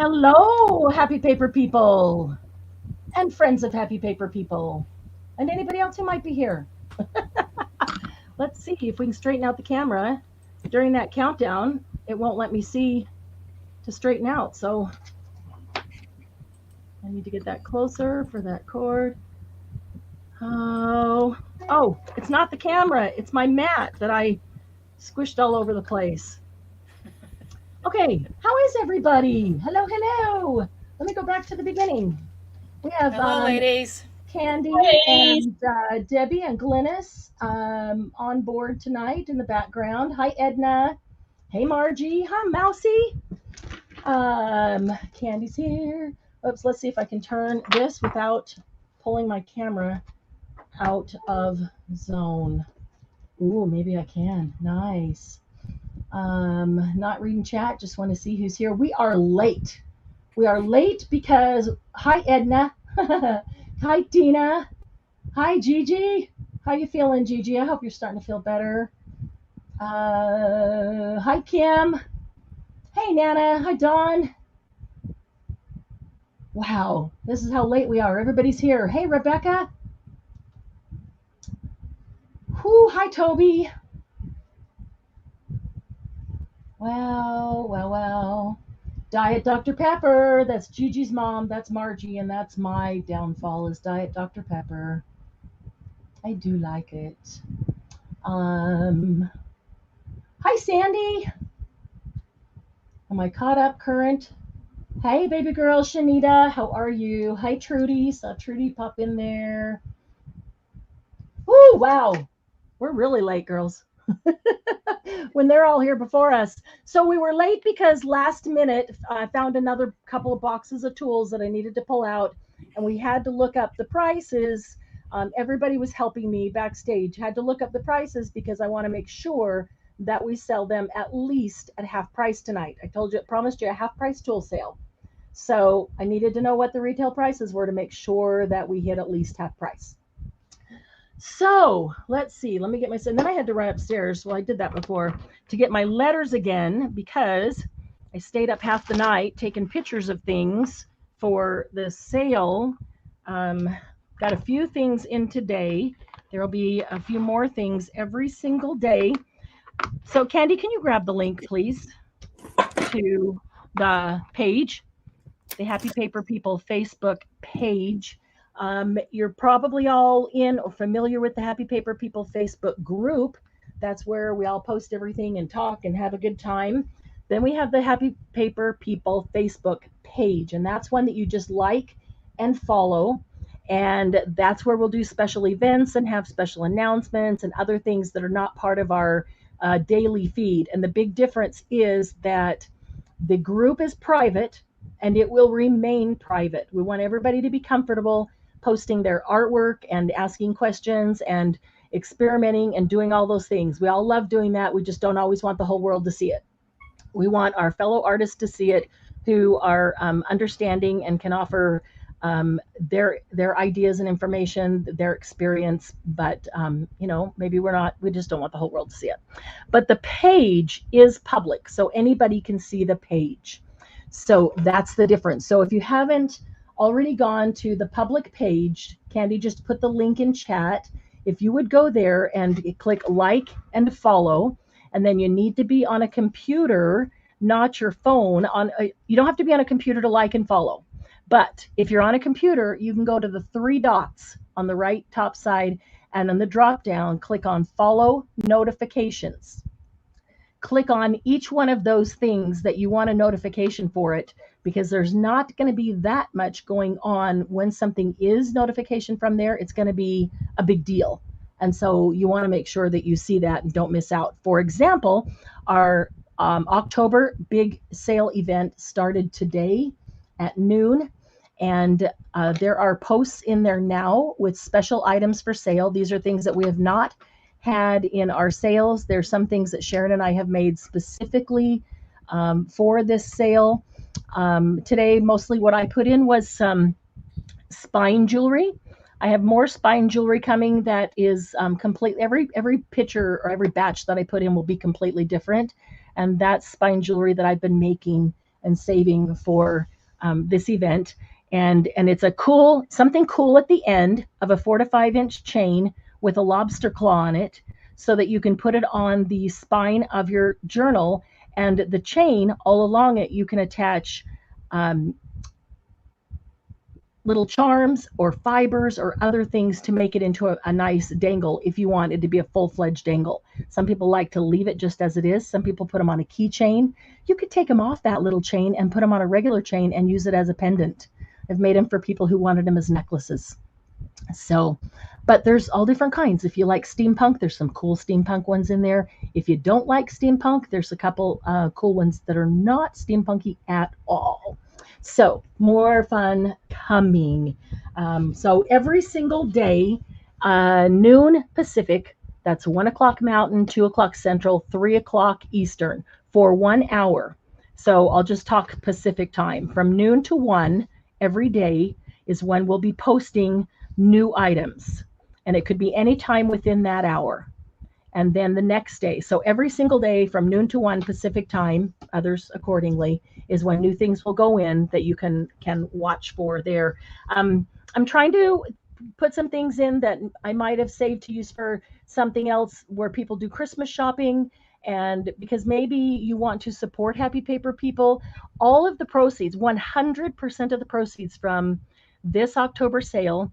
Hello, happy paper people and friends of happy paper people and anybody else who might be here. Let's see if we can straighten out the camera. During that countdown, it won't let me see to straighten out. So I need to get that closer for that cord. Oh, it's not the camera. It's my mat that I squished all over the place. Okay, how is everybody? Hello, hello. Let me go back to the beginning. We have Hello, ladies. Candy and Debbie and Glynis on board tonight in the background. Hi, Edna. Hey, Margie. Hi, Mousy. Candy's here. Oops, let's see if I can turn this without pulling my camera out of zone. Ooh, maybe I can. Nice. Not reading chat, just want to see who's here. We are late. We are late because, hi, Edna. Hi, Tina. Hi, Gigi. How you feeling, Gigi? I hope you're starting to feel better. Hi, Kim. Hey, Nana. Hi, Dawn. Wow, this is how late we are. Everybody's here. Hey, Rebecca. Whoo, hi, Toby. Well. Diet Dr. Pepper. That's Gigi's mom. That's Margie, and that's my downfall is Diet Dr. Pepper. I do like it. Hi, Sandy. Am I caught up current? Hey, baby girl, Shanita. How are you? Hi, Trudy. Saw Trudy pop in there. Ooh, wow. We're really late, girls. When they're all here before us. So we were late because last minute I found another couple of boxes of tools that I needed to pull out, and we had to look up the prices. Everybody was helping me backstage. Had to look up the prices because I want to make sure that we sell them at least at half price tonight. I promised you a half price tool sale. So I needed to know what the retail prices were to make sure that we hit at least half price. So let's see. Let me get and then I had to run upstairs. Well, I did that before to get my letters again because I stayed up half the night taking pictures of things for the sale. Got a few things in today. There will be a few more things every single day. So, Candy, can you grab the link, please, to the page, the Happy Paper People Facebook page? You're probably all in or familiar with the Happy Paper People Facebook group. That's where we all post everything and talk and have a good time. Then we have the Happy Paper People Facebook page, and that's one that you just like and follow. And that's where we'll do special events and have special announcements and other things that are not part of our daily feed. And the big difference is that the group is private and it will remain private. We want everybody to be comfortable posting their artwork and asking questions and experimenting and doing all those things. We all love doing that. We just don't always want the whole world to see it. We want our fellow artists to see it who are understanding and can offer their ideas and information, their experience, but maybe we just don't want the whole world to see it. But the page is public, so anybody can see the page. So that's the difference. So if you haven't already gone to the public page, Candy just put the link in chat. If you would go there and click like and follow, and then you need to be on a computer, not your phone. You don't have to be on a computer to like and follow. But if you're on a computer, you can go to the three dots on the right top side, and on the drop down, click on follow notifications. Click on each one of those things that you want a notification for it, because there's not going to be that much going on. When something is notification from there, it's going to be a big deal. And so you want to make sure that you see that and don't miss out. For example, our October big sale event started today at noon. And there are posts in there now with special items for sale. These are things that we have not had in our sales. There's some things that Sharon and I have made specifically for this sale. Today, mostly what I put in was some spine jewelry. I have more spine jewelry coming that is complete. Every picture or every batch that I put in will be completely different. And that's spine jewelry that I've been making and saving for this event. And it's a cool, something cool at the end of a 4 to 5 inch chain with a lobster claw on it, so that you can put it on the spine of your journal, and the chain all along it, you can attach little charms or fibers or other things to make it into a nice dangle if you want it to be a full-fledged dangle. Some people like to leave it just as it is. Some people put them on a keychain. You could take them off that little chain and put them on a regular chain and use it as a pendant. I've made them for people who wanted them as necklaces. So, but there's all different kinds. If you like steampunk, there's some cool steampunk ones in there. If you don't like steampunk, there's a couple cool ones that are not steampunky at all. So more fun coming. So every single day, noon Pacific, that's 1 o'clock Mountain, 2 o'clock Central, 3 o'clock Eastern, for 1 hour. So I'll just talk Pacific time. From noon to 1 every day is when we'll be posting new items. And it could be any time within that hour. And then the next day, so every single day from noon to 1 Pacific time, others accordingly, is when new things will go in that you can watch for there. I'm trying to put some things in that I might have saved to use for something else where people do Christmas shopping, and because maybe you want to support Happy Paper people. All of the proceeds, 100% of the proceeds from this October sale,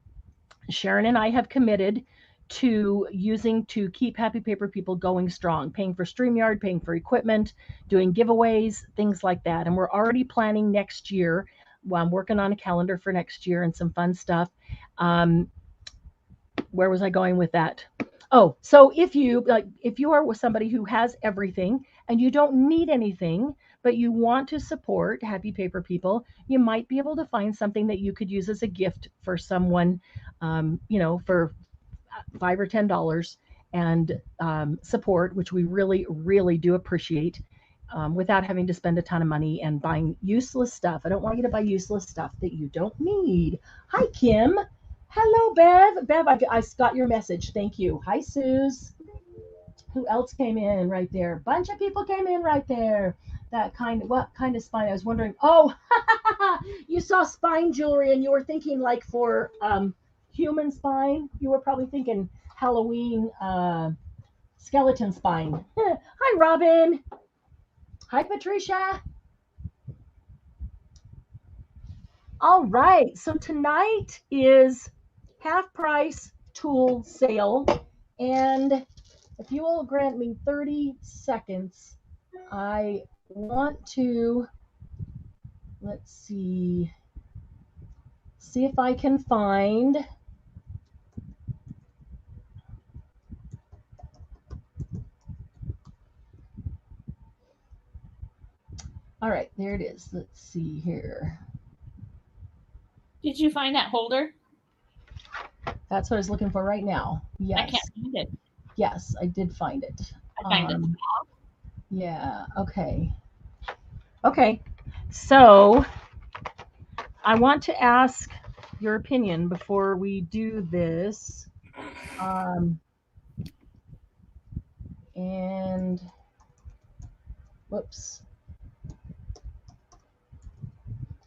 Sharon and I have committed to using to keep Happy Paper people going strong, paying for StreamYard, paying for equipment, doing giveaways, things like that. And we're already planning next year. Well, I'm working on a calendar for next year and some fun stuff. Where was I going with that? Oh, so if you are with somebody who has everything and you don't need anything, but you want to support Happy Paper people, you might be able to find something that you could use as a gift for someone, for $5 or $10 and support, which we really, really do appreciate, without having to spend a ton of money and buying useless stuff. I don't want you to buy useless stuff that you don't need. Hi, Kim. Hello, Bev. Bev, I got your message. Thank you. Hi, Suze. Who else came in right there? Bunch of people came in right there. What kind of spine? I was wondering. Oh, you saw spine jewelry and you were thinking like for human spine. You were probably thinking Halloween skeleton spine. Hi, Robin. Hi, Patricia. All right. So tonight is half price tool sale. And if you will grant me 30 seconds, I want to, let's see if I can find all right, there it is. Let's see here. Did you find that holder? That's what I was looking for right now. Yes. I can't find it. Yes, I did find it. I find it. Yeah, okay. Okay, so I want to ask your opinion before we do this. And whoops.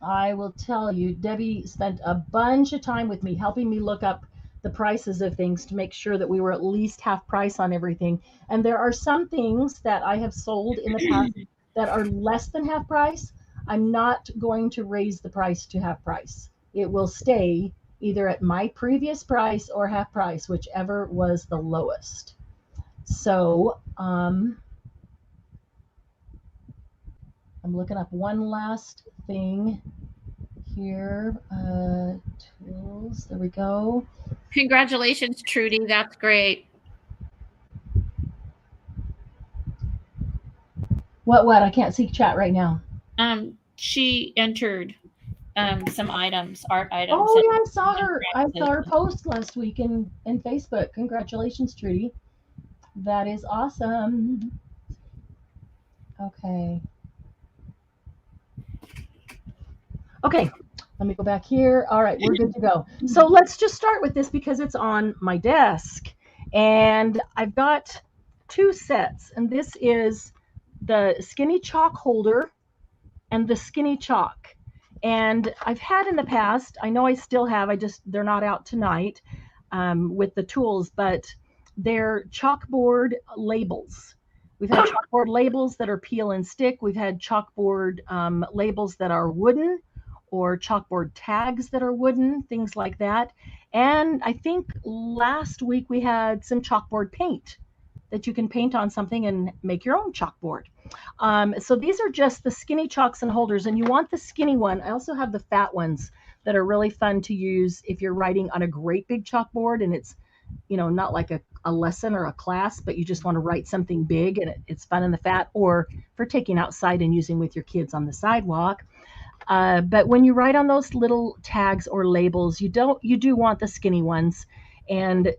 I will tell you, Debbie spent a bunch of time with me helping me look up the prices of things to make sure that we were at least half price on everything. And there are some things that I have sold in the past that are less than half price. I'm not going to raise the price to half price. It will stay either at my previous price or half price, whichever was the lowest. So I'm looking up one last thing here. Tools, there we go. Congratulations, Trudy. That's great. What? I can't see chat right now. She entered some items, art items. Oh yeah, I saw her post last week in Facebook. Congratulations, Trudy. That is awesome. Okay. Okay, let me go back here. All right, we're good to go. So let's just start with this because it's on my desk. And I've got two sets. And this is the skinny chalk holder and the skinny chalk. And I've had in the past, I know I still have, they're not out tonight with the tools, but they're chalkboard labels. We've had chalkboard labels that are peel and stick. We've had chalkboard labels that are wooden, or chalkboard tags that are wooden, things like that. And I think last week we had some chalkboard paint that you can paint on something and make your own chalkboard. So these are just the skinny chalks and holders, and you want the skinny one. I also have the fat ones that are really fun to use if you're writing on a great big chalkboard and it's, not like a lesson or a class, but you just want to write something big and it's fun in the fat, or for taking outside and using with your kids on the sidewalk. But when you write on those little tags or labels, you do want the skinny ones, and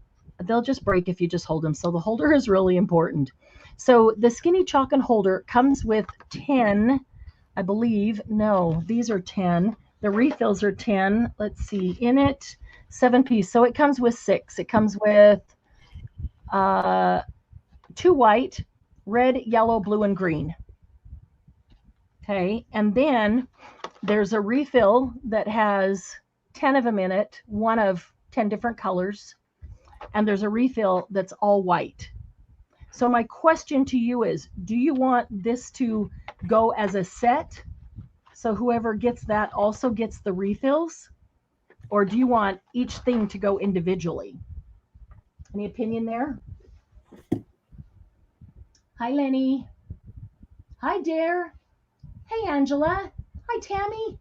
they'll just break if you just hold them. So the holder is really important. So the skinny chalk and holder comes with 10, I believe. No, these are 10. The refills are 10. Let's see, in it, 7-piece. So it comes with 6. It comes with 2 white, red, yellow, blue, and green. Okay, and then there's a refill that has 10 of them in it, one of 10 different colors. And there's a refill that's all white. So my question to you is, do you want this to go as a set? So whoever gets that also gets the refills? Or do you want each thing to go individually? Any opinion there? Hi, Lenny. Hi, Dare. Hey, Angela. Hi, Tammy.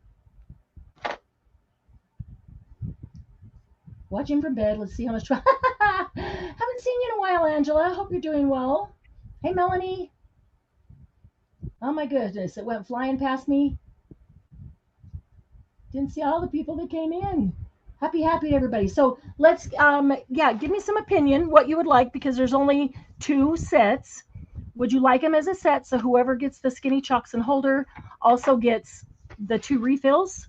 Watching from bed. Let's see how much. Haven't seen you in a while, Angela. Hope you're doing well. Hey, Melanie. Oh my goodness, it went flying past me. Didn't see all the people that came in. Happy everybody. So let's give me some opinion what you would like, because there's only 2 sets. Would you like them as a set, so whoever gets the skinny chalks and holder also gets the 2 refills?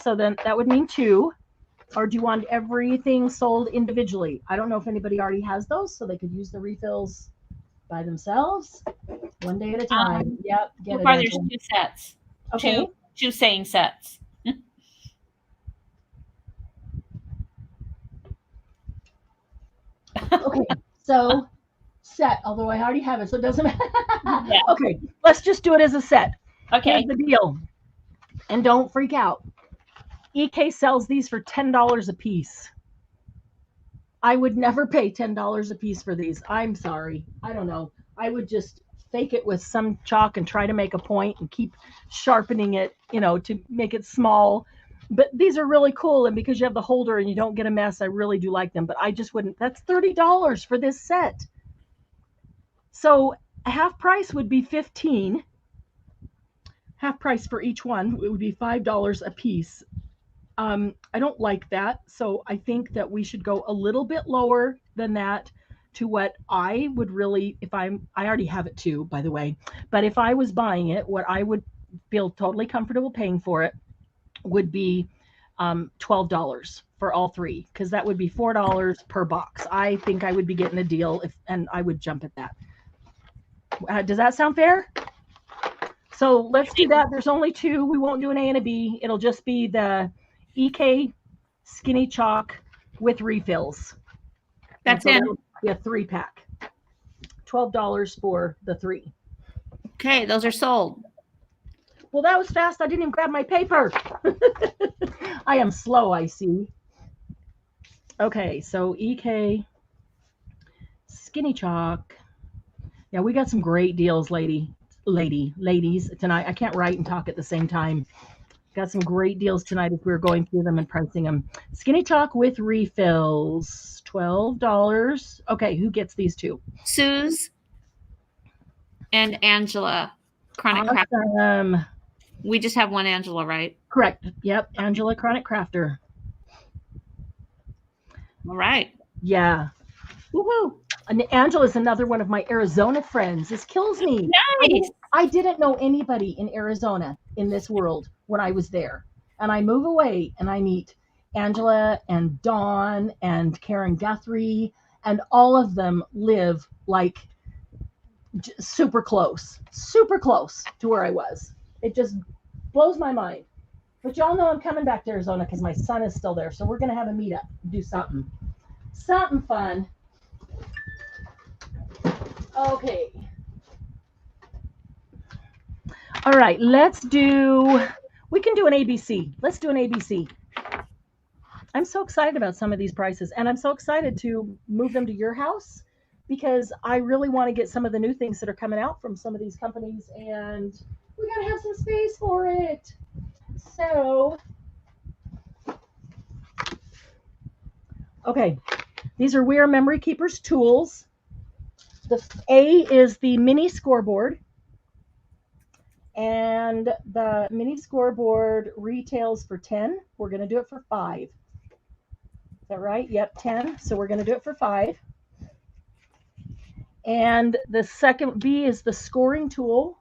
So then that would mean 2. Or do you want everything sold individually? I don't know if anybody already has those, so they could use the refills by themselves, one day at a time. Yep, get it. There's 2 sets. Okay. Two saying sets. Okay, so set, although I already have it, so it doesn't matter. Yeah. Okay, let's just do it as a set. Okay. Here's the deal. And don't freak out. EK sells these for $10 a piece. I would never pay $10 a piece for these. I'm sorry. I don't know. I would just fake it with some chalk and try to make a point and keep sharpening it, to make it small. But these are really cool, and because you have the holder and you don't get a mess, I really do like them. But I just wouldn't. That's $30 for this set. So half price would be $15. Half price for each one. It would be $5 a piece. I don't like that. So I think that we should go a little bit lower than that to what I would really, I already have it too, by the way, but if I was buying it, what I would feel totally comfortable paying for it would be $12 for all 3, because that would be $4 per box. I think I would be getting a deal and I would jump at that. Does that sound fair? So let's do that. There's only 2. We won't do an A and a B. It'll just be the EK skinny chalk with refills. That's it. Be a 3-pack. $12 for the 3. Okay, those are sold. Well, that was fast. I didn't even grab my paper. I am slow, I see. Okay, so EK skinny chalk. Yeah, we got some great deals, ladies tonight. I can't write and talk at the same time. Got some great deals tonight if we were going through them and pricing them. Skinny chalk with refills, $12. Okay, who gets these 2? Suze and Angela. Chronic Crafter. We just have one Angela, right? Correct. Yep, Angela, Chronic Crafter. All right. Yeah. Woohoo! And Angela's another one of my Arizona friends. This kills me. Nice. I didn't know anybody in Arizona in this world when I was there. And I move away and I meet Angela and Dawn and Karen Guthrie, and all of them live like super close to where I was. It just blows my mind. But y'all know I'm coming back to Arizona because my son is still there. So we're going to have a meetup, do something. Something fun. Okay. All right, we can do an ABC. Let's do an ABC. I'm so excited about some of these prices, and I'm so excited to move them to your house because I really want to get some of the new things that are coming out from some of these companies, and we got to have some space for it. So, okay, these are Weir Memory Keepers tools. The A is the mini scoreboard, and the mini scoreboard retails for 10. We're going to do it for 5. Is that right? Yep, 10. So we're going to do it for 5. And the second B is the scoring tool.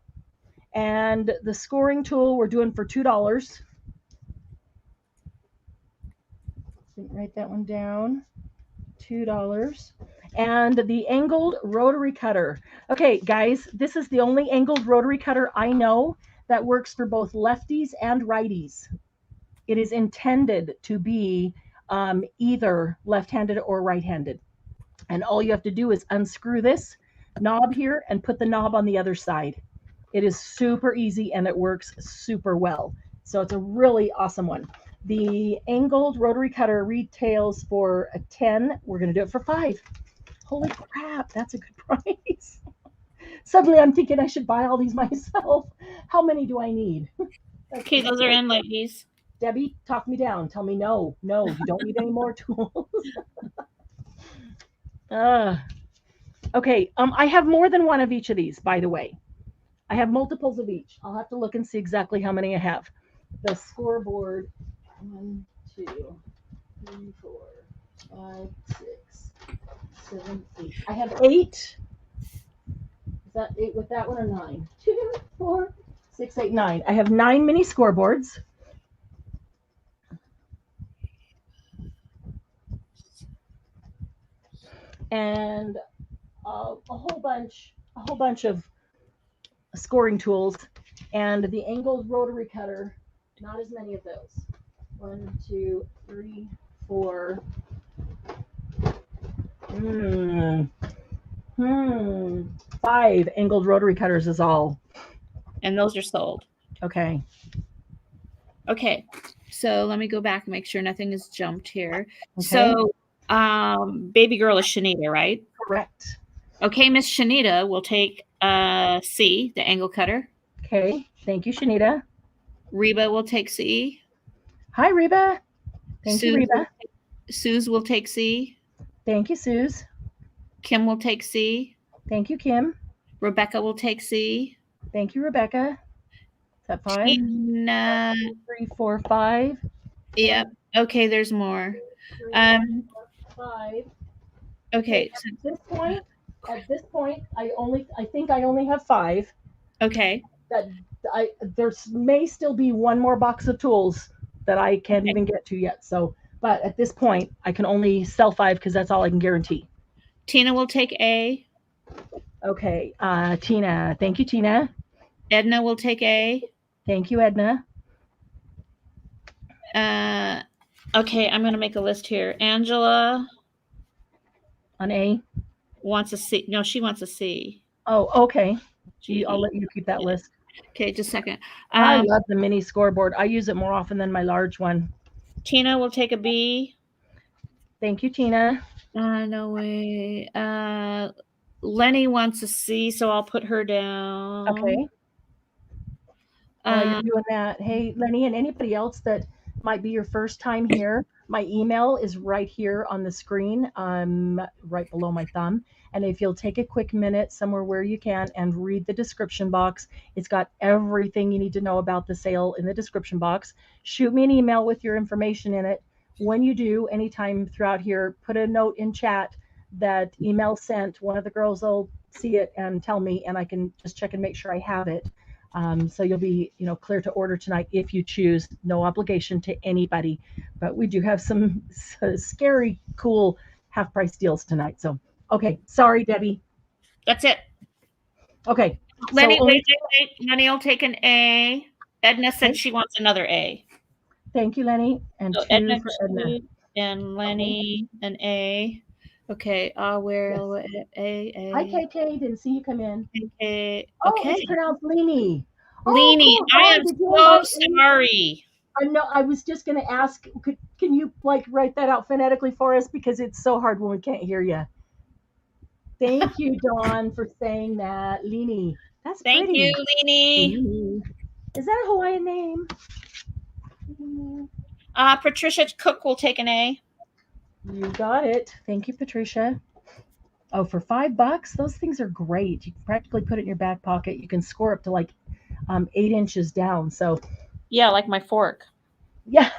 And the scoring tool we're doing for $2. Write that one down. $2. And the angled rotary cutter. Okay, guys, this is the only angled rotary cutter I know that works for both lefties and righties. It is intended to be either left-handed or right-handed. And all you have to do is unscrew this knob here and put the knob on the other side. It is super easy and it works super well. So it's a really awesome one. The angled rotary cutter retails for a 10. We're going to do it for 5. Holy crap, that's a good price. Suddenly I'm thinking I should buy all these myself. How many do I need? Okay, those are in, ladies. Debbie, talk me down. Tell me no, you don't need any more tools. Okay, I have more than one of each of these, by the way. I have multiples of each. I'll have to look and see exactly how many I have. The scoreboard, 1, 2, 3, 4, 5, 6, 7, 8. I have 8. Is that 8 with that one or 9? 2, 4, 6, 8, 9. I have 9 mini scoreboards. And a whole bunch of scoring tools, and the angled rotary cutter, not as many of those. 1, 2, 3, 4. 5 angled rotary cutters is all. And those are sold. Okay. Okay. So let me go back and make sure nothing has jumped here. Okay. So baby girl is Shanita, right? Correct. Okay, Miss Shanita will take C, the angle cutter. Okay. Thank you, Shanita. Reba will take C. Hi, Reba. Thank you, Reba. Suze will take C. Thank you, Suze. Kim will take C. Thank you, Kim. Rebecca will take C. Thank you, Rebecca. Is that 5? Tina. 1, 2, 3, 4, 5. Yep. Okay, there's more. 3, 4, 5. Okay. At this point, I think I only have 5. Okay. There may still be one more box of tools that I can't even get to yet. So, but at this point, I can only sell 5 because that's all I can guarantee. Tina will take A. Okay. Tina. Thank you, Tina. Edna will take A. Thank you, Edna. Okay, I'm going to make a list here. Angela. On A. Wants a C. No, she wants a C. Oh, okay. I'll let you keep that list. Okay, just a second. I love the mini scoreboard. I use it more often than my large one. Tina will take a B. Thank you, Tina. No way. Lenny wants a C, so I'll put her down. Okay. You're doing that. Hey, Lenny, and anybody else that might be your first time here, my email is right here on the screen, right below my thumb. And if you'll take a quick minute somewhere where you can and read the description box, it's got everything you need to know about the sale in the description box. Shoot me an email with your information in it. When you do, anytime throughout here, put a note in chat that email sent. One of the girls will see it and tell me, and I can just check and make sure I have it. So you'll be, clear to order tonight if you choose. No obligation to anybody, but we do have some scary, cool half-price deals tonight. So, okay, sorry, Debbie. That's it. Okay. Lenny, wait. Lenny will take an A. Edna said she wants another A. Thank you, Lenny. And So 2 Edna for Edna. 2 and Lenny an A. Okay, where Yes. A. Hi, KK. Didn't see you come in. Okay. Oh, it's pronounced Leanie. Oh, Leanie, cool. I Dawn, am did you so invite Leanie? sorry. I know. I was just going to ask, can you like write that out phonetically for us because it's so hard when we can't hear you. Thank you, Dawn, for saying that. Leanie. That's Thank pretty. you, Leanie. Leanie. Is that a Hawaiian name? Patricia Cook will take an A. You got it. Thank you, Patricia. Oh, for $5, those things are great. You can practically put it in your back pocket. You can score up to like 8 inches down. So yeah, like my fork. Yeah.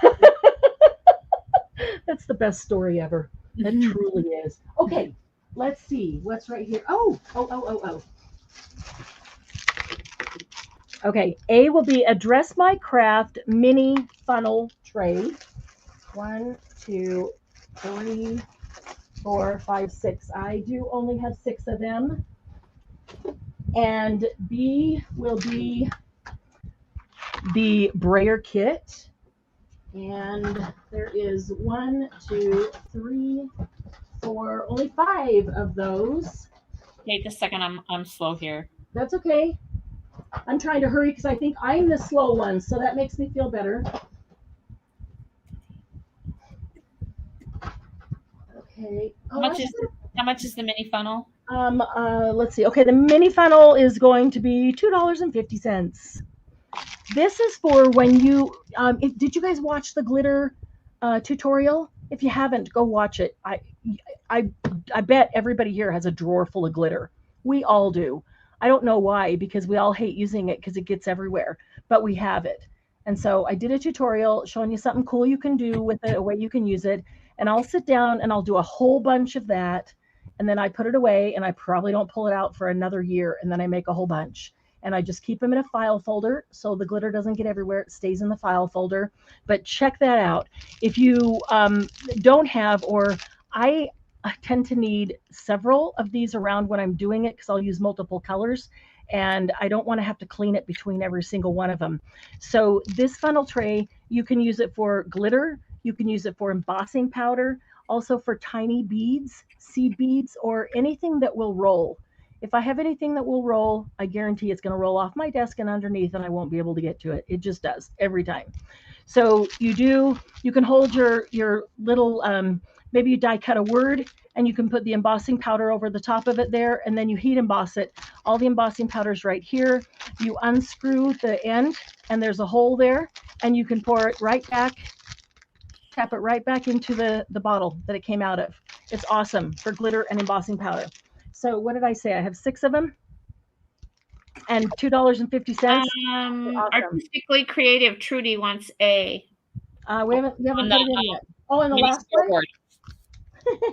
That's the best story ever. That truly is. Okay, let's see what's right here. Oh. Okay, A will be a Dress My Craft mini funnel tray. 1, 2, 3, 4, 5, 6. I do only have 6 of them. And B will be the Brayer Kit. And there is 1, 2, 3, 4, only 5 of those. Wait a second, I'm slow here. That's okay. I'm trying to hurry because I think I'm the slow one, so that makes me feel better. Okay. How much is the mini funnel? Let's see. Okay, the mini funnel is going to be $2.50. This is for when you did you guys watch the glitter tutorial? If you haven't, go watch it. I bet everybody here has a drawer full of glitter. We all do. I don't know why, because we all hate using it because it gets everywhere, but we have it. And so I did a tutorial showing you something cool you can do with it, a way you can use it. And I'll sit down and I'll do a whole bunch of that. And then I put it away and I probably don't pull it out for another year. And then I make a whole bunch. And I just keep them in a file folder so the glitter doesn't get everywhere. It stays in the file folder. But check that out. If you don't have, or I tend to need several of these around when I'm doing it because I'll use multiple colors and I don't want to have to clean it between every single one of them. So this funnel tray, you can use it for glitter, you can use it for embossing powder, also for tiny beads, seed beads, or anything that will roll. If I have anything that will roll, I guarantee it's going to roll off my desk and underneath and I won't be able to get to it. It just does every time. So you can hold your little, maybe you die cut a word and you can put the embossing powder over the top of it there and then you heat emboss it. All the embossing powder's right here. You unscrew the end and there's a hole there and you can pour it right back, tap it right back into the bottle that it came out of. It's awesome for glitter and embossing powder. So what did I say? I have 6 of them and $2.50. Awesome. Artistically Creative Trudy wants A. We haven't put it in yet. Oh, and the last scoreboard.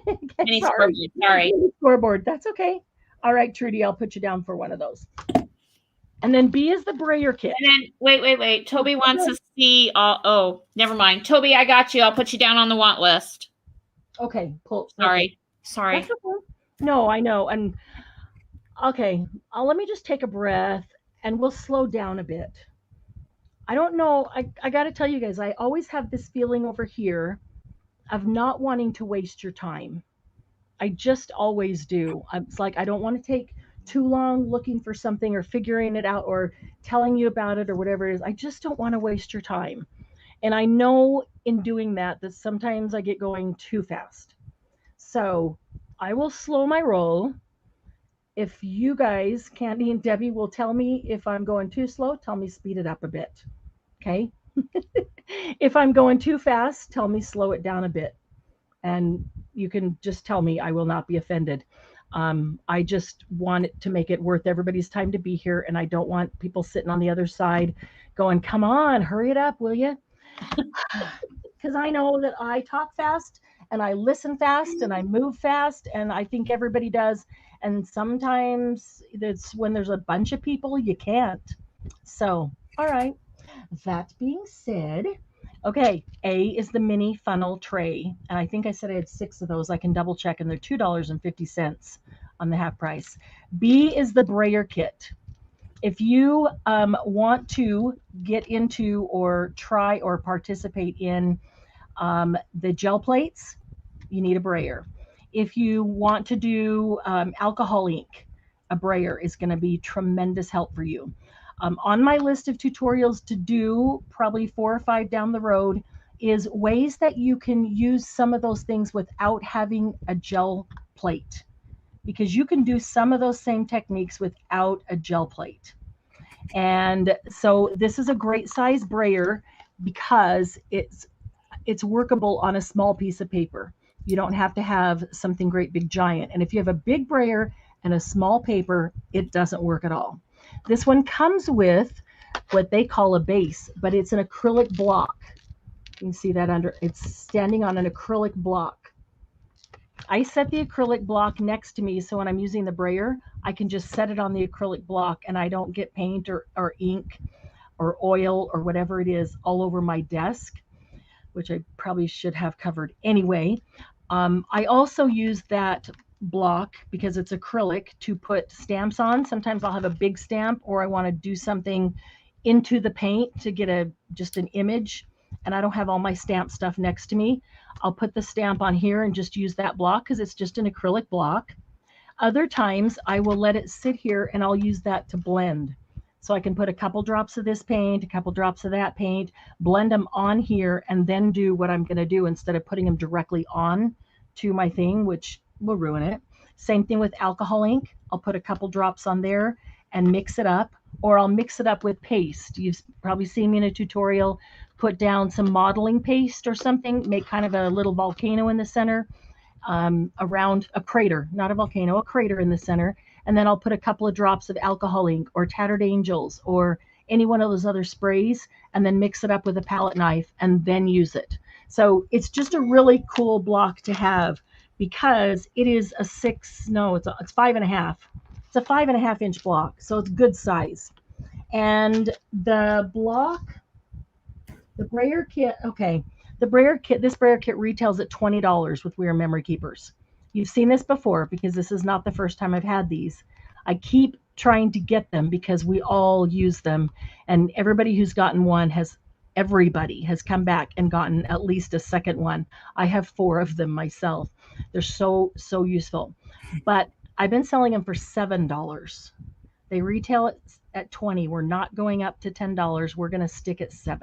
one? Mini scoreboard. Sorry. Mini scoreboard. That's okay. All right, Trudy, I'll put you down for one of those. And then B is the Brayer Kit. And then wait. Toby wants to see. Oh, never mind. Toby, I got you. I'll put you down on the want list. Okay, cool. Sorry. Okay. No, I know. And okay, let me just take a breath and we'll slow down a bit. I don't know. I got to tell you guys, I always have this feeling over here of not wanting to waste your time. I just always do. It's like I don't want to take too long looking for something or figuring it out or telling you about it or whatever it is. I just don't want to waste your time. And I know in doing that sometimes I get going too fast. So I will slow my roll. If you guys, Candy and Debbie, will tell me if I'm going too slow, tell me speed it up a bit. Okay? If I'm going too fast, tell me slow it down a bit. And you can just tell me, I will not be offended. I just want it to make it worth everybody's time to be here. And I don't want people sitting on the other side going, come on, hurry it up, will you? Because I know that I talk fast and I listen fast and I move fast. And I think everybody does. And sometimes it's when there's a bunch of people, you can't. So, all right. That being said, okay, A is the mini funnel tray. And I think I said I had 6 of those. I can double check, and they're $2.50 on the half price. B is the Brayer Kit. If you want to get into or try or participate in the gel plates, you need a brayer. If you want to do alcohol ink, a brayer is going to be tremendous help for you. On my list of tutorials to do, probably 4 or 5 down the road, is ways that you can use some of those things without having a gel plate, because you can do some of those same techniques without a gel plate. And so this is a great size brayer because it's workable on a small piece of paper. You don't have to have something great big giant. And if you have a big brayer and a small paper, it doesn't work at all. This one comes with what they call a base, but it's an acrylic block. You can see that under, it's standing on an acrylic block. I set the acrylic block next to me, so when I'm using the brayer, I can just set it on the acrylic block and I don't get paint or ink or oil or whatever it is all over my desk, which I probably should have covered anyway. I also use that block because it's acrylic to put stamps on. Sometimes I'll have a big stamp or I want to do something into the paint to get just an image, and I don't have all my stamp stuff next to me. I'll put the stamp on here and just use that block because it's just an acrylic block. Other times I will let it sit here and I'll use that to blend. So I can put a couple drops of this paint, a couple drops of that paint, blend them on here, and then do what I'm going to do instead of putting them directly on to my thing, which will ruin it. Same thing with alcohol ink. I'll put a couple drops on there and mix it up, or I'll mix it up with paste. You've probably seen me in a tutorial put down some modeling paste or something, make kind of a little volcano in the center, around a crater, not a volcano, a crater in the center. And then I'll put a couple of drops of alcohol ink or Tattered Angels or any one of those other sprays, and then mix it up with a palette knife and then use it. So it's just a really cool block to have because it is a 5.5. It's a 5.5-inch block, so it's good size. And the block, the Brayer Kit, okay, the Brayer Kit, this Brayer Kit retails at $20 with Weir Memory Keepers. You've seen this before because this is not the first time I've had these. I keep trying to get them because we all use them, and everybody who's gotten one everybody has come back and gotten at least a second one. I have 4 of them myself. They're so useful. But I've been selling them for $7. They retail at $20. We're not going up to $10. We're going to stick at $7.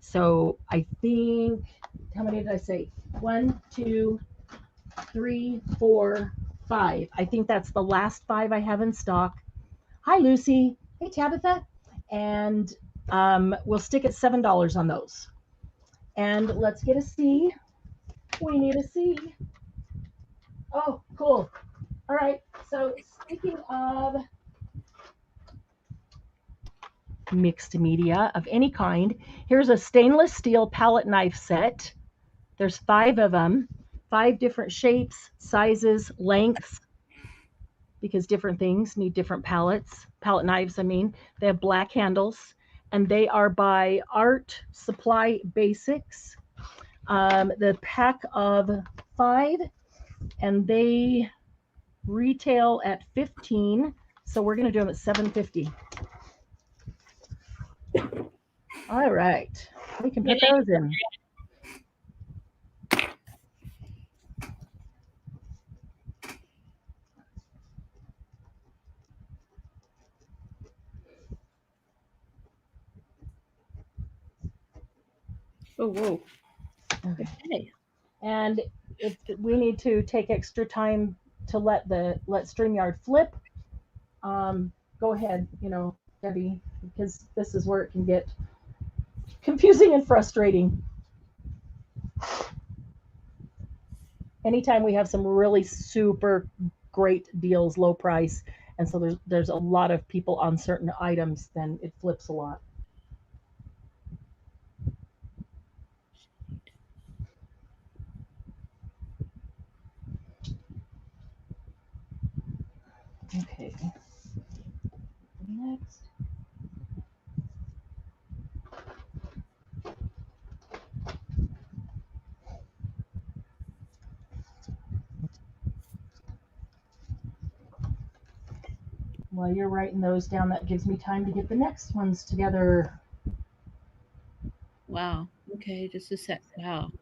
So I think, how many did I say? 1, 2, 3, 4, 5. I think that's the last 5 I have in stock. Hi, Lucy. Hey, Tabitha. And we'll stick at $7 on those. And let's get a C. We need a C. Oh, cool. All right. So speaking of mixed media of any kind, here's a stainless steel palette knife set. There's 5 of them, 5 different shapes, sizes, lengths, because different things need different palette knives, I mean. They have black handles, and they are by Art Supply Basics. The pack of 5, and they retail at $15, so we're going to do them at $7.50. All right, we can put those in. Oh, whoa. Okay. And if we need to take extra time to let StreamYard flip, go ahead, Debbie, because this is where it can get confusing and frustrating. Anytime we have some really super great deals, low price, and so there's a lot of people on certain items, then it flips a lot. Okay. Next. While you're writing those down, that gives me time to get the next ones together. Wow. Okay, just a sec. Wow.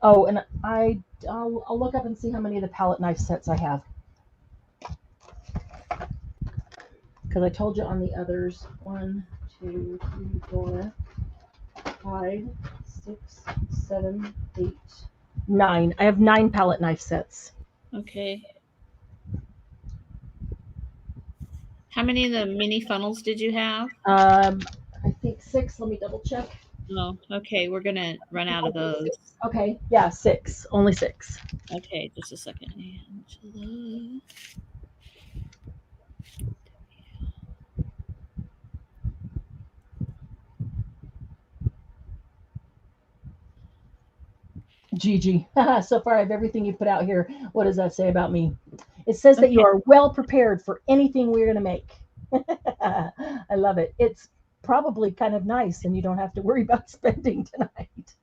Oh, and I'll look up and see how many of the palette knife sets I have. Because I told you on the others, 1, 2, 3, 4, 5, 6, 7, 8, 9. I have 9 palette knife sets. Okay. How many of the mini funnels did you have? I think 6. Let me double check. Oh, okay. We're gonna run out of those. Okay, yeah, 6. Only 6. Okay, just a second. Angela. Gigi. So far, I have everything you put out here. What does that say about me? It says that you are well prepared for anything we're going to make. I love it. It's probably kind of nice, and you don't have to worry about spending tonight.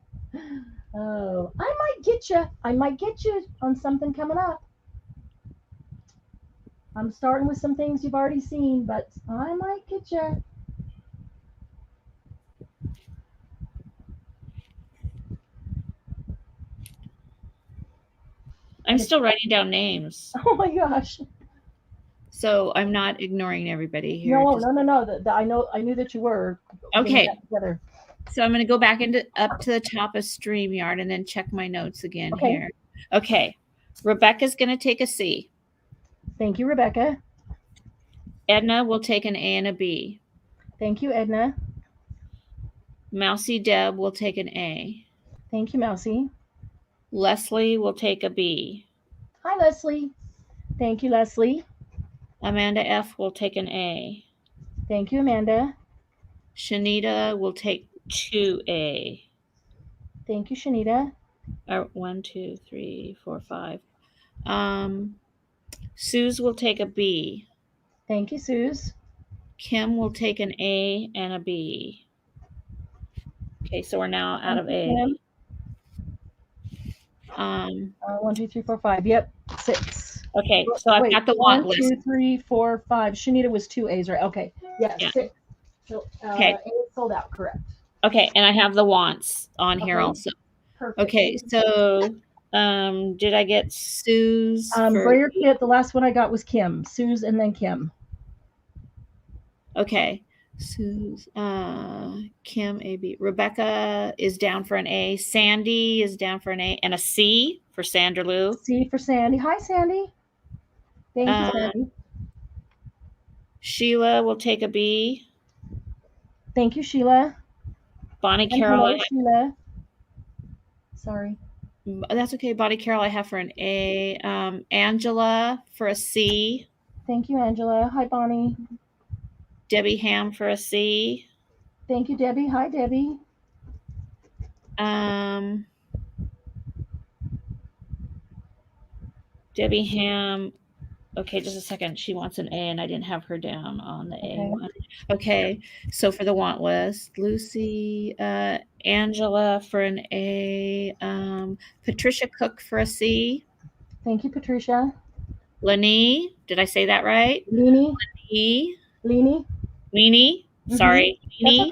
Oh, I might get you. I might get you on something coming up. I'm starting with some things you've already seen, but I might get you. I'm still writing down names. Oh my gosh. So I'm not ignoring everybody here. No. I knew that you were. Okay. Together. So I'm going to go back up to the top of StreamYard and then check my notes again here. Okay. Rebecca's going to take a C. Thank you, Rebecca. Edna will take an A and a B. Thank you, Edna. Mousy Deb will take an A. Thank you, Mousy. Leslie will take a B. Hi, Leslie. Thank you, Leslie. Amanda F will take an A. Thank you, Amanda. Shanita will take 2A. Thank you, Shanita. 1, 2, 3, 4, 5. Suze will take a B. Thank you, Suze. Kim will take an A and a B. Okay, so we're now out of A. 1, 2, 3, 4, 5. Yep, 6. Okay, so I've got the want list. 1, 2, 3, 4, 5. Shanita was 2 A's, right? Okay. Yeah. 6. So okay. A sold out, correct. Okay, and I have the wants on here also. Perfect. Okay, so did I get Suze? Brayer Kit, the last one I got was Kim. Suze and then Kim. Okay. Suze, Kim, A, B. Rebecca is down for an A. Sandy is down for an A. And a C for Sanderloo. C for Sandy. Hi, Sandy. Thank you, Sandy. Sheila will take a B. Thank you, Sheila. Bonnie Carroll. Hello, Sheila. Sorry. That's okay. Bonnie Carroll I have for an A. Angela for a C. Thank you, Angela. Hi, Bonnie. Debbie Ham for a C. Thank you, Debbie. Hi, Debbie. Debbie Ham. Okay, just a second. She wants an A, and I didn't have her down on the A one. Okay, so for the want list, Lucy, Angela for an A, Patricia Cook for a C. Thank you, Patricia. Lenny, did I say that right? Leanie. Leanie. Sorry, Leanie.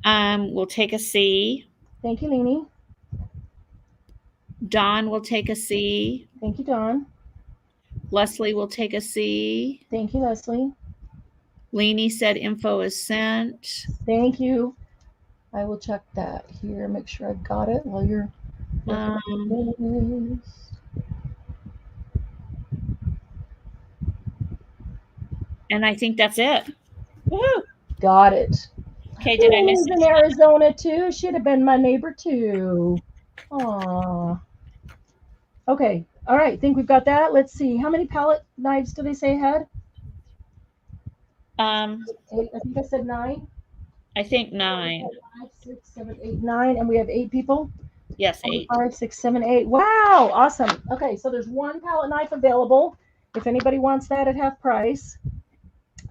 That's okay. Will take a C. Thank you, Leanie. Dawn will take a C. Thank you, Dawn. Leslie will take a C. Thank you, Leslie. Leanie said info is sent. Thank you. I will check that here, make sure I've got it while you're and I think that's it. Woo! Got it. Okay, did I miss it? In Arizona too. She'd have been my neighbor too. Aw. Okay. All right. Think we've got that. Let's see. How many palette knives do they say ahead? 8. I think I said 9. I think 9. 5, 6, 7, 8, 9, and we have 8 people. Yes, 8. 5, 6, 7, 8. Wow, awesome. Okay, so there's 1 palette knife available if anybody wants that at half price.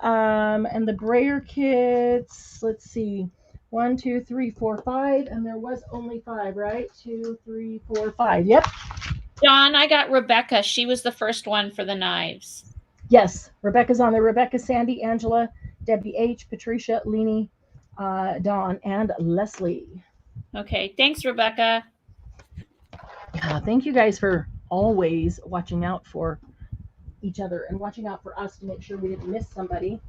And the Brayer kits, let's see, 1, 2, 3, 4, 5, and there was only 5, right? 2, 3, 4, 5. Yep. Dawn, I got Rebecca. She was the first one for the knives. Yes, Rebecca's on there. Rebecca, Sandy, Angela, Debbie H, Patricia, Leanie, Dawn, and Leslie. Okay, thanks, Rebecca. Yeah, thank you guys for always watching out for each other and watching out for us to make sure we didn't miss somebody.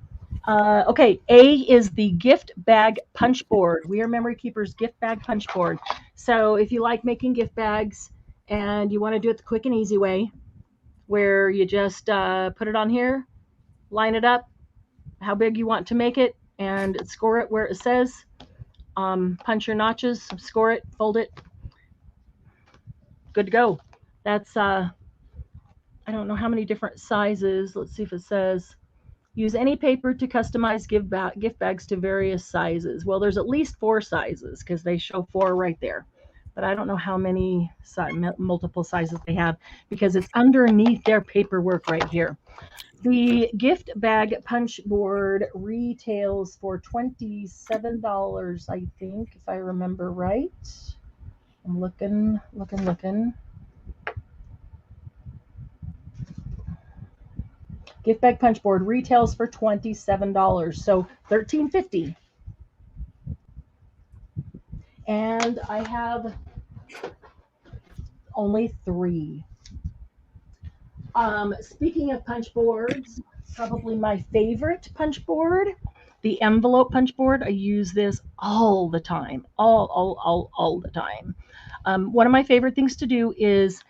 Okay, A is the gift bag punch board. We are Memory Keepers gift bag punch board. So if you like making gift bags and you want to do it the quick and easy way, where you just put it on here, line it up, how big you want to make it, and score it where it says. Punch your notches, score it, fold it, good to go. That's I don't know how many different sizes. Let's see if it says. Use any paper to customize gift bags to various sizes. Well, there's at least 4 sizes because they show 4 right there. But I don't know how many multiple sizes they have because it's underneath their paperwork right here. The gift bag punch board retails for $27, I think, if I remember right. I'm looking. Gift bag punch board retails for $27, so $13.50. And I have only 3. Speaking of punch boards, probably my favorite punch board, the envelope punch board. I use this all the time, all the time. One of my favorite things to do is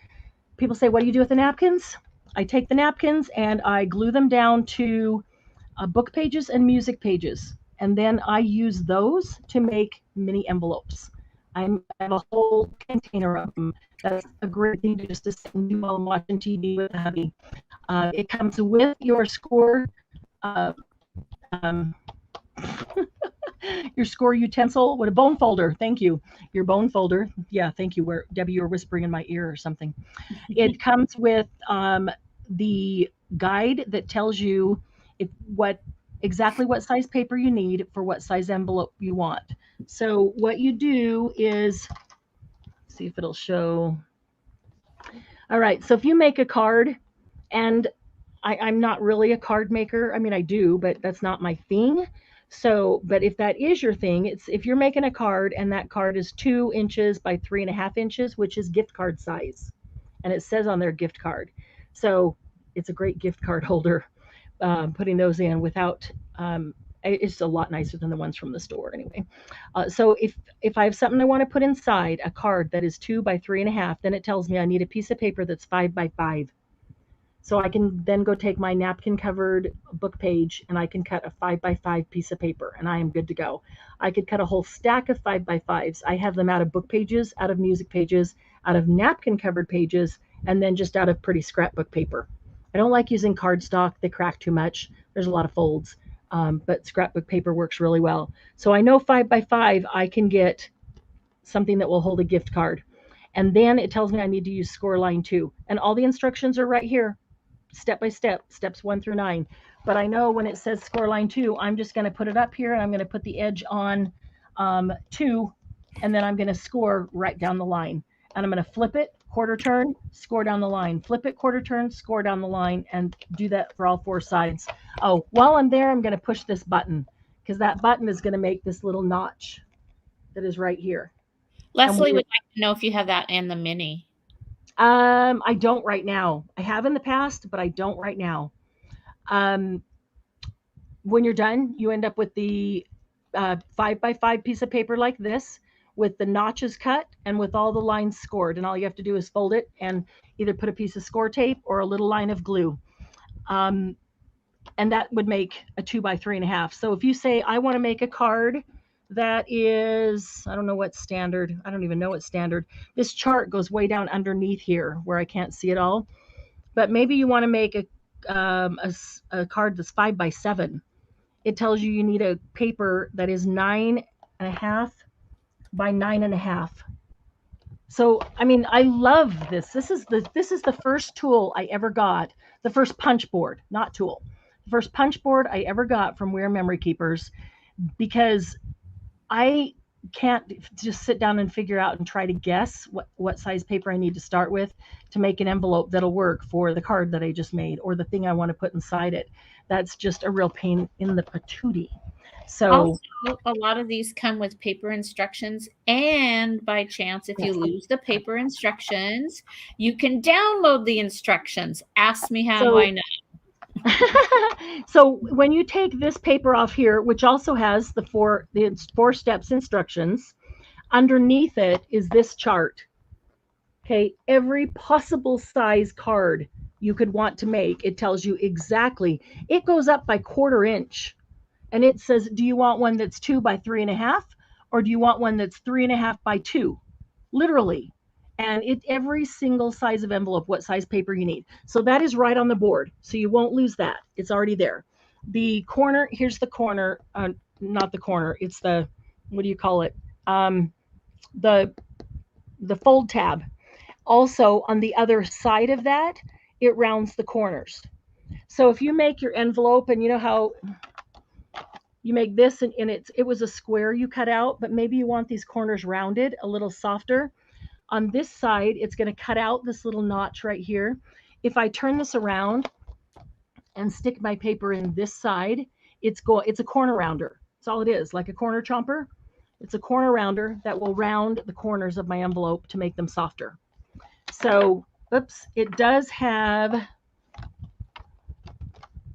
people say, what do you do with the napkins? I take the napkins and I glue them down to book pages and music pages. And then I use those to make mini envelopes. I have a whole container of them. That's a great thing to just to sit and do while I'm watching TV with the hubby. It comes with your score, uh, um, your score utensil with a bone folder. Thank you. Your bone folder. Yeah, thank you. Where Debbie, you were whispering in my ear or something. It comes with the guide that tells you exactly what size paper you need for what size envelope you want. So what you do is, see if it'll show. All right, so if you make a card, and I'm not really a card maker. I mean, I do, but that's not my thing. So, but if that is your thing, it's if you're making a card and that card is 2 inches by 3.5 inches, which is gift card size, and it says on their gift card. So it's a great gift card holder. Putting those in without it's a lot nicer than the ones from the store anyway. So if I have something I want to put inside a card that is 2 by 3.5, then it tells me I need a piece of paper that's 5 by 5. So I can then go take my napkin covered book page and I can cut a 5 by 5 piece of paper and I am good to go. I could cut a whole stack of 5 by 5s. I have them out of book pages, out of music pages, out of napkin covered pages, and then just out of pretty scrapbook paper. I don't like using cardstock. They crack too much. There's a lot of folds, but scrapbook paper works really well. So I know 5 by 5, I can get something that will hold a gift card. And then it tells me I need to use score line 2. And all the instructions are right here, step by step, steps 1 through 9. But I know when it says score line 2, I'm just going to put it up here and I'm going to put the edge on 2, and then I'm going to score right down the line. And I'm going to flip it, quarter turn, score down the line, flip it, quarter turn, score down the line, and do that for all 4 sides. Oh, while I'm there, I'm going to push this button because that button is going to make this little notch that is right here. Leslie would like to know if you have that in the mini. I don't right now. I have in the past, but I don't right now. When you're done, you end up with the 5 by 5 piece of paper like this, with the notches cut and with all the lines scored. And all you have to do is fold it and either put a piece of score tape or a little line of glue. And that would make a 2 by 3.5. So if you say, I want to make a card that is, I don't know what's standard. I don't even know what's standard. This chart goes way down underneath here where I can't see it all. But maybe you want to make a card that's 5 by 7. It tells you need a paper that is 9.5 by 9.5. So, I mean, I love this. This is the first tool I ever got. The first punch board, not tool. The first punch board I ever got from Weir Memory Keepers, because I can't just sit down and figure out and try to guess what size paper I need to start with to make an envelope that'll work for the card that I just made or the thing I want to put inside it. That's just a real pain in the patootie. So also, a lot of these come with paper instructions, and by chance, if you lose the paper instructions, you can download the instructions. Ask me how I know. So when you take this paper off here, which also has the four steps instructions, underneath it is this chart. Okay, every possible size card you could want to make, it tells you exactly. It goes up by 1/4 inch, and it says, do you want one that's 2 by 3.5, or do you want one that's 3.5 by 2? Literally. And every single size of envelope, what size paper you need. So that is right on the board. So you won't lose that. It's already there. The corner, here's the corner, not the corner. It's the, what do you call it? The fold tab. Also on the other side of that, it rounds the corners. So if you make your envelope, and you know how you make this, and it was a square you cut out, but maybe you want these corners rounded, a little softer. On this side, it's going to cut out this little notch right here. If I turn this around and stick my paper in this side, it's a corner rounder. That's all it is, like a corner chomper. It's a corner rounder that will round the corners of my envelope to make them softer. So, oops, it does have,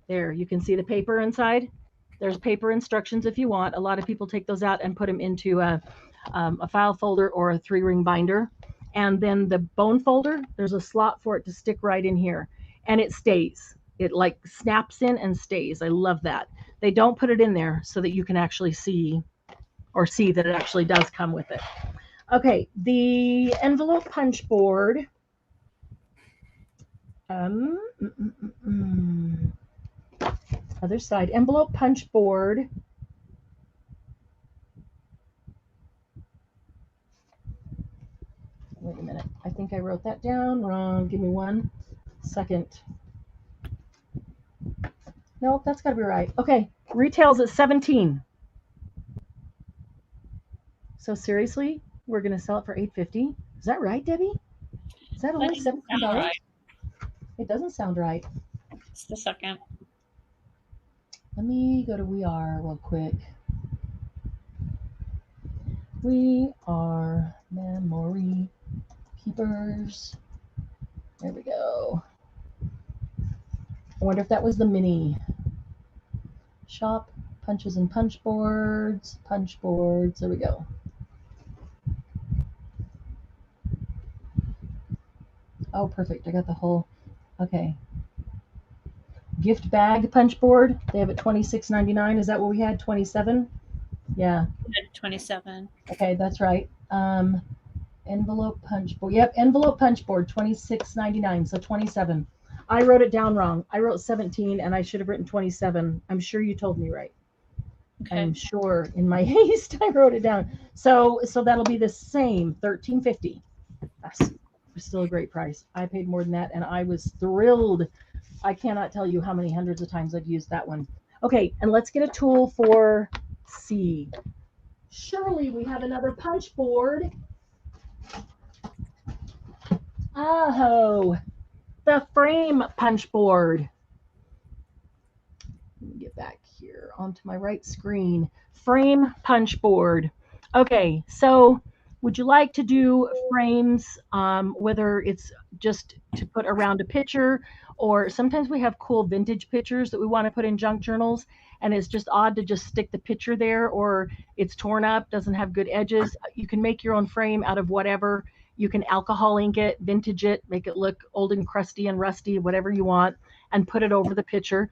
there, you can see the paper inside. There's paper instructions if you want. A lot of people take those out and put them into a file folder or a 3-ring binder. And then the bone folder, there's a slot for it to stick right in here. And it stays. It like snaps in and stays. I love that. They don't put it in there so that you can actually see that it actually does come with it. Okay, the envelope punch board. Other side, envelope punch board. Wait a minute. I think I wrote that down wrong. Give me 1 second. Nope, that's got to be right. Okay, retails at $17. So seriously, we're going to sell it for $8.50. Is that right, Debbie? Is that only $17? Right. It doesn't sound right. It's the second. Let me go to Weir real quick. We are memory keepers. There we go. I wonder if that was the mini. Shop, punches and punch boards. There we go. Oh, perfect. I got the whole. Okay. Gift bag punch board. They have it $26.99. Is that what we had? 27? Yeah. 27. Okay, that's right. Envelope punch board. Yep, envelope punch board, $26.99. So 27. I wrote it down wrong. I wrote 17 and I should have written 27. I'm sure you told me right. Okay. I'm sure in my haste I wrote it down. So that'll be the same, $13.50. That's still a great price. I paid more than that and I was thrilled. I cannot tell you how many hundreds of times I've used that one. Okay, and let's get a tool for C. Surely we have another punch board. Oh, the frame punch board. Let me get back here onto my right screen. Frame punch board. Okay, so would you like to do frames, whether it's just to put around a picture, or sometimes we have cool vintage pictures that we want to put in junk journals, and it's just odd to just stick the picture there, or it's torn up, doesn't have good edges. You can make your own frame out of whatever. You can alcohol ink it, vintage it, make it look old and crusty and rusty, whatever you want, and put it over the picture.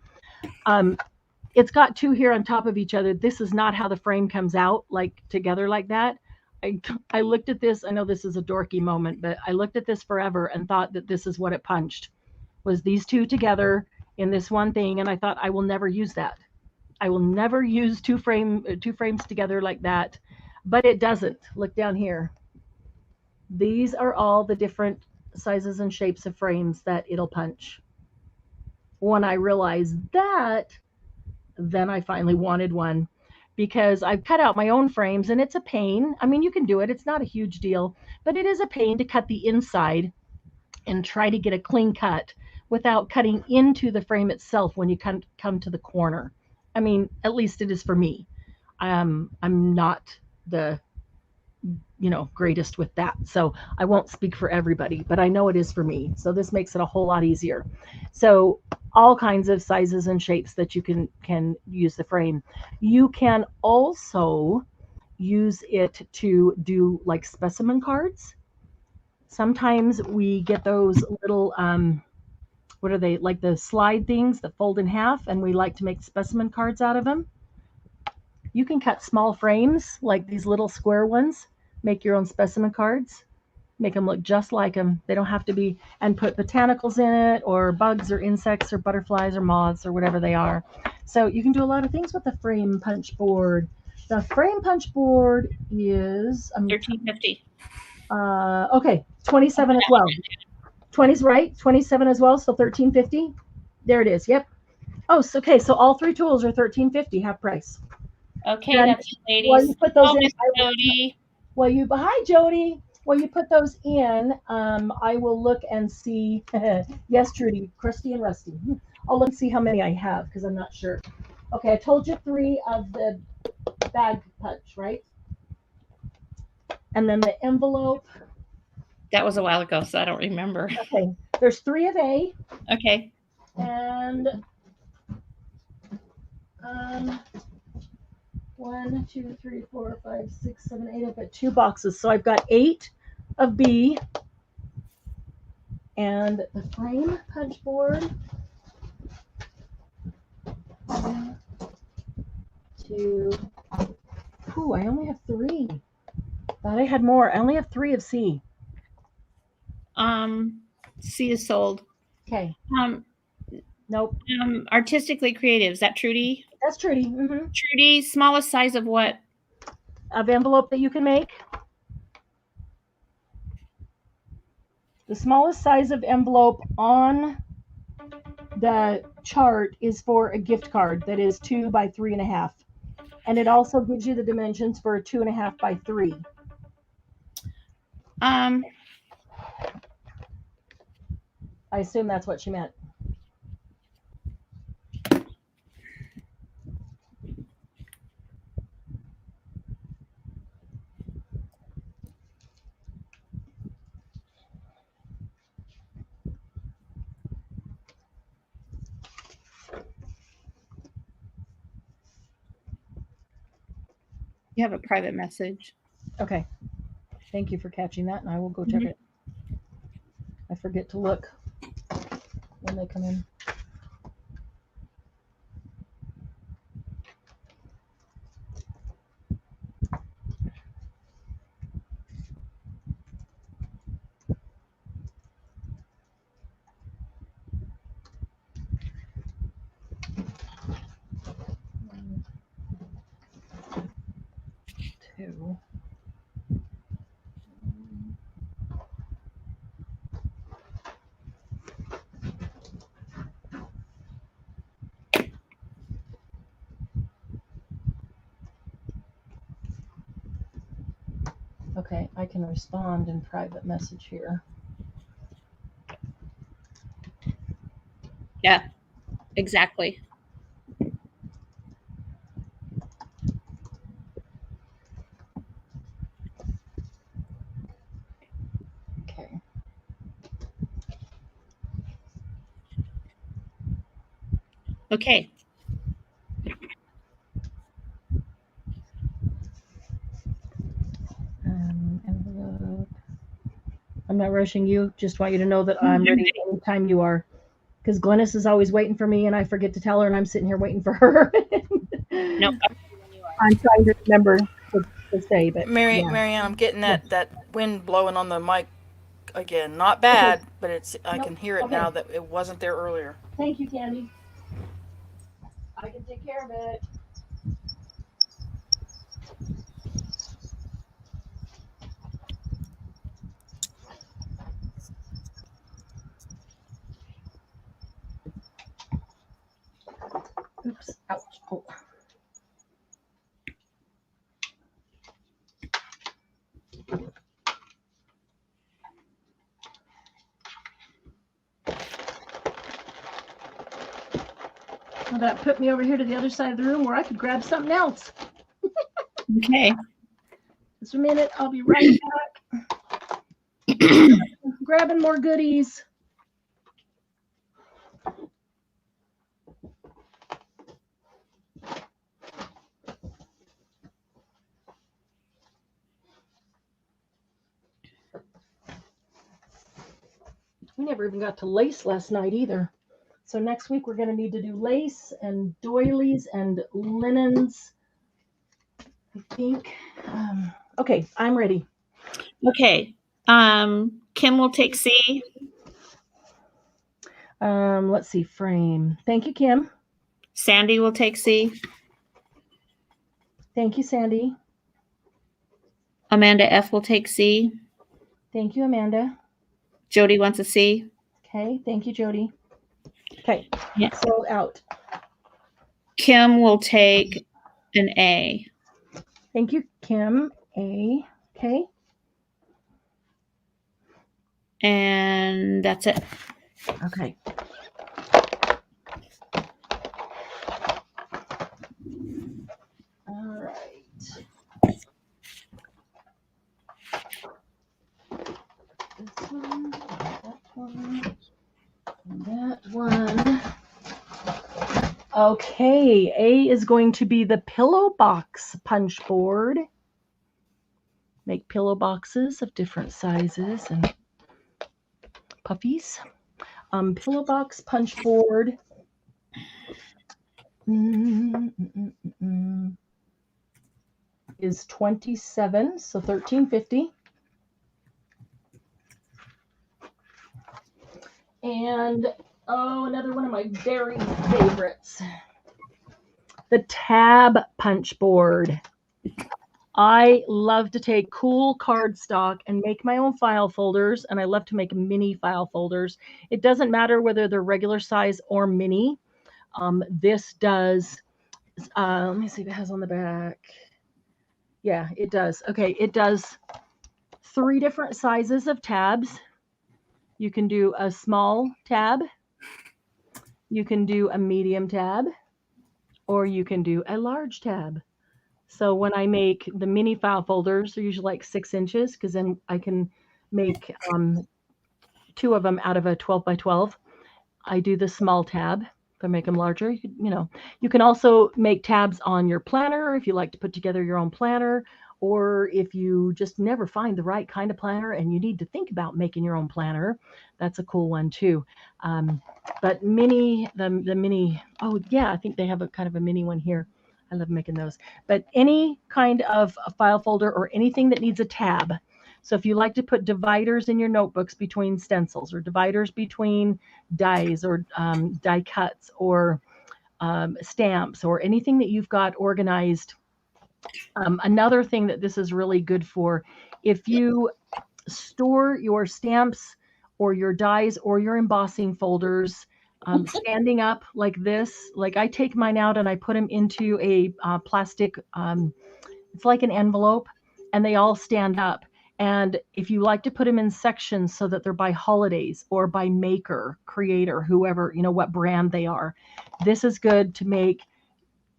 It's got two here on top of each other. This is not how the frame comes out, like together like that. I looked at this. I know this is a dorky moment, but I looked at this forever and thought that this is what it punched, was these two together in this one thing. And I thought, I will never use that. I will never use two frames together like that. But it doesn't. Look down here. These are all the different sizes and shapes of frames that it'll punch. When I realized that, then I finally wanted one. because I've cut out my own frames and it's a pain. I mean, you can do it. It's not a huge deal, but it is a pain to cut the inside and try to get a clean cut without cutting into the frame itself when you come to the corner. I mean, at least it is for me. I'm not the greatest with that, so I won't speak for everybody, but I know it is for me. So this makes it a whole lot easier. So all kinds of sizes and shapes that you can use the frame. You can also use it to do like specimen cards. Sometimes we get those little what are they, like the slide things that fold in half, and we like to make specimen cards out of them. You can cut small frames like these little square ones, make your own specimen cards, make them look just like them. They don't have to be, and put botanicals in it, or bugs or insects or butterflies or moths or whatever they are. So you can do a lot of things with the frame punch board. The frame punch board is $13.50. Okay, 27 as well. 20's right, 27 as well, so $13.50. There it is. Yep. Oh, so, okay. So all three tools are $13.50 half price. Okay, And that's it, ladies. while you put those in, Miss Jody. hi Jody. While you put those in, I will look and see. Yes, Trudy, crusty and rusty. I'll look and see how many I have because I'm not sure. Okay, I told you 3 of the bag punch, right? And then the envelope. That was a while ago, so I don't remember. Okay, there's 3 of A. Okay. And 1, 2, 3, 4, 5, 6, 7, 8. I've got 2 boxes, so I've got 8 of B. And the frame punch board. 1, 2. Ooh, I only have 3. Thought I had more. I only have 3 of C. C is sold. Okay. Nope. Artistically Creative. Is that Trudy? That's Trudy. Trudy, smallest size of what? Of envelope that you can make. The smallest size of envelope on the chart is for a gift card that is 2 by 3.5. And it also gives you the dimensions for a 2.5 by 3. I assume that's what she meant. You have a private message. Okay. Thank you for catching that, and I will go check it. I forget to look when they come in. Two. Okay, I can respond in private message here. Yeah, exactly. Okay. Okay. Envelope. I'm not rushing you. Just want you to know that I'm ready anytime you are. Because Glennis is always waiting for me, and I forget to tell her, and I'm sitting here waiting for her. Nope. I'm trying to remember to say, but Marianne, I'm getting that wind blowing on the mic again. Not bad, but I can hear it now that it wasn't there earlier. Thank you, Candy. I can take care of it. Oops. Ouch. Oh. That put me over here to the other side of the room where I could grab something else. Okay. Just a minute, I'll be right back. Grabbing more goodies. We never even got to lace last night either. So next week we're going to need to do lace and doilies and linens, I think. Okay, I'm ready. Okay. Kim will take C. Let's see, frame. Thank you, Kim. Sandy will take C. Thank you, Sandy. Amanda F will take C. Thank you, Amanda. Jody wants a C. Okay, thank you, Jody. Okay, Yeah. so out. Kim will take an A. Thank you, Kim. A. Okay. And that's it. Okay. All right. This one, that one, and that one. Okay, A is going to be the pillow box punch board. Make pillow boxes of different sizes and puffies. Pillow box punch board. Is 27, so 1350. And another one of my very favorites, the tab punch board. I love to take cool cardstock and make my own file folders, and I love to make mini file folders. It doesn't matter whether they're regular size or mini. This does, let me see if it has on the back. Yeah, it does. Okay, it does 3 different sizes of tabs. You can do a small tab, you can do a medium tab, or you can do a large tab. So when I make the mini file folders, they're usually like 6 inches, because then I can make 2 of them out of a 12 by 12. I do the small tab. If I make them larger, you can also make tabs on your planner if you like to put together your own planner, or if you just never find the right kind of planner and you need to think about making your own planner, that's a cool one too. But the mini, oh yeah, I think they have a kind of a mini one here. I love making those. But any kind of a file folder or anything that needs a tab. So if you like to put dividers in your notebooks between stencils, or dividers between dies, or die cuts, or stamps, or anything that you've got organized. Another thing that this is really good for, if you store your stamps or your dies or your embossing folders standing up like this, like I take mine out and I put them into a plastic, it's like an envelope, and they all stand up. And if you like to put them in sections so that they're by holidays or by maker, creator, whoever, what brand they are, this is good to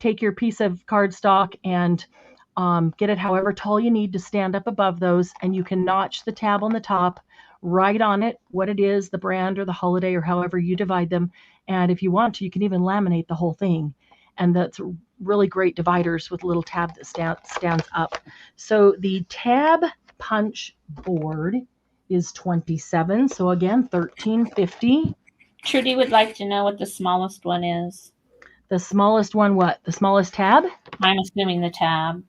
take your piece of cardstock and get it however tall you need to stand up above those, and you can notch the tab on the top, write on it what it is, the brand or the holiday, or however you divide them. And if you want to, you can even laminate the whole thing. And that's really great dividers with a little tab that stands up. So the tab punch board is 27. So again, 1350. Trudy would like to know what the smallest one is. The smallest one, what? The smallest tab? I'm assuming the tab.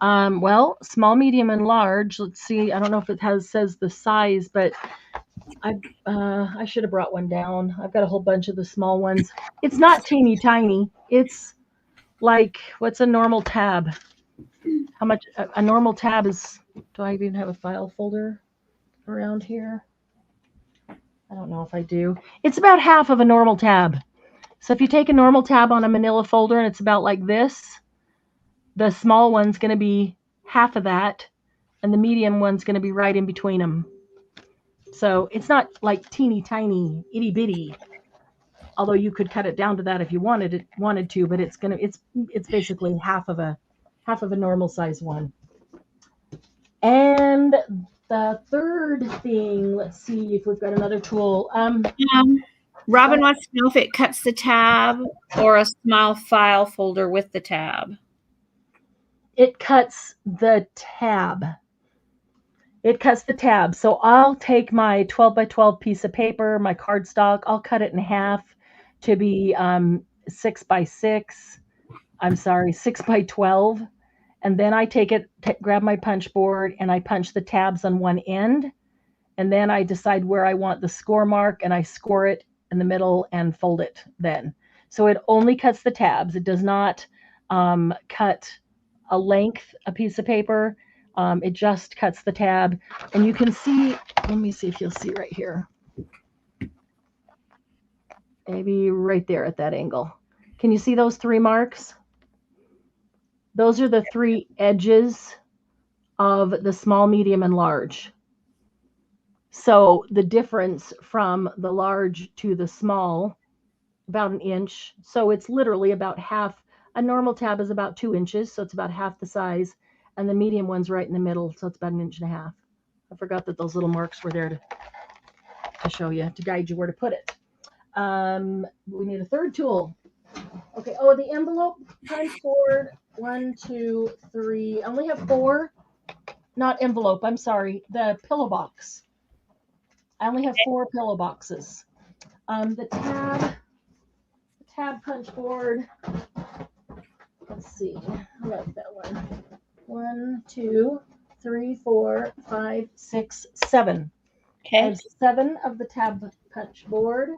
Well, small, medium, and large. Let's see. I don't know if it says the size, but I should have brought one down. I've got a whole bunch of the small ones. It's not teeny tiny. It's like, what's a normal tab? How much a normal tab is? Do I even have a file folder around here? I don't know if I do. It's about half of a normal tab. So if you take a normal tab on a manila folder and it's about like this, the small one's going to be half of that, and the medium one's going to be right in between them. So it's not like teeny tiny, itty bitty. although you could cut it down to that if you wanted to, but it's basically half of a normal size one. And the third thing, let's see if we've got another tool. Robin wants to know if it cuts the tab or a small file folder with the tab. It cuts the tab. It cuts the tab. So I'll take my 12 by 12 piece of paper, my cardstock, I'll cut it in half to be 6 by 6. I'm sorry, 6 by 12. And then I take it, grab my punch board, and I punch the tabs on one end. And then I decide where I want the score mark, and I score it in the middle and fold it then. So it only cuts the tabs. It does not cut a piece of paper. It just cuts the tab. And you can see, let me see if you'll see right here. Maybe right there at that angle. Can you see those 3 marks? Those are the 3 edges of the small, medium, and large. So the difference from the large to the small, about 1 inch. So it's literally about half. A normal tab is about 2 inches, so it's about half the size. And the medium one's right in the middle, so it's about 1.5 inches. I forgot that those little marks were there to show you, to guide you where to put it. We need a third tool. Okay, oh, the envelope punch board. 1, 2, 3. I only have 4. Not envelope, I'm sorry. The pillow box. I only have 4 pillow boxes. The tab punch board. Let's see. I like that one. 1, 2, 3, 4, 5, 6, 7. Okay. I have 7 of the tab punch board.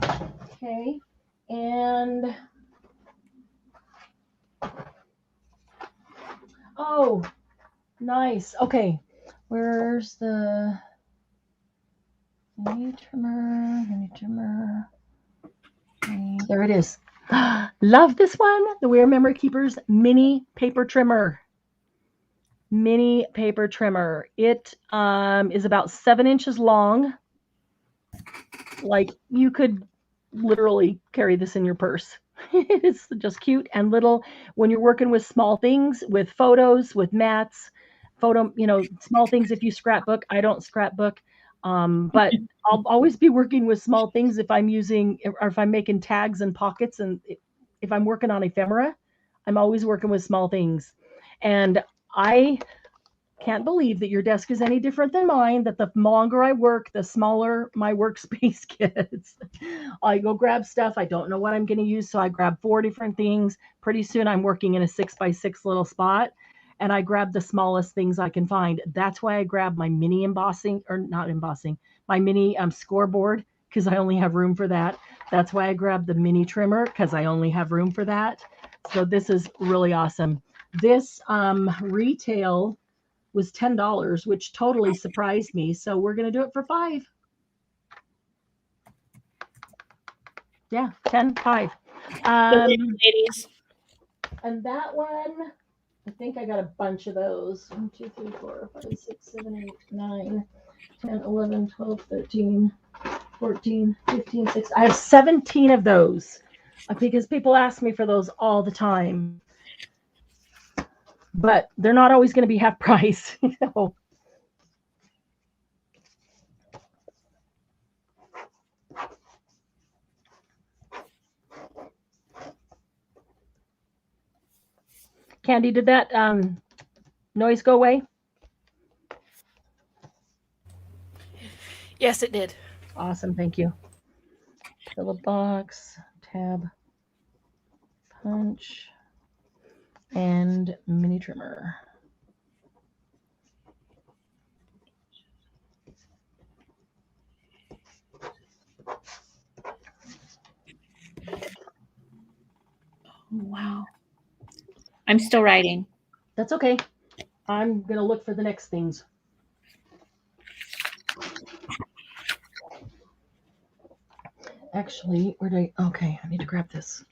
Okay. And oh, nice. Okay. Where's the mini trimmer? There it is. Love this one. The Weir Memory Keepers mini paper trimmer. Mini paper trimmer. It is about 7 inches long. Like you could literally carry this in your purse. It's just cute and little when you're working with small things, with photos, with mats, small things. If you scrapbook, I don't scrapbook. But I'll always be working with small things if I'm using, or if I'm making tags and pockets, and if I'm working on ephemera, I'm always working with small things. And I can't believe that your desk is any different than mine, that the longer I work, the smaller my workspace gets. I go grab stuff. I don't know what I'm going to use, so I grab 4 different things. Pretty soon I'm working in a 6 by 6 little spot, and I grab the smallest things I can find. That's why I grab my mini my mini scoreboard, because I only have room for that. That's why I grab the mini trimmer, because I only have room for that. So this is really awesome. This retail was $10, which totally surprised me. So we're going to do it for $5. Yeah, 10, 5. Ladies. And that one, I think I got a bunch of those. 1, 2, 3, 4, 5, 6, 7, 8, 9, 10, 11, 12, 13, 14, 15, 16. I have 17 of those because people ask me for those all the time. But they're not always going to be half price. Candy, did that noise go away? Yes, it did. Awesome, thank you. Pillow box, tab, punch, and mini trimmer. Wow. I'm still writing. That's okay. I'm going to look for the next things. Actually, okay, I need to grab this.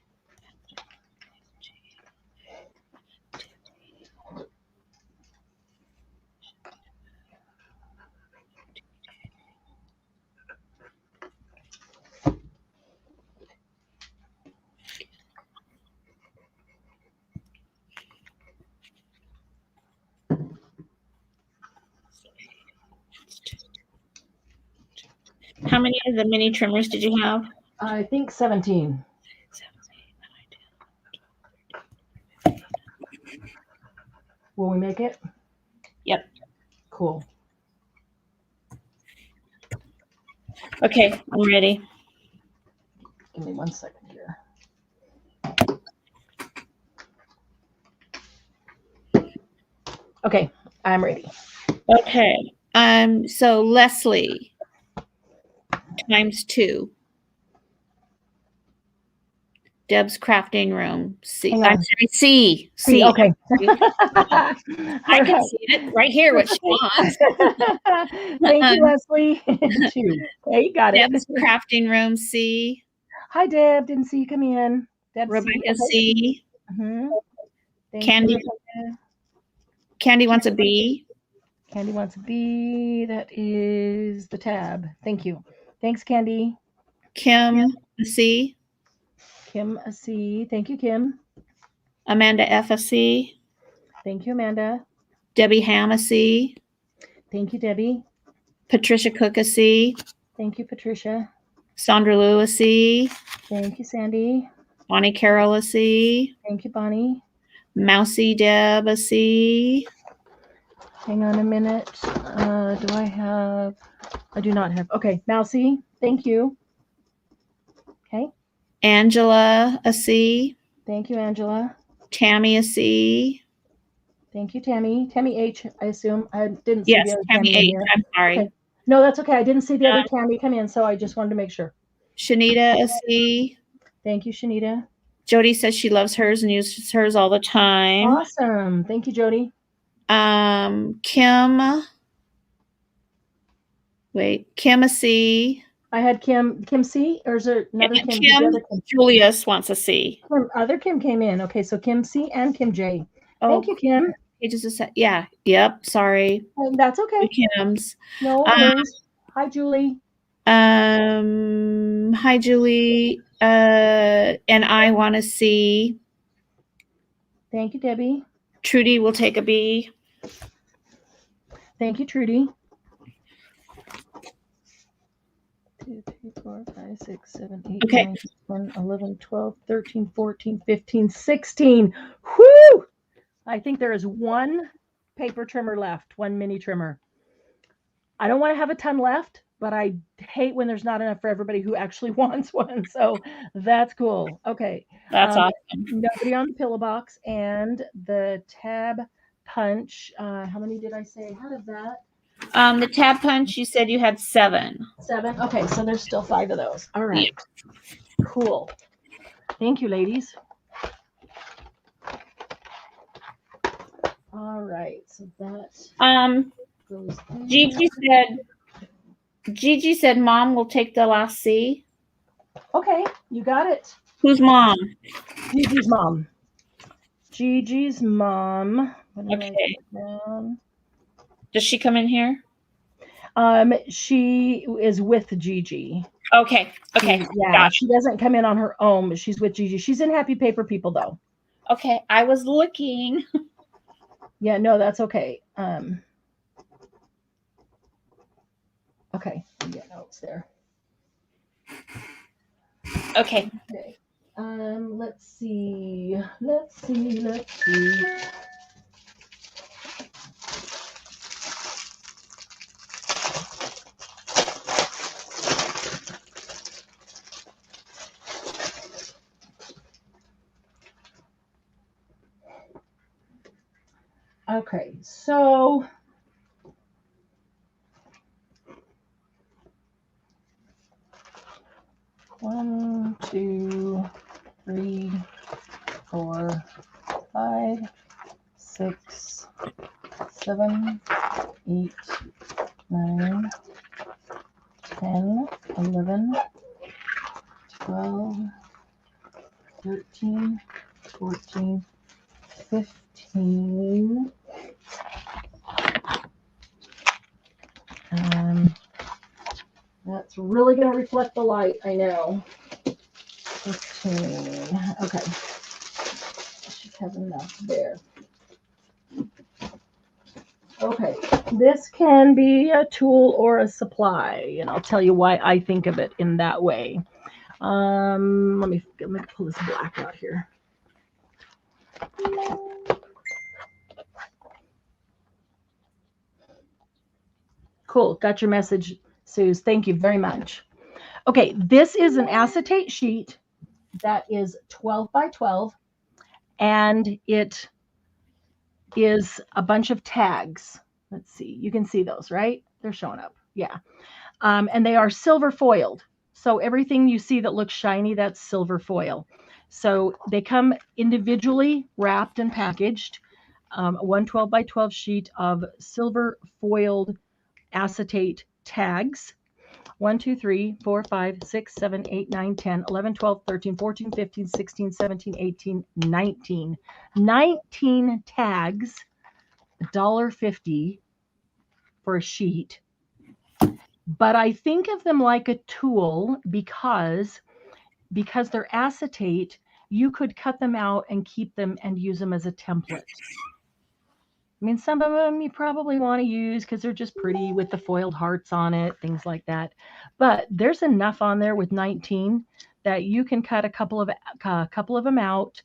How many of the mini trimmers did you have? I think 17. 7, 8, 9, 10. Will we make it? Yep. Cool. Okay, I'm ready. Give me 1 second here. Okay, I'm ready. Okay. So Leslie times 2. Deb's crafting room. C. Hang I'm on. sorry, C. See, okay. I can see it right here what she wants. Thank you, Leslie. 2. Okay, you got it. Deb's crafting room. C. Hi, Deb. Didn't see you come in. Deb Rebecca C. C. Mm-hmm. Candy. Candy wants a B. Candy wants a B. That is the tab. Thank you. Thanks, Candy. Kim a C. Kim a C. Thank you, Kim. Amanda F a C. Thank you, Amanda. Debbie Ham a C. Thank you, Debbie. Patricia Cook a C. Thank you, Patricia. Sandra Lou a C. Thank you, Sandy. Bonnie Carroll a C. Thank you, Bonnie. Mousy Deb a C. Hang on a minute. Do I have? I do not have. Okay, Mousy. Thank you. Okay. Angela a C. Thank you, Angela. Tammy a C. Thank you, Tammy. Tammy H, I assume. I didn't see Yes, the other Tammy Tammy in H. here. I'm sorry. Okay. No, that's okay. I didn't see the other Tammy come in, so I just wanted to make sure. Shanita a C. Thank you, Shanita. Jody says she loves hers and uses hers all the time. Awesome. Thank you, Jody. Kim a C. I had Kim C, or is there another Kim? Kim Julius wants a C. Other Kim came in. Okay, so Kim C and Kim J. Oh, thank you, Kim. Pages a set. Yeah. Yep. Sorry. That's okay. Kims. No worries. Hi, Julie. Hi, Julie. And I want to see. Thank you, Debbie. Trudy will take a B. Thank you, Trudy. 2, 3, 4, 5, 6, 7, 8, Okay. 9, 10, 11, 12, 13, 14, 15, 16. Whoo! I think there is 1 paper trimmer left, 1 mini trimmer. I don't want to have a ton left, but I hate when there's not enough for everybody who actually wants one. So that's cool. Okay. That's awesome. Nobody on the pillow box and the tab punch. How many did I say? How did that? The tab punch, you said you had 7. 7? Okay, so there's still 5 of those. All right. Yeah. Cool. Thank you, ladies. All right, so that goes there. Gigi said Mom will take the last C. Okay, you got it. Who's Mom? Gigi's mom. Gigi's mom. Okay. Does she come in here? She is with Gigi. Okay. Yeah, she doesn't come in on her own, but she's with Gigi. She's in Happy Paper People, though. Okay, I was looking. Yeah, no, that's okay. Okay. Yeah, no, it's there. Okay. Let's see. Okay, so one, 2, 3, 4, 5, 6, 7, 8, 9, 10, 11, 12, 13, 14, 15. That's really going to reflect the light, I know. 15. Okay. I should have enough there. Okay, this can be a tool or a supply, and I'll tell you why I think of it in that way. Let me pull this black out here. Cool, got your message, Suze. Thank you very much. Okay, this is an acetate sheet that is 12 by 12, and it is a bunch of tags. Let's see, you can see those, right? They're showing up. Yeah. And they are silver foiled. So everything you see that looks shiny, that's silver foil. So they come individually wrapped and packaged. One 12 by 12 sheet of silver foiled acetate tags. 1, 2, 3, 4, 5, 6, 7, 8, 9, 10, 11, 12, 13, 14, 15, 16, 17, 18, 19. 19 tags, $1.50 for a sheet. But I think of them like a tool because they're acetate, you could cut them out and keep them and use them as a template. I mean, some of them you probably want to use because they're just pretty with the foiled hearts on it, things like that. But there's enough on there with 19 that you can cut a couple of them out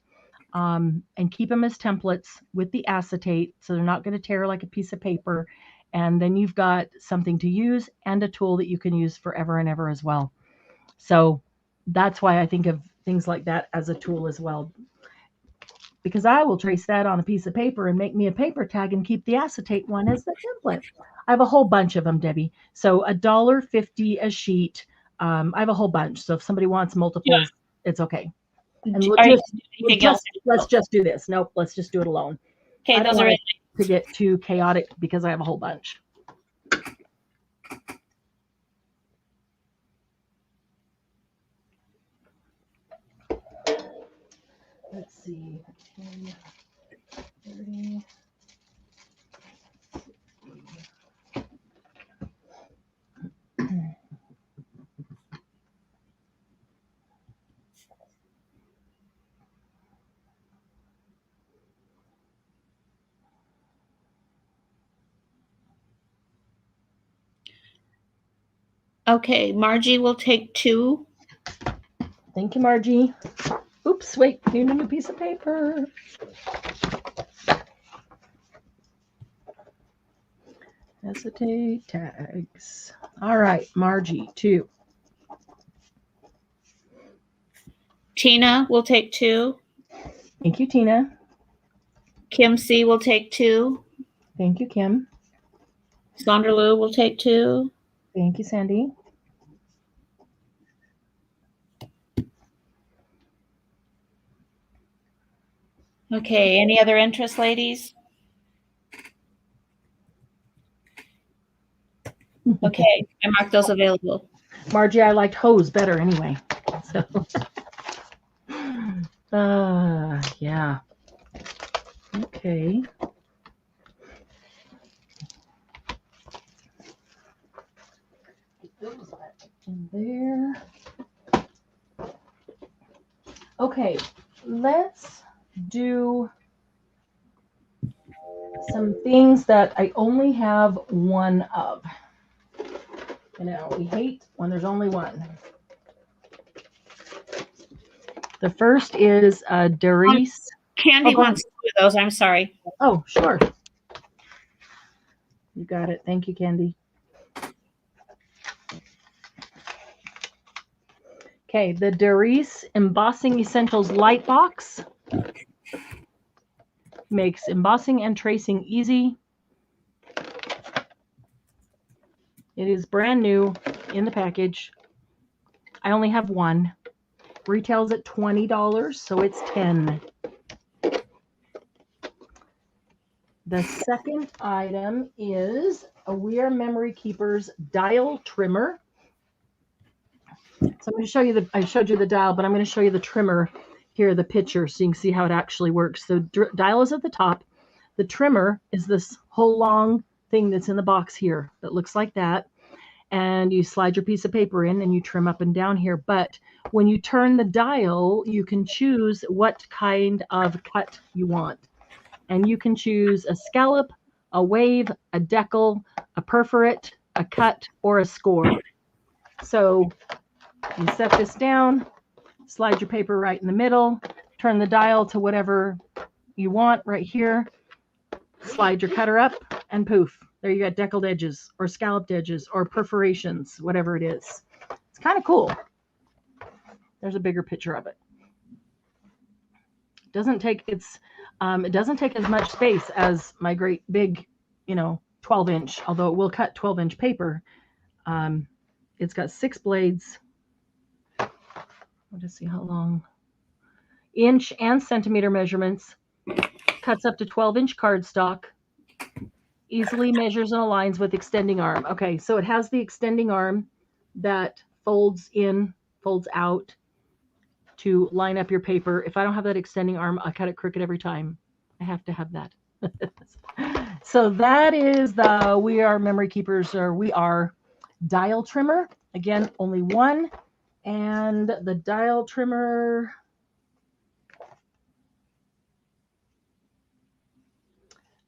and keep them as templates with the acetate, so they're not going to tear like a piece of paper. And then you've got something to use and a tool that you can use forever and ever as well. So that's why I think of things like that as a tool as well, because I will trace that on a piece of paper and make me a paper tag and keep the acetate one as the template. I have a whole bunch of them, Debbie. So $1.50 a sheet. I have a whole bunch. So if somebody wants multiples, it's okay. And let's just do this. Nope, let's just do it alone. Okay, those are it. To get too chaotic because I have a whole bunch. Let's see. 10, 30. Okay, Margie will take 2. Thank you, Margie. Oops, wait, need a new piece of paper. Acetate tags. All right, Margie, 2. Tina will take 2. Thank you, Tina. Kim C will take 2. Thank you, Kim. Sandra Lou will take 2. Thank you, Sandy. Okay, any other interest, ladies? Okay, I marked those available. Margie, I liked hose better anyway. So, yeah. Okay. Get those in there. Okay, let's do some things that I only have one of. You know, we hate when there's only one. The first is Darice. Candy wants 2 of those. I'm sorry. Oh, sure. You got it. Thank you, Candy. Okay, the Darice Embossing Essentials Lightbox makes embossing and tracing easy. It is brand new in the package. I only have one. Retails at $20, so it's 10. The second item is a Weir Memory Keepers dial trimmer. So I'm going to show you I showed you the dial, but I'm going to show you the trimmer here, the picture, so you can see how it actually works. So dial is at the top. The trimmer is this whole long thing that's in the box here that looks like that. And you slide your piece of paper in and you trim up and down here. But when you turn the dial, you can choose what kind of cut you want. And you can choose a scallop, a wave, a decal, a perforate, a cut, or a score. So you set this down, slide your paper right in the middle, turn the dial to whatever you want right here, slide your cutter up, and poof, there you got deckled edges or scalloped edges or perforations, whatever it is. It's kind of cool. There's a bigger picture of it. It doesn't take as much space as my great big, 12-inch, although it will cut 12-inch paper. It's got 6 blades. I'll just see how long. Inch and centimeter measurements. Cuts up to 12-inch cardstock. Easily measures and aligns with extending arm. Okay, so it has the extending arm that folds in, folds out to line up your paper. If I don't have that extending arm, I cut it crooked every time. I have to have that. So that is the We Are Memory Keepers, or We Are dial trimmer. Again, only one. And the dial trimmer,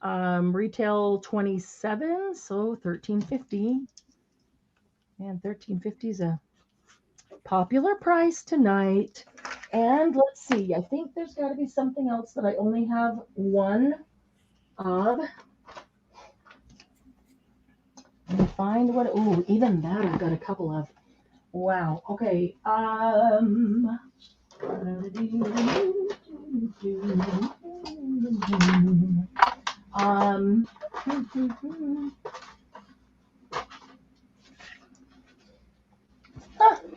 retail $27, so $13.50. And $13.50 is a popular price tonight. And let's see, I think there's got to be something else that I only have one of. Let me find what. Oh, even that I've got a couple of. Wow. Okay.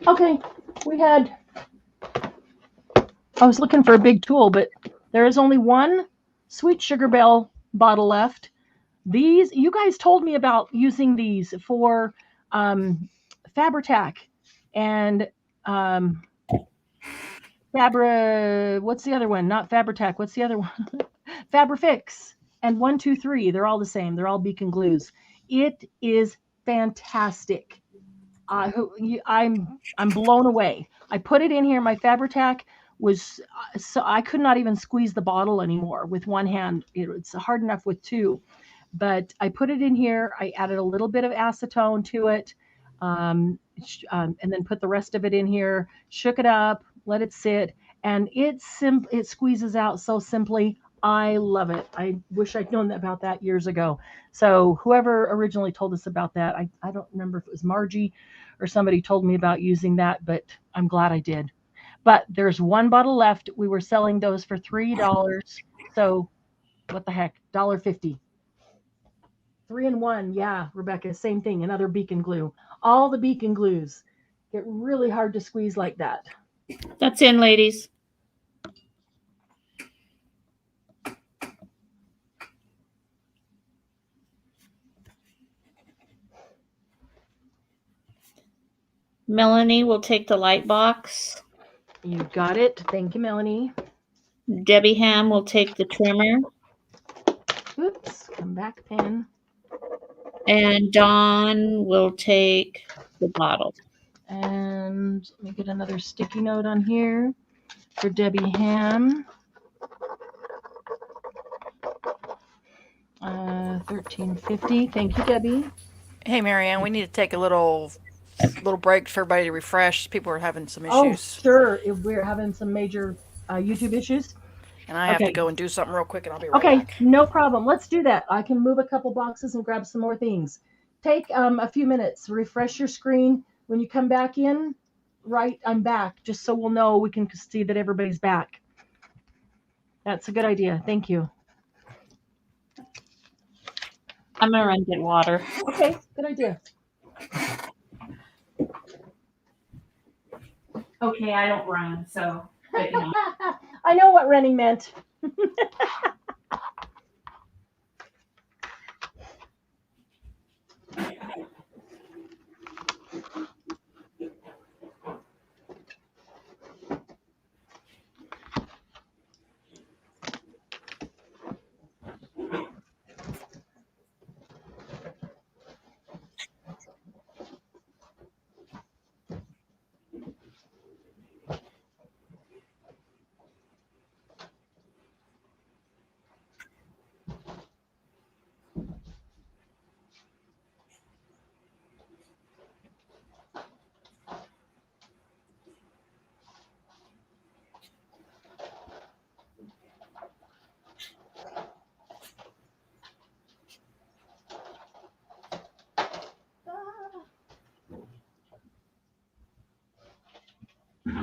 Okay. I was looking for a big tool, but there is only one Sweet Sugar Bell bottle left. These, you guys told me about using these for Fabri-Tac and what's the other one? Not Fabri-Tac. What's the other one? Fabri-Fix and 1, 2, 3. They're all the same. They're all beacon glues. It is fantastic. I'm blown away. I put it in here. My Fabri-Tac was so I could not even squeeze the bottle anymore with one hand. It's hard enough with two. But I put it in here. I added a little bit of acetone to it, and then put the rest of it in here. Shook it up, let it sit, and it squeezes out so simply. I love it. I wish I'd known about that years ago. So whoever originally told us about that, I don't remember if it was Margie or somebody told me about using that, but I'm glad I did. But there's one bottle left. We were selling those for $3. So what the heck, $1.50. 3 in 1, yeah, Rebecca, same thing, another beacon glue. All the beacon glues get really hard to squeeze like that. That's in, ladies. Melanie will take the Lightbox. You got it. Thank you, Melanie. Debbie Ham will take the trimmer. Oops, come back, pen. And Dawn will take the bottle. And let me get another sticky note on here for Debbie Ham. $13.50. Thank you, Debbie. Hey, Marianne, we need to take a little break for everybody to refresh. People are having some issues. Oh, sure. If we're having some major YouTube issues. And I have to go and do something real quick, and I'll be right back. Okay, no problem. Let's do that. I can move a couple boxes and grab some more things. Take a few minutes, refresh your screen. When you come back in, right, I'm back, just so we'll know we can see that everybody's back. That's a good idea. Thank you. I'm going to run get water. Okay, good idea. Okay, I don't run, so. I know what running meant. Okay,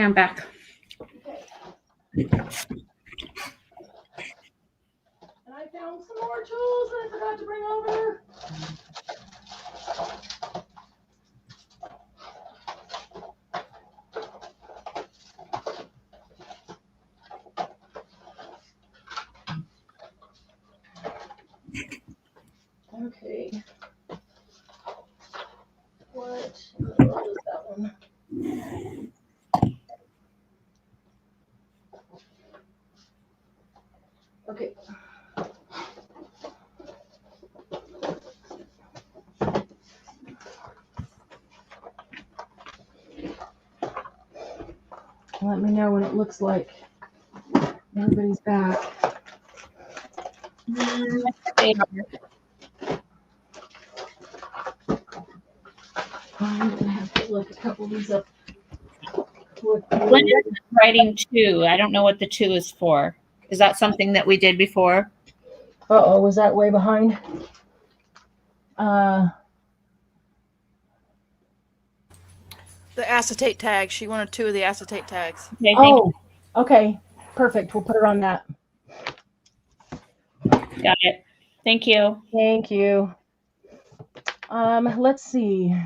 I'm back. And I found some more tools that I forgot to bring over. Okay. What in the world is that one? Okay. Let me know when it looks like everybody's back. I'm gonna have to look a couple of these up. Linda's writing 2. I don't know what the 2 is for. Is that something that we did before? Uh-oh, was that way behind? The acetate tags. She wanted 2 of the acetate tags. Okay, oh, okay. Perfect. We'll put her on that. Got it. Thank you. Thank you. Let's see.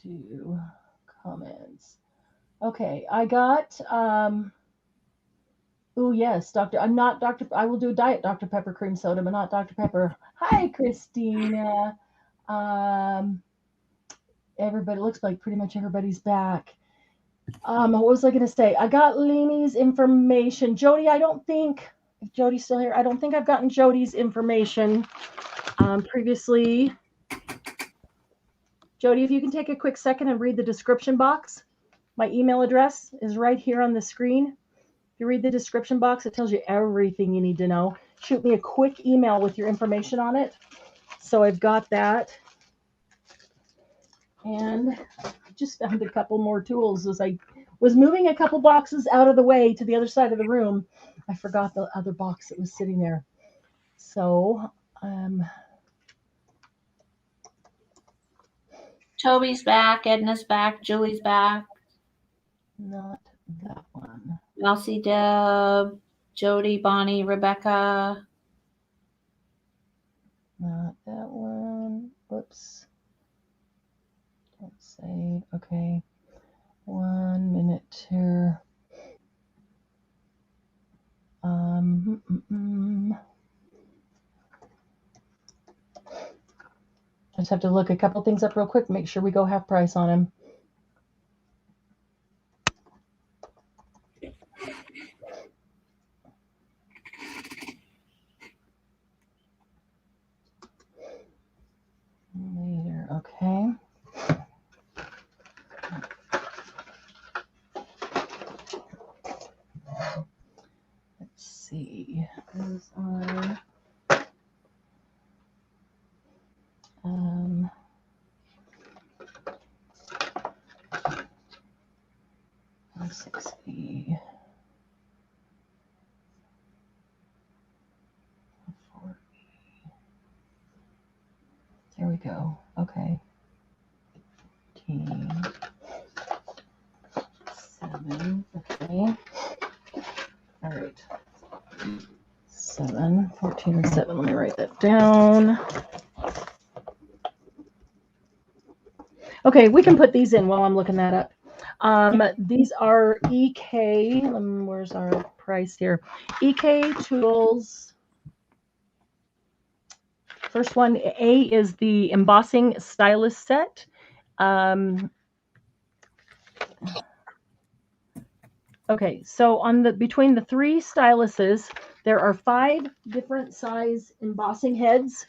Do comments. Okay, I got oh yes, I'm not Dr. I will do a diet Dr. Pepper cream soda, but not Dr. Pepper. Hi, Christina. Everybody looks like pretty much everybody's back. What was I gonna say? I got Leanie's information. Jody, I don't think if Jody's still here, I don't think I've gotten Jody's information previously. Jody, if you can take a quick second and read the description box. My email address is right here on the screen. If you read the description box, it tells you everything you need to know. Shoot me a quick email with your information on it. So I've got that. And I just found a couple more tools as I was moving a couple boxes out of the way to the other side of the room. I forgot the other box that was sitting there. So, Toby's back. Edna's back. Julie's back. Not that one. Elsie, Deb, Jody, Bonnie, Rebecca. Not that one. Whoops. Don't save. Okay. 1 minute here. I just have to look a couple things up real quick, make sure we go half price on them. Later, okay. Let's see. Those are 160. 40. There we go. Okay. 15. 7. Okay. All right. 7. 14 and 7. Let me write that down. Okay, we can put these in while I'm looking that up. These are EK. Where's our price here? EK tools. First one, A, is the Embossing Stylus Set. Okay, so on between the 3 styluses, there are 5 different size embossing heads,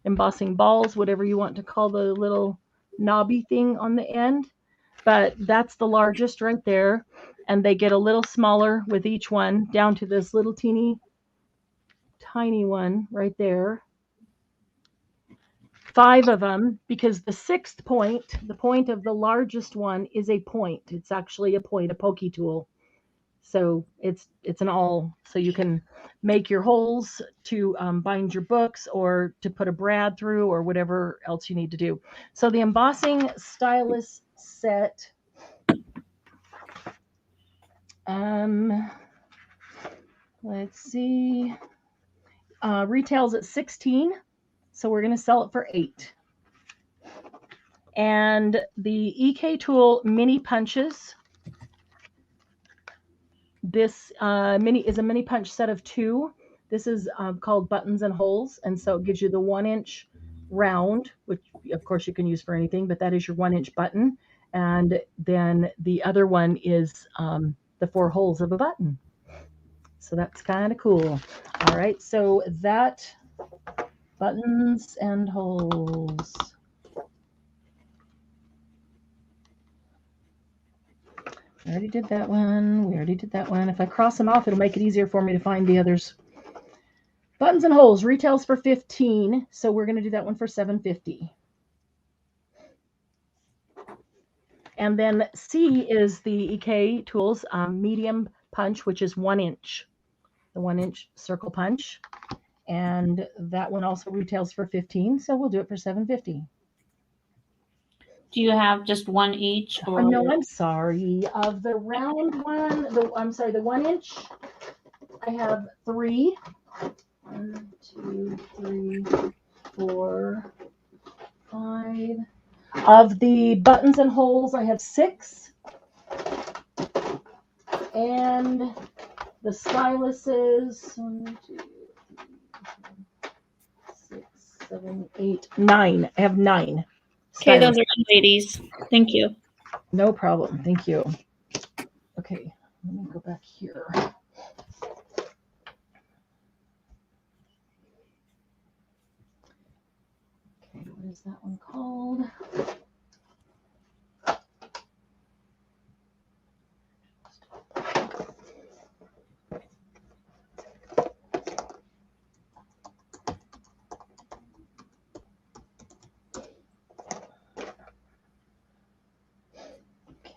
embossing balls, whatever you want to call the little knobby thing on the end. but that's the largest right there. And they get a little smaller with each one, down to this little teeny tiny one right there. 5 of them, because the 6th point, the point of the largest one, is a point. It's actually a point, a pokey tool. So it's an awl, so you can make your holes to bind your books or to put a brad through or whatever else you need to do. So the Embossing Stylus Set, let's see, retails at $16, so we're going to sell it for $8. And the EK Tool mini punches. This mini is a mini punch set of 2. This is called buttons and holes, and so it gives you the 1-inch round, which of course you can use for anything, but that is your 1-inch button. And then the other one is the 4 holes of a button. So that's kind of cool. All right, so that buttons and holes. We already did that one. We already did that one. If I cross them off, it'll make it easier for me to find the others. Buttons and holes retails for $15, so we're going to do that one for $7.50. And then C is the EK Tools medium punch, which is 1 inch, the 1-inch circle punch, and that one also retails for $15, so we'll do it for $7.50. Do you have just one each? Or? No, I'm sorry. Of the round one, I'm sorry, the 1 inch, I have 3. 1, 2, 3, 4, 5. Of the buttons and holes, I have 6. And the styluses, 1, 2, 3, 4, 6, 7, 8, 9. I have 9. Okay, those are good, ladies. Thank you. No problem. Thank you. Okay, let me go back here. Okay, what is that one called?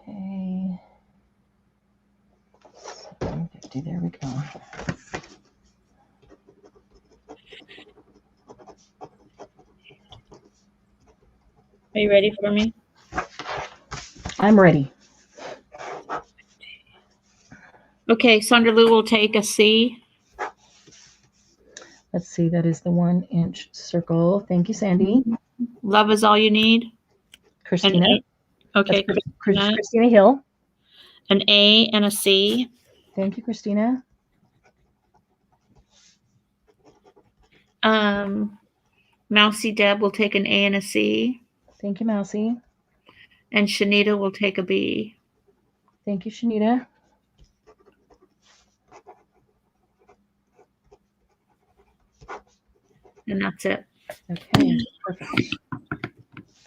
Okay. 750, there we go. Are you ready for me? I'm ready. Okay, Sandra Lou will take a C. Let's see, that is the 1-inch circle. Thank you, Sandy. Love is all you need. Christina. Okay, Christina Hill. An A and a C. Thank you, Christina. Mousy Deb will take an A and a C. Thank you, Mousy. And Shanita will take a B. Thank you, Shanita. And that's it. Okay, perfect.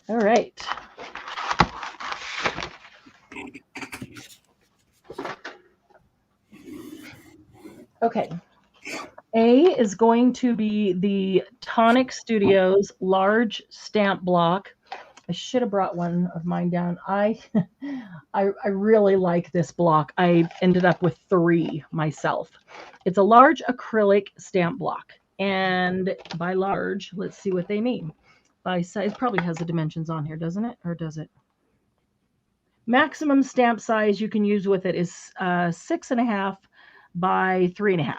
All right. Okay. A is going to be the Tonic Studios large stamp block. I should have brought one of mine down. I really like this block. I ended up with 3 myself. It's a large acrylic stamp block. And by large, let's see what they mean. By size, probably has the dimensions on here, doesn't it? Or does it? Maximum stamp size you can use with it is 6.5 by 3.5.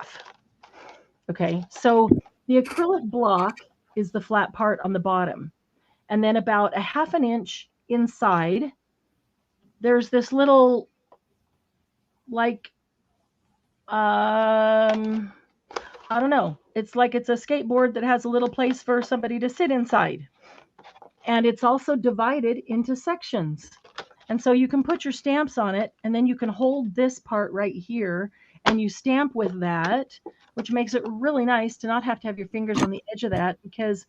Okay, so the acrylic block is the flat part on the bottom. And then about 1/2 inch inside, there's this little, like, I don't know. It's like it's a skateboard that has a little place for somebody to sit inside. And it's also divided into sections. And so you can put your stamps on it, and then you can hold this part right here, and you stamp with that, which makes it really nice to not have to have your fingers on the edge of that, because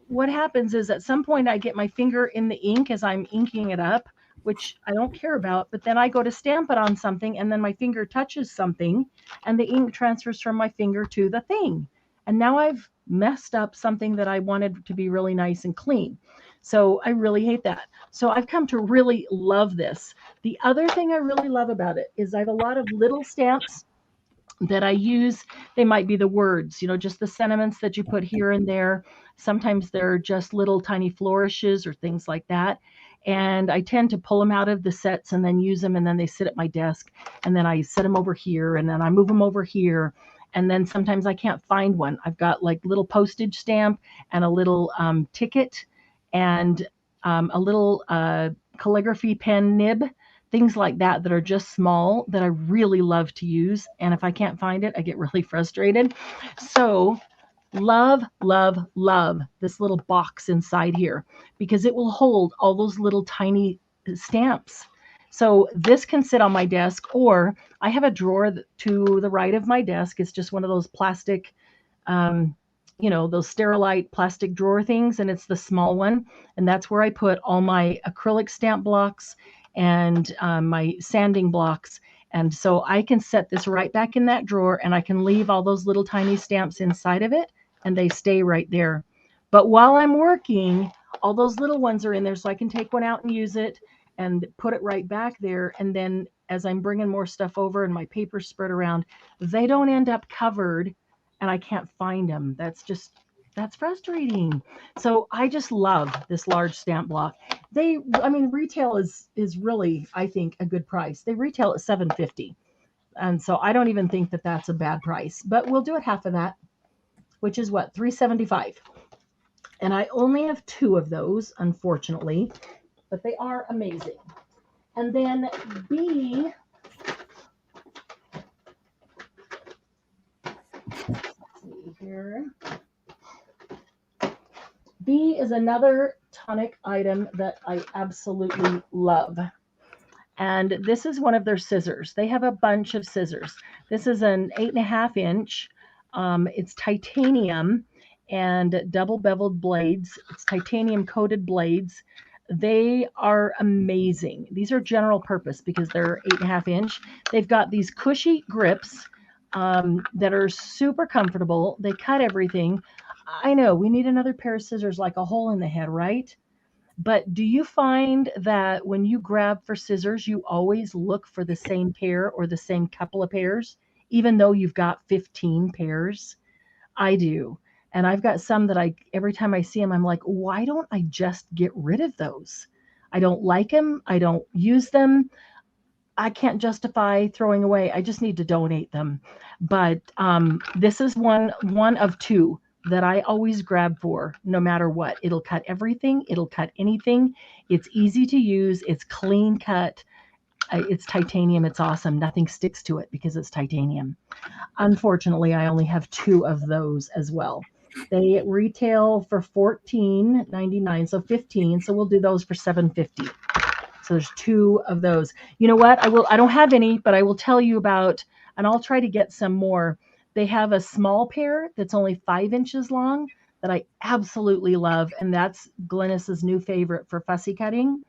what happens is at some point I get my finger in the ink as I'm inking it up. which I don't care about, but then I go to stamp it on something and then my finger touches something and the ink transfers from my finger to the thing. And now I've messed up something that I wanted to be really nice and clean. So I really hate that. So I've come to really love this. The other thing I really love about it is I have a lot of little stamps that I use. They might be the words, just the sentiments that you put here and there. Sometimes they're just little tiny flourishes or things like that. And I tend to pull them out of the sets and then use them, and then they sit at my desk. And then I set them over here, and then I move them over here. And then sometimes I can't find one. I've got like little postage stamp and a little ticket and a little calligraphy pen nib, things like that that are just small that I really love to use. And if I can't find it, I get really frustrated. So love, love, love this little box inside here because it will hold all those little tiny stamps. So this can sit on my desk, or I have a drawer to the right of my desk. It's just one of those plastic um, those Sterilite plastic drawer things, and it's the small one. And that's where I put all my acrylic stamp blocks and my sanding blocks. And so I can set this right back in that drawer, and I can leave all those little tiny stamps inside of it, and they stay right there. But while I'm working, all those little ones are in there, so I can take one out and use it and put it right back there. And then as I'm bringing more stuff over and my paper's spread around, they don't end up covered and I can't find them. That's frustrating. So I just love this large stamp block. Retail is really, I think, a good price. They retail at $7.50, and so I don't even think that that's a bad price. But we'll do it half of that, which is what, $3.75. And I only have 2 of those, unfortunately, but they are amazing. And then B. Let's see here. B is another Tonic item that I absolutely love. And this is one of their scissors. They have a bunch of scissors. This is an 8.5 inch. It's titanium and double beveled blades. It's titanium coated blades. They are amazing. These are general purpose because they're 8.5 inch. They've got these cushy grips that are super comfortable. They cut everything. I know we need another pair of scissors like a hole in the head, right? But do you find that when you grab for scissors, you always look for the same pair or the same couple of pairs, even though you've got 15 pairs? I do. And I've got some that every time I see them, I'm like, why don't I just get rid of those? I don't like them. I don't use them. I can't justify throwing away. I just need to donate them. But this is one of 2 that I always grab for no matter what. It'll cut everything. It'll cut anything. It's easy to use. It's clean cut. It's titanium. It's awesome. Nothing sticks to it because it's titanium. Unfortunately, I only have 2 of those as well. They retail for $14.99, so 15. So we'll do those for $7.50. So there's 2 of those. You know what? I don't have any, but I will tell you about, and I'll try to get some more. They have a small pair that's only 5 inches long that I absolutely love, and that's Glynis's new favorite for fussy cutting.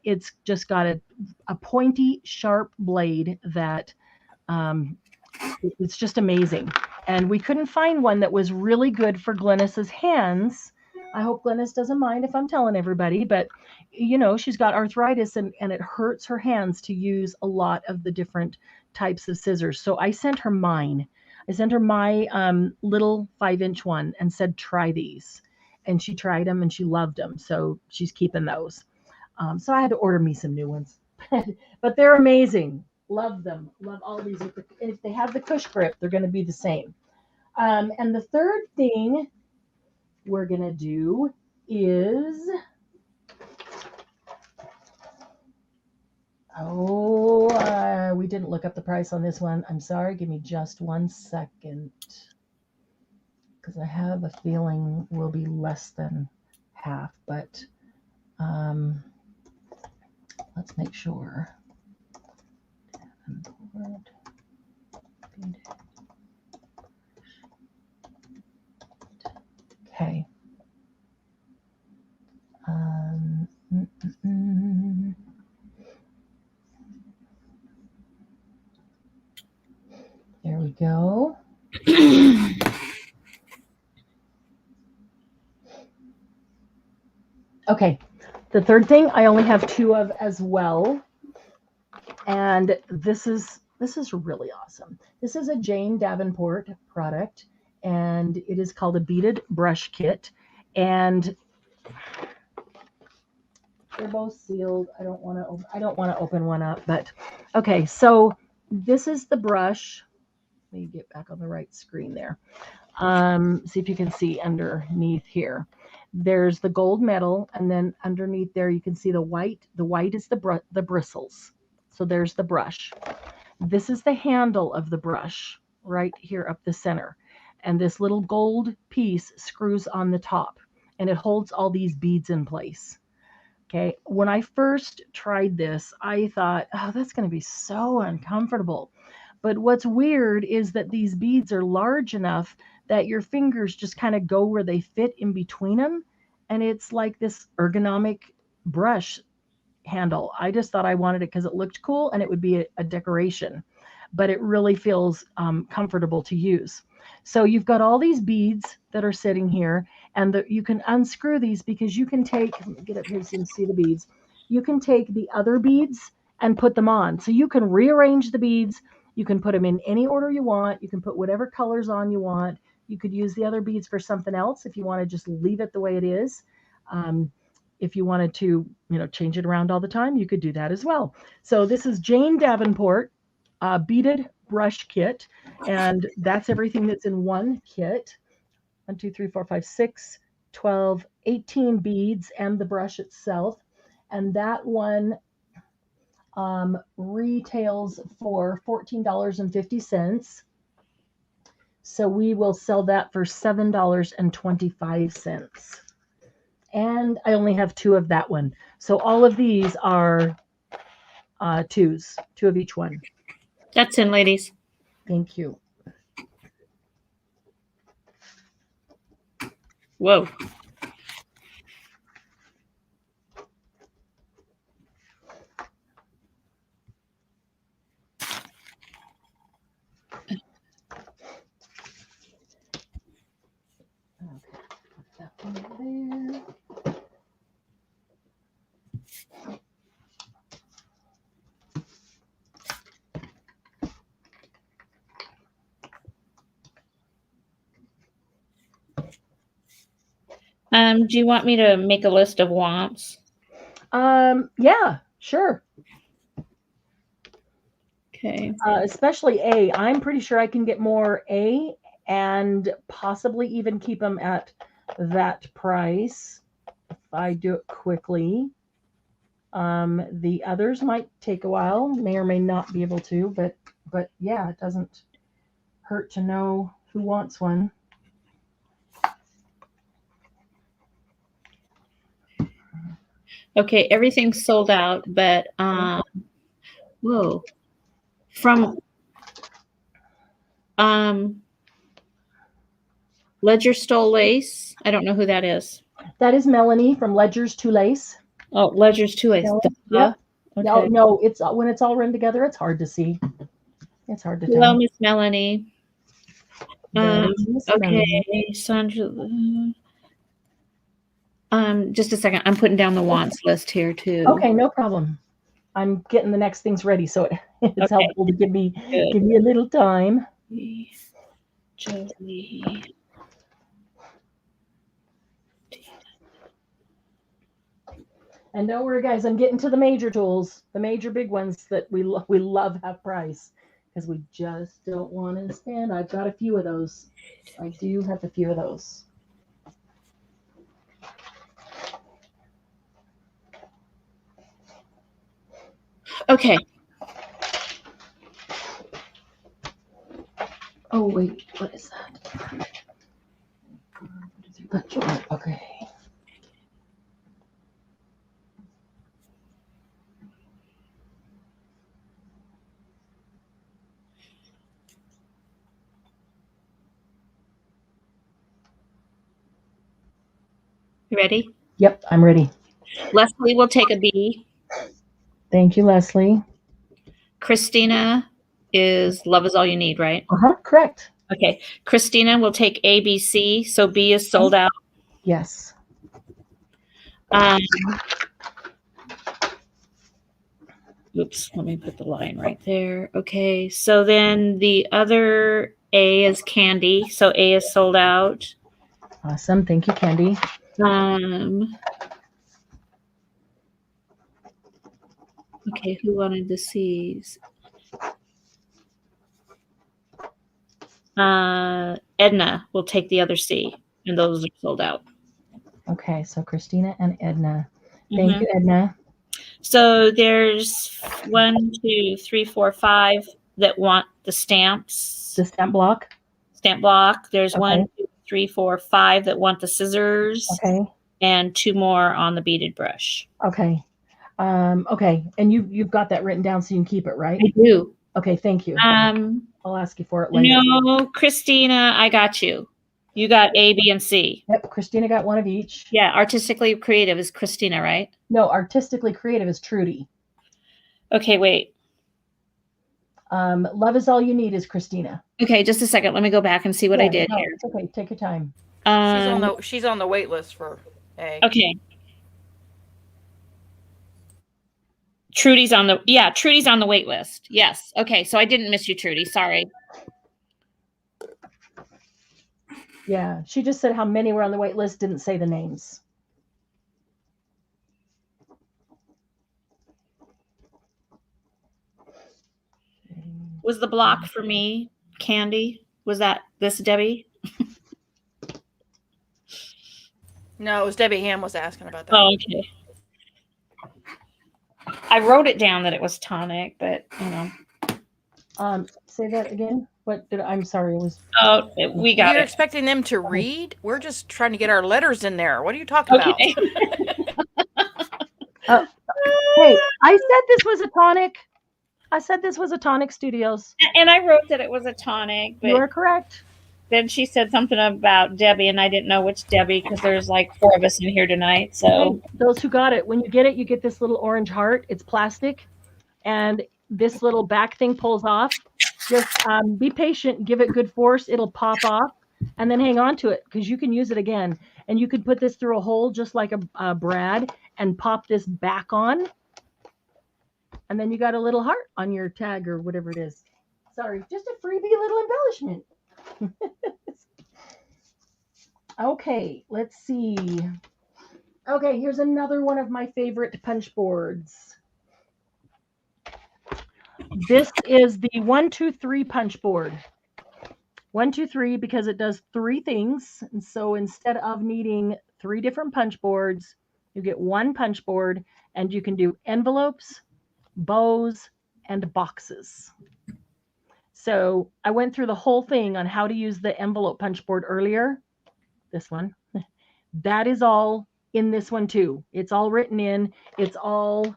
It's just got a pointy, sharp blade that it's just amazing. And we couldn't find one that was really good for Glynis's hands. I hope Glynis doesn't mind if I'm telling everybody, but she's got arthritis and it hurts her hands to use a lot of the different types of scissors. So I sent her mine. I sent her my little 5-inch one and said, try these. And she tried them and she loved them. So she's keeping those. So I had to order me some new ones, but they're amazing. Love them. Love all these. If they have the cush grip, they're going to be the same. And the third thing we're going to do is, we didn't look up the price on this one. I'm sorry. Give me just 1 second because I have a feeling will be less than half, but let's make sure. Okay. go. Okay, the third thing I only have 2 of as well, and this is really awesome. This is a Jane Davenport product, and it is called a Beaded Brush Kit, and they're both sealed. I don't want to open one up, but okay. So this is the brush. Let me get back on the right screen there. See if you can see underneath here. There's the gold metal, and then underneath there you can see the white. The white is the bristles. So there's the brush. This is the handle of the brush right here up the center. And this little gold piece screws on the top, and it holds all these beads in place. Okay, when I first tried this, I thought, oh, that's going to be so uncomfortable. But what's weird is that these beads are large enough that your fingers just kind of go where they fit in between them. And it's like this ergonomic brush handle. I just thought I wanted it because it looked cool and it would be a decoration, but it really feels comfortable to use. So you've got all these beads that are sitting here, and you can unscrew these because you can take, let me get up here so you can see the beads. You can take the other beads and put them on. So you can rearrange the beads. You can put them in any order you want. You can put whatever colors on you want. You could use the other beads for something else if you want to just leave it the way it is. If you wanted to, change it around all the time, you could do that as well. So this is Jane Davenport Beaded Brush Kit, and that's everything that's in one kit. 1, 2, 3, 4, 5, 6, 12, 18 beads and the brush itself. And that one retails for $14.50. So we will sell that for $7.25. And I only have 2 of that one. So all of these are 2s, 2 of each one. That's in, ladies. Thank you. Whoa. Okay, put that one there. Do you want me to make a list of wants? Yeah, sure. Okay. Especially A. I'm pretty sure I can get more A and possibly even keep them at that price if I do it quickly. The others might take a while, may or may not be able to, but yeah, it doesn't hurt to know who wants one. Okay, everything's sold out, but whoa. From Ledger Stole Lace. I don't know who that is. That is Melanie from Ledgers to Lace. Oh, Ledger's to Lace. Yep. Okay. No, it's when it's all run together, it's hard to see. It's hard to tell. Hello, Miss Melanie. Miss Melanie. Okay, Sandra. Just a second. I'm putting down the wants list here too. Okay, no problem. I'm getting the next things ready, so it's helpful to give me a little time. Jolie. And don't worry, guys, I'm getting to the major tools, the major big ones that we love half price, because we just don't want to spend. I've got a few of those. I do have a few of those. Okay. Oh, wait, what is that? Okay. You ready? Yep, I'm ready. Leslie will take a B. Thank you, Leslie. Christina is Love Is All You Need, right? Correct. Okay. Christina will take A, B, C. So B is sold out. Yes. Oops, let me put the line right there. Okay, so then the other A is Candy. So A is sold out. Awesome. Thank you, Candy. Okay, who wanted the C's? Edna will take the other C, and those are sold out. Okay, so Christina and Edna. Thank you, Edna. So there's 1, 2, 3, 4, 5 that want the stamps. The stamp block. Stamp block. There's Okay. 1, 2, 3, 4, 5 that want the scissors. Okay. And 2 more on the beaded brush. Okay. Okay. And you've got that written down so you can keep it, right? I do. Okay, thank you. I'll ask you for it later. No, Christina, I got you. You got A, B, and C. Yep, Christina got one of each. Yeah, artistically creative is Christina, right? No, artistically creative is Trudy. Okay, wait. Love Is All You Need is Christina. Okay, just a second. Let me go back and see what I did here. It's okay. Take your time. She's on the wait list for A. Okay. Trudy's on the wait list. Yes. Okay, so I didn't miss you, Trudy. Sorry. Yeah, she just said how many were on the wait list, didn't say the names. Was the block for me, Candy? Was that this Debbie? No, it was Debbie Ham was asking about that. Oh, okay. I wrote it down that it was Tonic, but you know. Say that again. I'm sorry. It was. Oh, we got it. You're expecting them to read? We're just trying to get our letters in there. What are you talking about? Hey, I said this was a Tonic. I said this was a Tonic Studios. And I wrote that it was a Tonic. But you are correct. Then she said something about Debbie, and I didn't know which Debbie because there's like 4 of us in here tonight. So those who got it, when you get it, you get this little orange heart. It's plastic, and this little back thing pulls off. Just be patient, give it good force. It'll pop off, and then hang on to it because you can use it again. And you could put this through a hole just like a brad and pop this back on. And then you got a little heart on your tag or whatever it is. Sorry, just a freebie little embellishment. Okay, let's see. Okay, here's another one of my favorite punch boards. This is the 1, 2, 3 punch board. 1, 2, 3 because it does 3 things. And so instead of needing 3 different punch boards, you get 1 punch board and you can do envelopes, bows, and boxes. So I went through the whole thing on how to use the envelope punch board earlier. This one. That is all in this one too. It's all written in. It's all...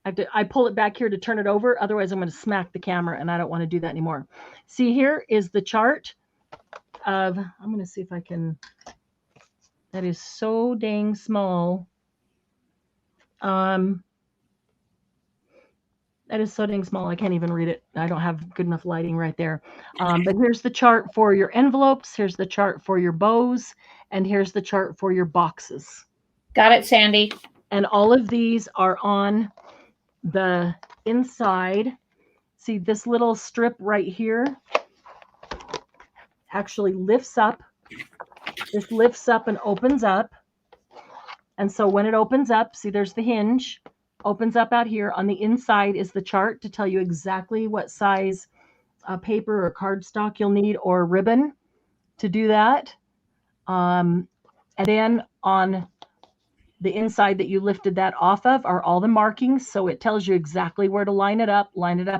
I pull it back here to turn it over. Otherwise, I'm going to smack the camera, and I don't want to do that anymore. See, here is the chart of... I'm going to see if I can... That is so dang small. That is so dang small. I can't even read it. I don't have good enough lighting right there. But here's the chart for your envelopes. Here's the chart for your bows. And here's the chart for your boxes. Got it, Sandy. And all of these are on the inside. See, this little strip right here actually lifts up. This lifts up and opens up. And so when it opens up, see, there's the hinge. Opens up out here. On the inside is the chart to tell you exactly what size paper or cardstock you'll need or ribbon to do that. And then on the inside that you lifted that off of are all the markings. So it tells you exactly where to line it up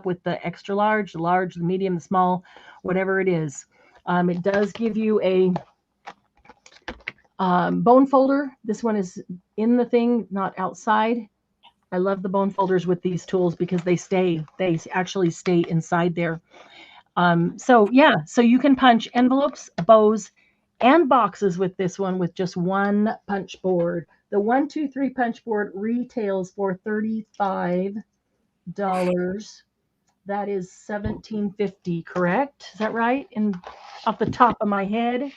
with the extra large, the medium, the small, whatever it is. It does give you a bone folder. This one is in the thing, not outside. I love the bone folders with these tools because they actually stay inside there. So you can punch envelopes, bows, and boxes with this one with just 1 punch board. The 1, 2, 3 punch board retails for $35. that is $17.50, correct? Is that right? And off the top of my head,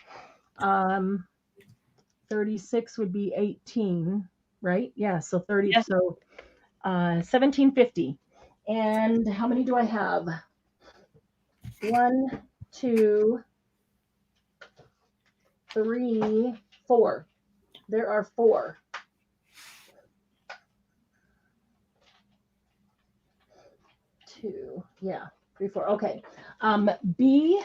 36 would be 18, right? Yeah, so 30. Yes. So $17.50. And how many do I have? 1, 2, 3, 4. There are 4. Two, yeah, 3, 4. Okay. B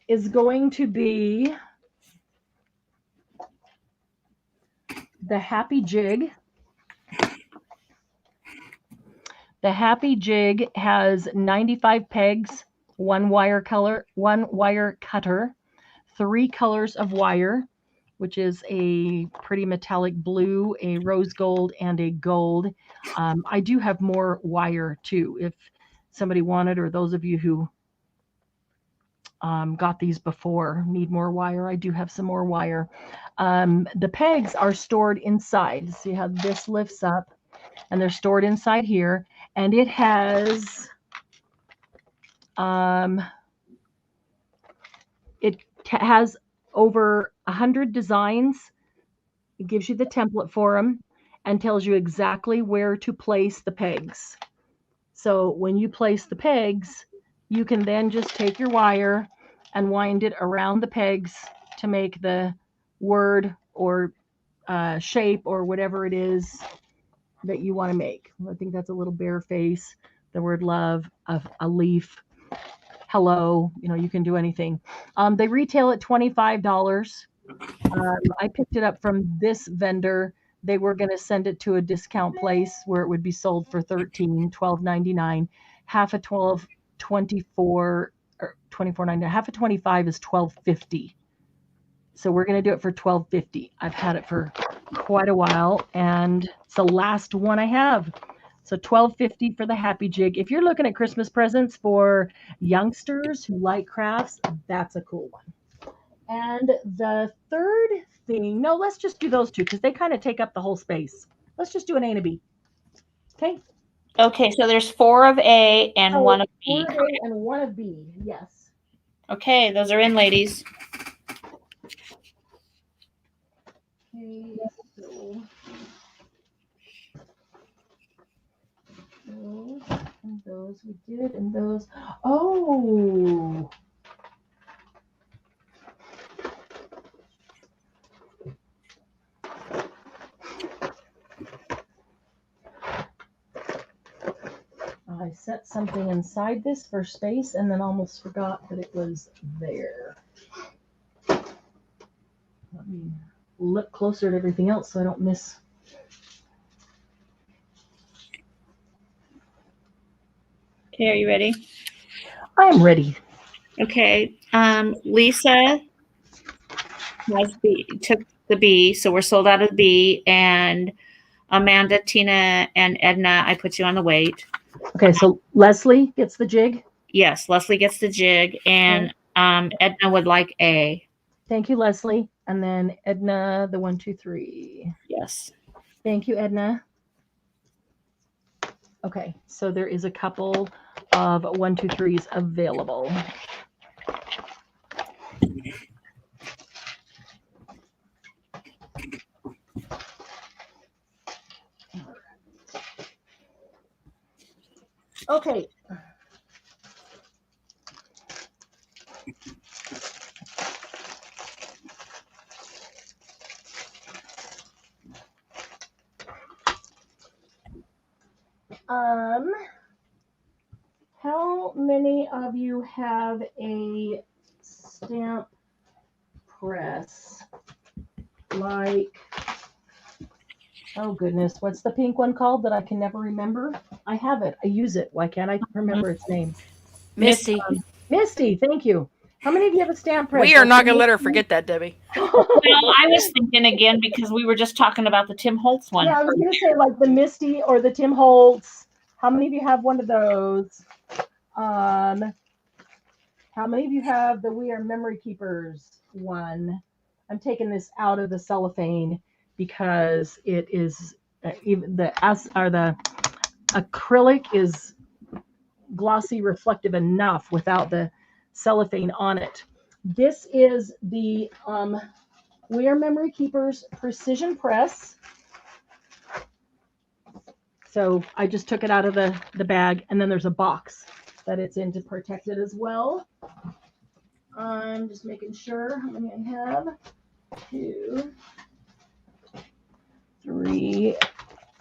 is going to be the Happy Jig. The Happy Jig has 95 pegs, 1 wire cutter, 3 colors of wire, which is a pretty metallic blue, a rose gold, and a gold. I do have more wire too, if somebody wanted, or those of you who got these before need more wire. I do have some more wire. The pegs are stored inside. See how this lifts up, and they're stored inside here. And it has over 100 designs. It gives you the template for them and tells you exactly where to place the pegs. So when you place the pegs, you can then just take your wire and wind it around the pegs to make the word or shape or whatever it is that you want to make. I think that's a little bear face, the word love, a leaf, hello, you can do anything. They retail at $25. I picked it up from this vendor. They were going to send it to a discount place where it would be sold for $12.99. Half of 12, 24, or 24.99. Half of 25 is $12.50. So we're going to do it for $12.50. I've had it for quite a while, and it's the last one I have. So $12.50 for the Happy Jig. If you're looking at Christmas presents for youngsters who like crafts, that's a cool one. And the third thing, no, let's just do those two because they kind of take up the whole space. Let's just do an A and a B. Okay? Okay, so there's 4 of A and 1 of B. 4 of A and 1 of B, yes. Okay, those are in, ladies. Okay, so those we did, and those. Oh! I set something inside this for space and then almost forgot that it was there. Let me look closer at everything else so I don't miss. Okay, are you ready? I'm ready. Okay, Lisa took the B, so we're sold out of the B, and Amanda, Tina, and Edna, I put you on the wait. Okay, so Leslie gets the jig? Yes, Leslie gets the jig, and Edna would like A. Thank you, Leslie. And then Edna, the 1, 2, 3. Yes. Thank you, Edna. Okay, so there is a couple of 1, 2, 3s available. Okay. How many of you have a stamp press? Like, oh goodness, what's the pink one called that I can never remember? I have it. I use it. Why can't I remember its name? Misty. Misty, thank you. How many of you have a stamp press? We are not going to let her forget that, Debbie. Well, I was thinking again because we were just talking about the Tim Holtz one. Yeah, I was going to say like the Misty or the Tim Holtz. How many of you have one of those? How many of you have the Weir Memory Keepers one? I'm taking this out of the cellophane because it is even the acrylic is glossy reflective enough without the cellophane on it. This is the Weir Memory Keepers Precision Press. So I just took it out of the bag, and then there's a box that it's in to protect it as well. I'm just making sure how many I have. 2, 3,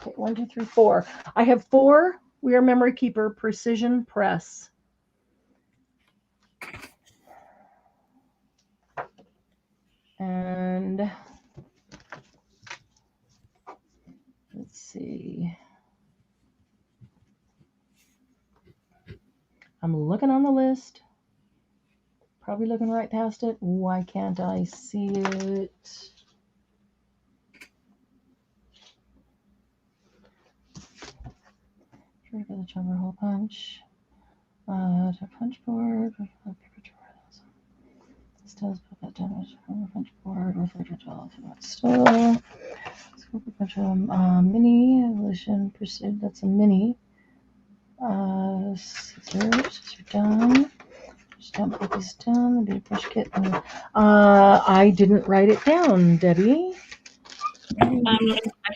okay, 1, 2, 3, 4. I have 4 Weir Memory Keeper Precision Press. And let's see. I'm looking on the list. Probably looking right past it. Why can't I see it? Sure, the chopper hole punch. To punch board. Still put that damage from the punch board. Reflector tool. Still. Mini evolution pursuit. That's a mini. Scissors are done. Just don't put this down. The Beaded Brush Kit. I didn't write it down, Debbie. I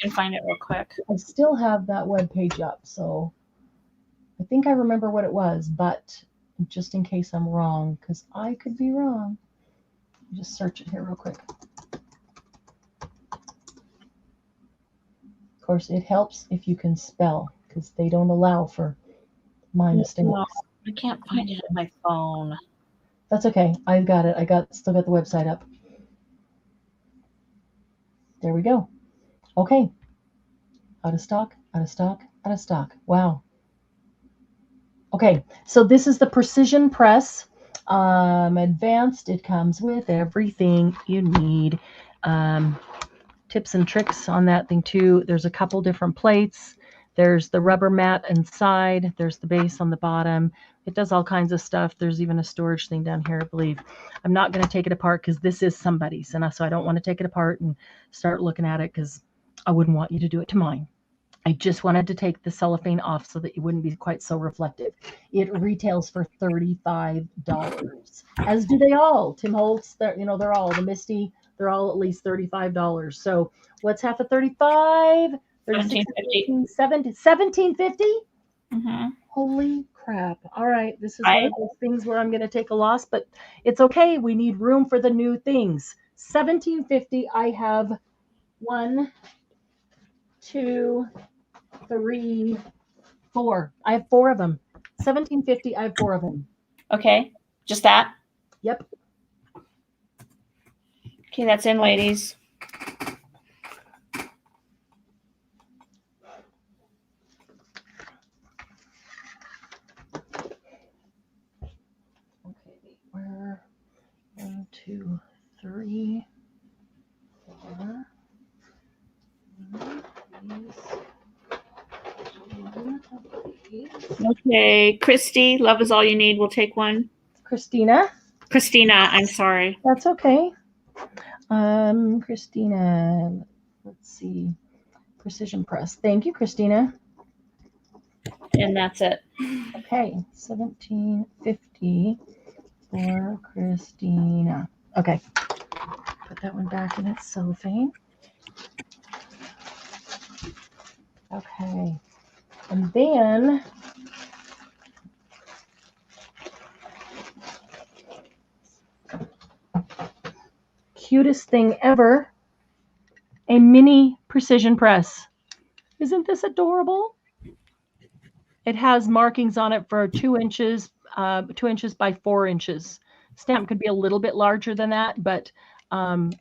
can find it real quick. I still have that web page up, so I think I remember what it was, but just in case I'm wrong, because I could be wrong. Just search it here real quick. Of course, it helps if you can spell, because they don't allow for my mistakes. No, I can't find it on my phone. That's okay. I got it. Still got the website up. There we go. Okay. Out of stock, out of stock, out of stock. Wow. Okay, so this is the Precision Press. Advanced. It comes with everything you need. Tips and tricks on that thing too. There's a couple different plates. There's the rubber mat inside. There's the base on the bottom. It does all kinds of stuff. There's even a storage thing down here, I believe. I'm not going to take it apart because this is somebody's, and so I don't want to take it apart and start looking at it because I wouldn't want you to do it to mine. I just wanted to take the cellophane off so that it wouldn't be quite so reflective. It retails for $35, as do they all. Tim Holtz, they're all, the Misty, they're all at least $35. So what's half of 35? $17.50. Mm-hmm. Holy crap. All right. This is one of those things where I'm going to take a loss, but it's okay. We need room for the new things. $17.50. I have 1, 2, 3, 4. I have 4 of them. $17.50. I have 4 of them. Okay. Just that? Yep. Okay, that's in, ladies. Okay, where? 1, 2, 3, 4. Okay, Christy, love is all you need. We'll take one. Christina, I'm sorry. that's okay. Christina, let's see. Precision Press. Thank you, Christina. And that's it. Okay, $17.50 for Christina. Okay, put that one back in its cellophane. Okay, and then cutest thing ever, a mini precision press. Isn't this adorable? It has markings on it for 2 inches, 2 inches by 4 inches. Stamp could be a little bit larger than that, but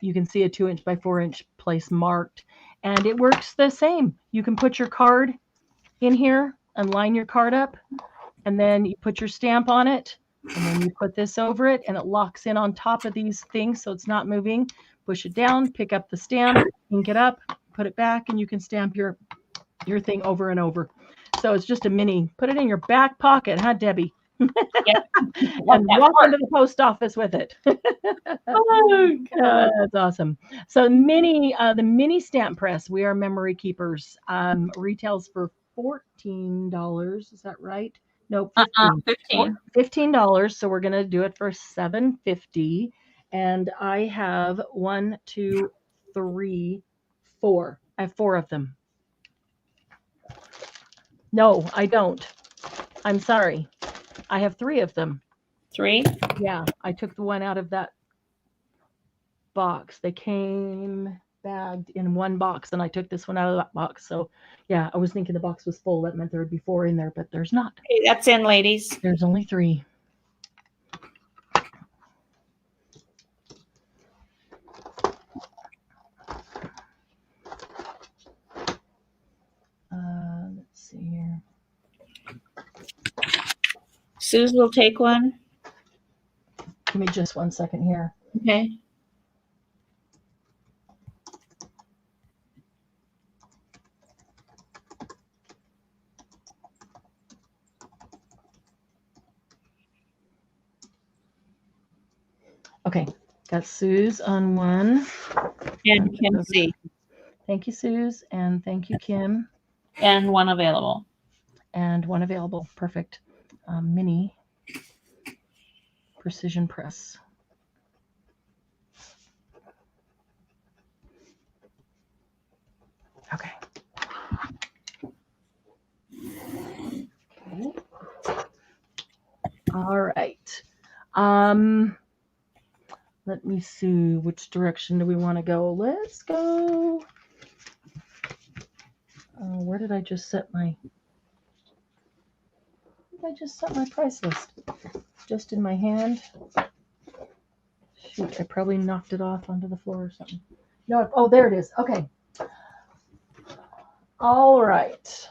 you can see a 2 inch by 4 inch place marked. And it works the same. You can put your card in here and line your card up, and then you put your stamp on it, and then you put this over it, and it locks in on top of these things so it's not moving. Push it down, pick up the stamp, ink it up, put it back, and you can stamp your thing over and over. So it's just a mini. Put it in your back pocket, huh, Debbie? Yep. And walk into the post office with it. Oh, God. That's awesome. So the mini stamp press, Weir Memory Keepers, retails for $14. Is that right? Nope, $15. So we're gonna do it for $7.50. And I have 1, 2, 3, 4. I have 4 of them. No, I don't. I'm sorry. I have 3 of them. 3? Yeah, I took the one out of that box. They came bagged in one box, and I took this one out of that box. So, yeah, I was thinking the box was full. That meant there would be 4 in there, but there's not. Okay, that's in, ladies. There's only 3. Let's see here. Suze will take one. Give me just 1 second here. Okay. Okay, got Suze on one. And Kim C. Thank you, Suze, and thank you, Kim. And one available. And one available. Perfect. Mini precision press. Okay. All right. Let me see, which direction do we want to go? Let's go. Where did I just set my? I just set my price list. Just in my hand. Shoot, I probably knocked it off onto the floor or something. No, oh, there it is. Okay. All right.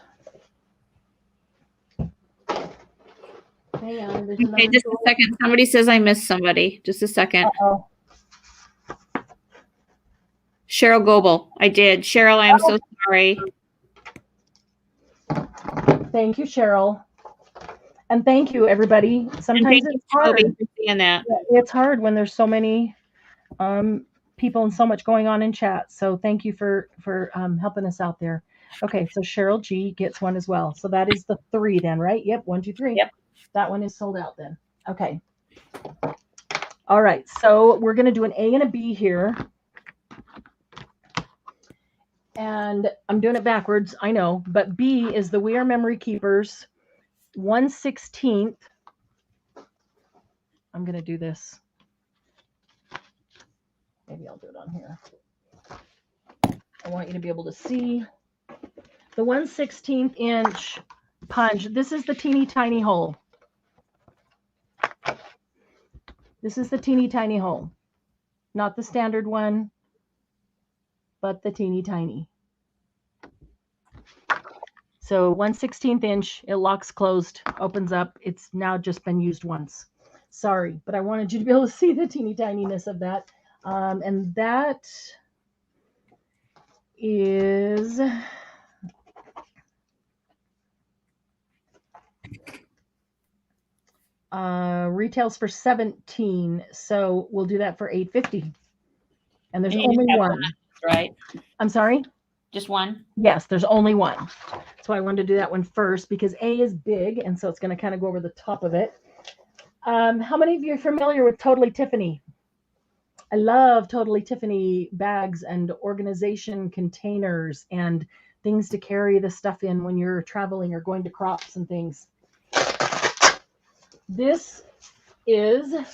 Hang on. Okay, just a second. Somebody says I missed somebody. Just a second. Uh-oh. Cheryl Goebel. I did. Cheryl, I am so sorry. Thank you, Cheryl. And thank you, everybody. Sometimes it's hard. For seeing that. It's hard when there's so many people and so much going on in chat. So thank you for helping us out there. Okay, so Cheryl G gets one as well. So that is the 3 then, right? Yep, 1, 2, 3. Yep. That one is sold out then. Okay. All right, so we're going to do an A and a B here. And I'm doing it backwards, I know, but B is the Weir Memory Keepers 1/16. I'm going to do this. Maybe I'll do it on here. I want you to be able to see the 1/16 inch punch. This is the teeny tiny hole. This is the teeny tiny hole, not the standard one, but the teeny tiny. So 1/16 inch, it locks closed, opens up. It's now just been used once. Sorry, but I wanted you to be able to see the teeny tininess of that. And that is retails for $17, so we'll do that for $8.50. And there's only one, right? I'm sorry? Just one? Yes, there's only one. So I wanted to do that one first because A is big, and so it's going to kind of go over the top of it. How many of you are familiar with Totally Tiffany? I love Totally Tiffany bags and organization containers and things to carry the stuff in when you're traveling or going to crops and things. This is, let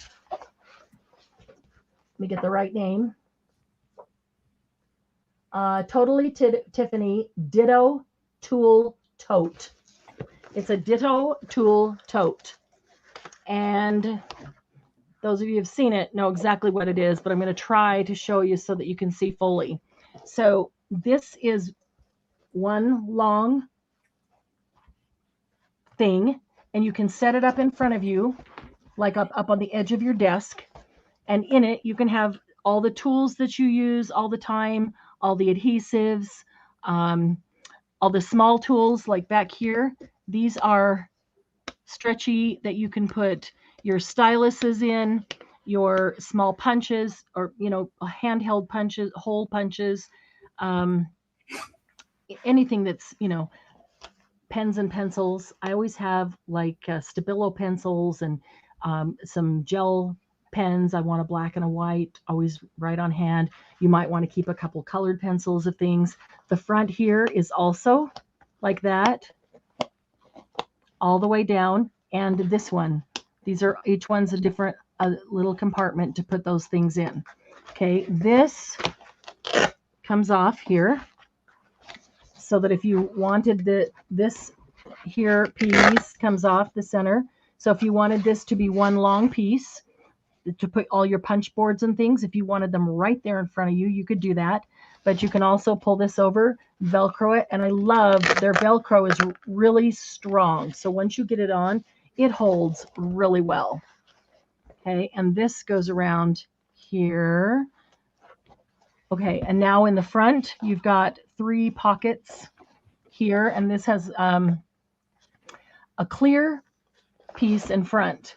me get the right name, Totally Tiffany Ditto Tool Tote. It's a Ditto Tool Tote. And those of you who have seen it know exactly what it is, but I'm going to try to show you so that you can see fully. So this is one long thing, and you can set it up in front of you, like up on the edge of your desk. And in it, you can have all the tools that you use all the time, all the adhesives, all the small tools like back here. These are stretchy that you can put your styluses in, your small punches, or, you know, handheld punches, hole punches, anything that's, you know, pens and pencils. I always have like Stabilo pencils and some gel pens. I want a black and a white, always right on hand. You might want to keep a couple colored pencils of things. The front here is also like that, all the way down. And this one, these are, each one's a different little compartment to put those things in. Okay, this comes off here, so that if you wanted this here piece comes off the center. So if you wanted this to be one long piece to put all your punch boards and things, if you wanted them right there in front of you, you could do that. But you can also pull this over, Velcro it, and I love their Velcro is really strong. So once you get it on, it holds really well. Okay, and this goes around here. Okay, and now in the front, you've got 3 pockets here, and this has a clear piece in front.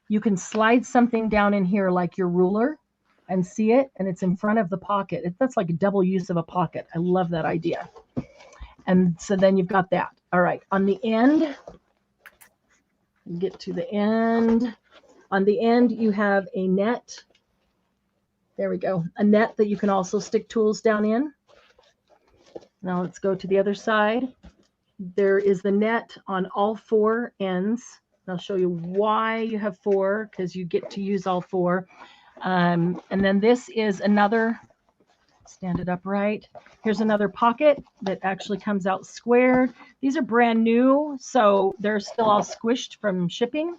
You can slide something down in here like your ruler and see it, and it's in front of the pocket. That's like a double use of a pocket. I love that idea. And so then you've got that. All right, on the end, get to the end. On the end, you have a net. There we go. A net that you can also stick tools down in. Now let's go to the other side. There is the net on all 4 ends. I'll show you why you have 4, because you get to use all 4. And then this is another, stand it upright. Here's another pocket that actually comes out squared. These are brand new, so they're still all squished from shipping,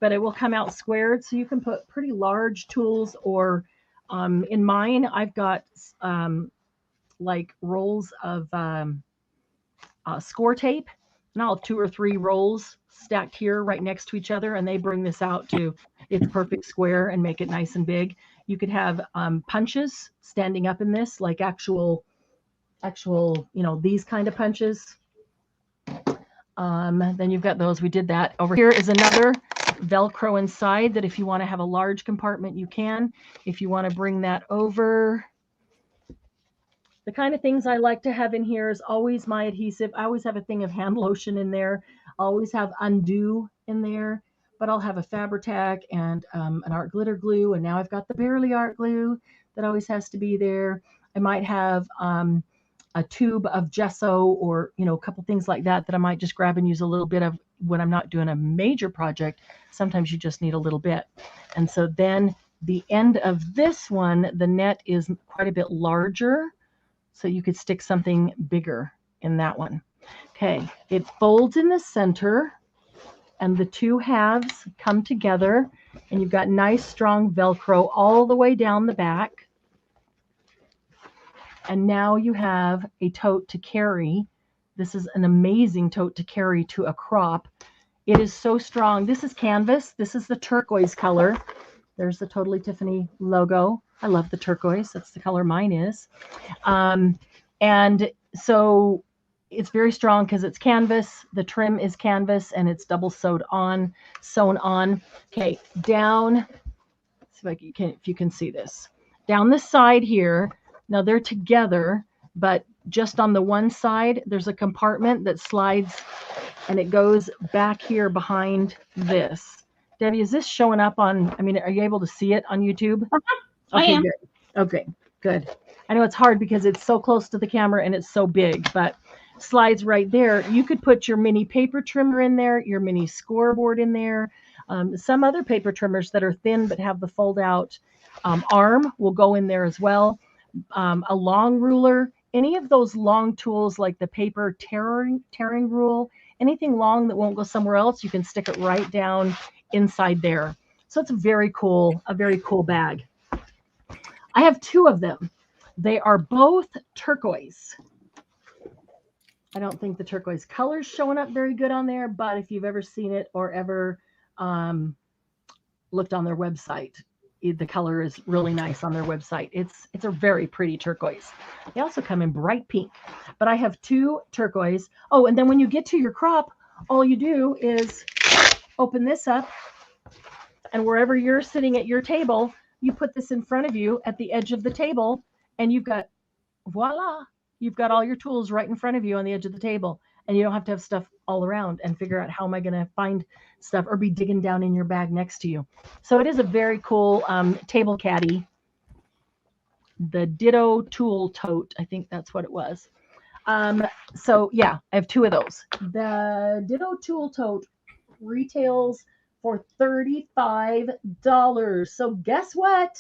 but it will come out squared. So you can put pretty large tools, or in mine, I've got like rolls of score tape, and I'll have 2 or 3 rolls stacked here right next to each other, and they bring this out to its perfect square and make it nice and big. You could have punches standing up in this, like actual, these kind of punches. Then you've got those. We did that. Over here is another Velcro inside that if you want to have a large compartment, you can. If you want to bring that over. The kind of things I like to have in here is always my adhesive. I always have a thing of hand lotion in there. I always have Undo in there, but I'll have a Fabri-Tac and an art glitter glue. And now I've got the Barely art glue that always has to be there. I might have a tube of gesso, or, a couple things like that I might just grab and use a little bit of when I'm not doing a major project. Sometimes you just need a little bit. And so then the end of this one, the net is quite a bit larger. So you could stick something bigger in that one. Okay, it folds in the center, and the 2 halves come together, and you've got nice strong Velcro all the way down the back. And now you have a tote to carry. This is an amazing tote to carry to a crop. It is so strong. This is canvas. This is the turquoise color. There's the Totally Tiffany logo. I love the turquoise. That's the color mine is. And so it's very strong because it's canvas. The trim is canvas, and it's double sewn on. Okay, down. See if you can see this. Down the side here. Now they're together, but just on the one side, there's a compartment that slides, and it goes back here behind this. Debbie, is this showing up on, are you able to see it on YouTube? I am. Good. Okay, good. I know it's hard because it's so close to the camera and it's so big, but slides right there. You could put your mini paper trimmer in there, your mini scoreboard in there. Some other paper trimmers that are thin but have the fold out arm will go in there as well. A long ruler, any of those long tools like the paper tearing rule, anything long that won't go somewhere else, you can stick it right down inside there. So it's a very cool bag. I have 2 of them. They are both turquoise. I don't think the turquoise color's showing up very good on there, but if you've ever seen it or ever looked on their website, the color is really nice on their website. It's a very pretty turquoise. They also come in bright pink, but I have 2 turquoise. Oh, and then when you get to your crop, all you do is open this up, and wherever you're sitting at your table, you put this in front of you at the edge of the table, and you've got, voila, you've got all your tools right in front of you on the edge of the table. and you don't have to have stuff all around and figure out how am I going to find stuff or be digging down in your bag next to you. So it is a very cool table caddy. The Ditto tool tote, I think that's what it was. So yeah, I have 2 of those. The Ditto tool tote retails for $35. So guess what?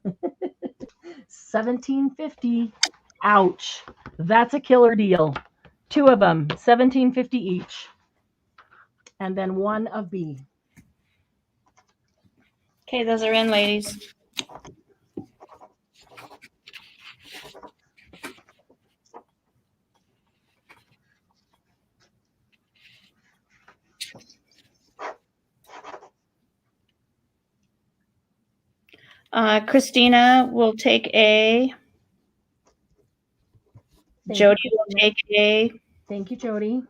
$17.50. Ouch. That's a killer deal. 2 of them, $17.50 each. And then 1 of B. Okay, those are in, ladies. Christina will take A. Jody will take A. Thank you, Jody.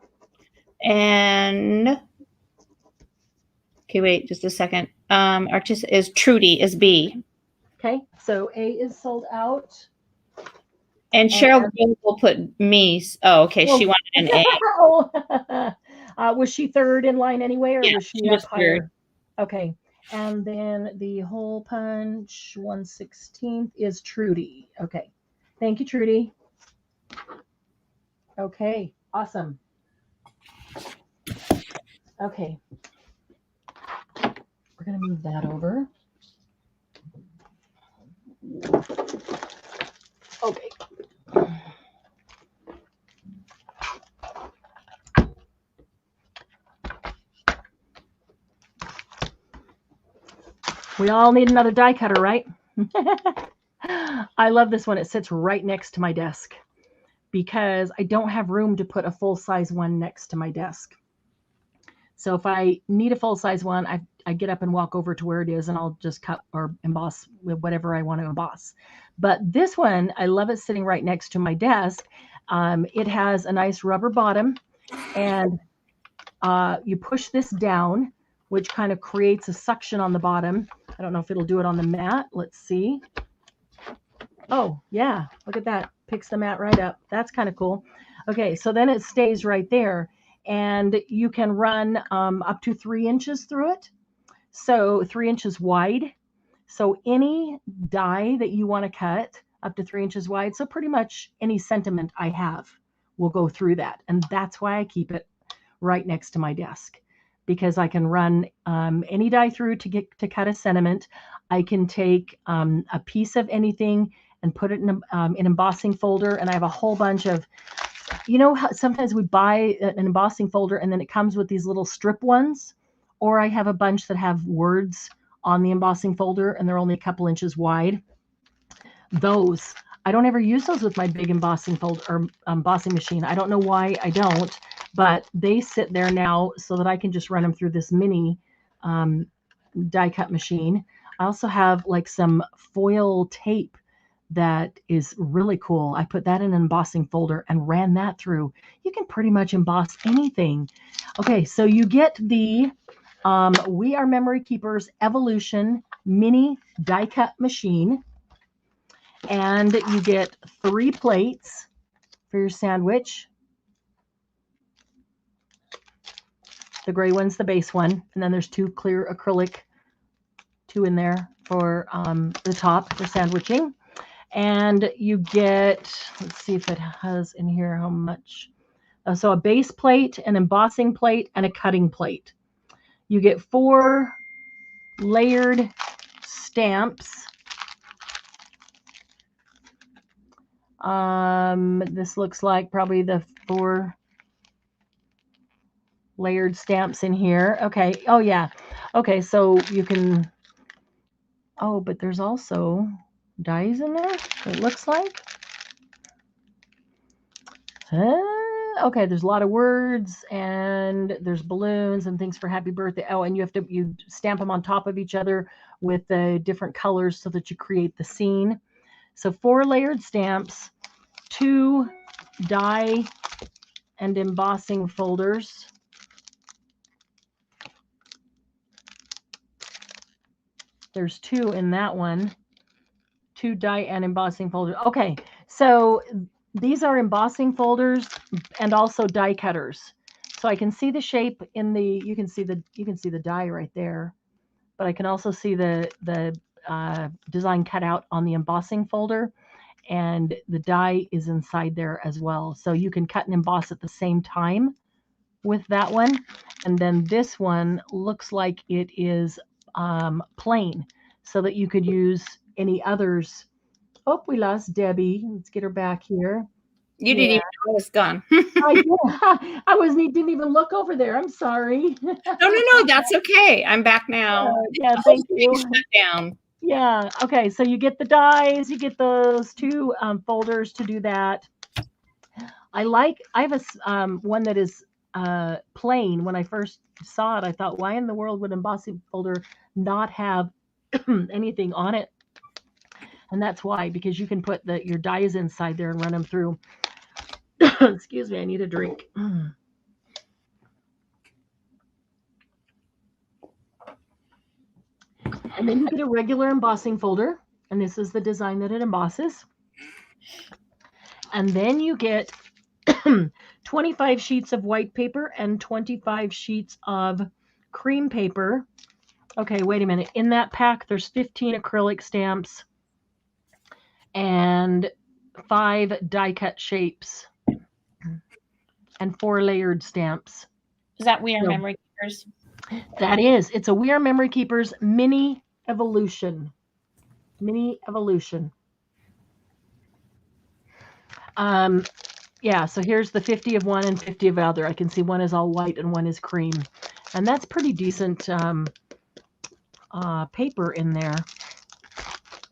And okay, wait just a second. Artist is Trudy is B. Okay, so A is sold out. And Cheryl will put me. Oh, okay. She wanted an A. Was she third in line anyway, or was she was higher? third. Okay. And then the hole punch 1/16 is Trudy. Okay. Thank you, Trudy. Okay. Awesome. Okay. We're going to move that over. Okay. We all need another die cutter, right? I love this one. It sits right next to my desk because I don't have room to put a full-size one next to my desk. So if I need a full-size one, I get up and walk over to where it is, and I'll just cut or emboss with whatever I want to emboss. But this one, I love it sitting right next to my desk. It has a nice rubber bottom, and you push this down, which kind of creates a suction on the bottom. I don't know if it'll do it on the mat. Let's see. Oh, yeah. Look at that. Picks the mat right up. That's kind of cool. Okay, so then it stays right there. And you can run up to 3 inches through it. So 3 inches wide. So any die that you want to cut up to 3 inches wide, so pretty much any sentiment I have will go through that. And that's why I keep it right next to my desk, because I can run any die through to cut a sentiment. I can take a piece of anything and put it in an embossing folder, and I have a whole bunch of, you know, how sometimes we buy an embossing folder and then it comes with these little strip ones, or I have a bunch that have words on the embossing folder and they're only a couple inches wide. Those, I don't ever use those with my big embossing folder or embossing machine. I don't know why I don't, but they sit there now so that I can just run them through this mini die cut machine. I also have like some foil tape that is really cool. I put that in an embossing folder and ran that through. You can pretty much emboss anything. Okay, so you get the We Are Memory Keepers Evolution mini die cut machine, and you get 3 plates for your sandwich. The gray one's the base one, and then there's 2 clear acrylic, 2 in there for the top for sandwiching. And you get, let's see if it has in here how much. So a base plate, an embossing plate, and a cutting plate. You get 4 layered stamps. This looks like probably the 4 layered stamps in here. Okay. Oh, yeah. Okay. So you can, oh, but there's also dies in there, it looks like. Okay, there's a lot of words, and there's balloons and things for happy birthday. Oh, and you stamp them on top of each other with the different colors so that you create the scene. So 4 layered stamps, 2 die and embossing folders. There's 2 in that one. 2 die and embossing folders. Okay, so these are embossing folders. and also die cutters. So I can see the shape in the, you can see the die right there, but I can also see the design cut out on the embossing folder, and the die is inside there as well. So you can cut and emboss at the same time with that one. And then this one looks like it is plain, so that you could use any others. Oh, we lost Debbie. Let's get her back here. You didn't even know I was gone. Didn't even look over there. I'm sorry. No, that's okay. I'm back now. Yeah, thank you. Shut down. Yeah. Okay. So you get the dies. You get those two folders to do that. I have a one that is plain. When I first saw it, I thought, why in the world would embossing folder not have anything on it? And that's why, because you can put your dies inside there and run them through. Excuse me, I need a drink. And then you get a regular embossing folder, and this is the design that it embosses. And then you get 25 sheets of white paper and 25 sheets of cream paper. Okay, wait a minute. In that pack, there's 15 acrylic stamps and 5 die-cut shapes and 4 layered stamps. Is that Weir Memory Keepers? That is. It's a Weir Memory Keepers mini evolution. Mini evolution. Yeah, so here's the 50 of one and 50 of other. I can see one is all white and one is cream. And that's pretty decent paper in there.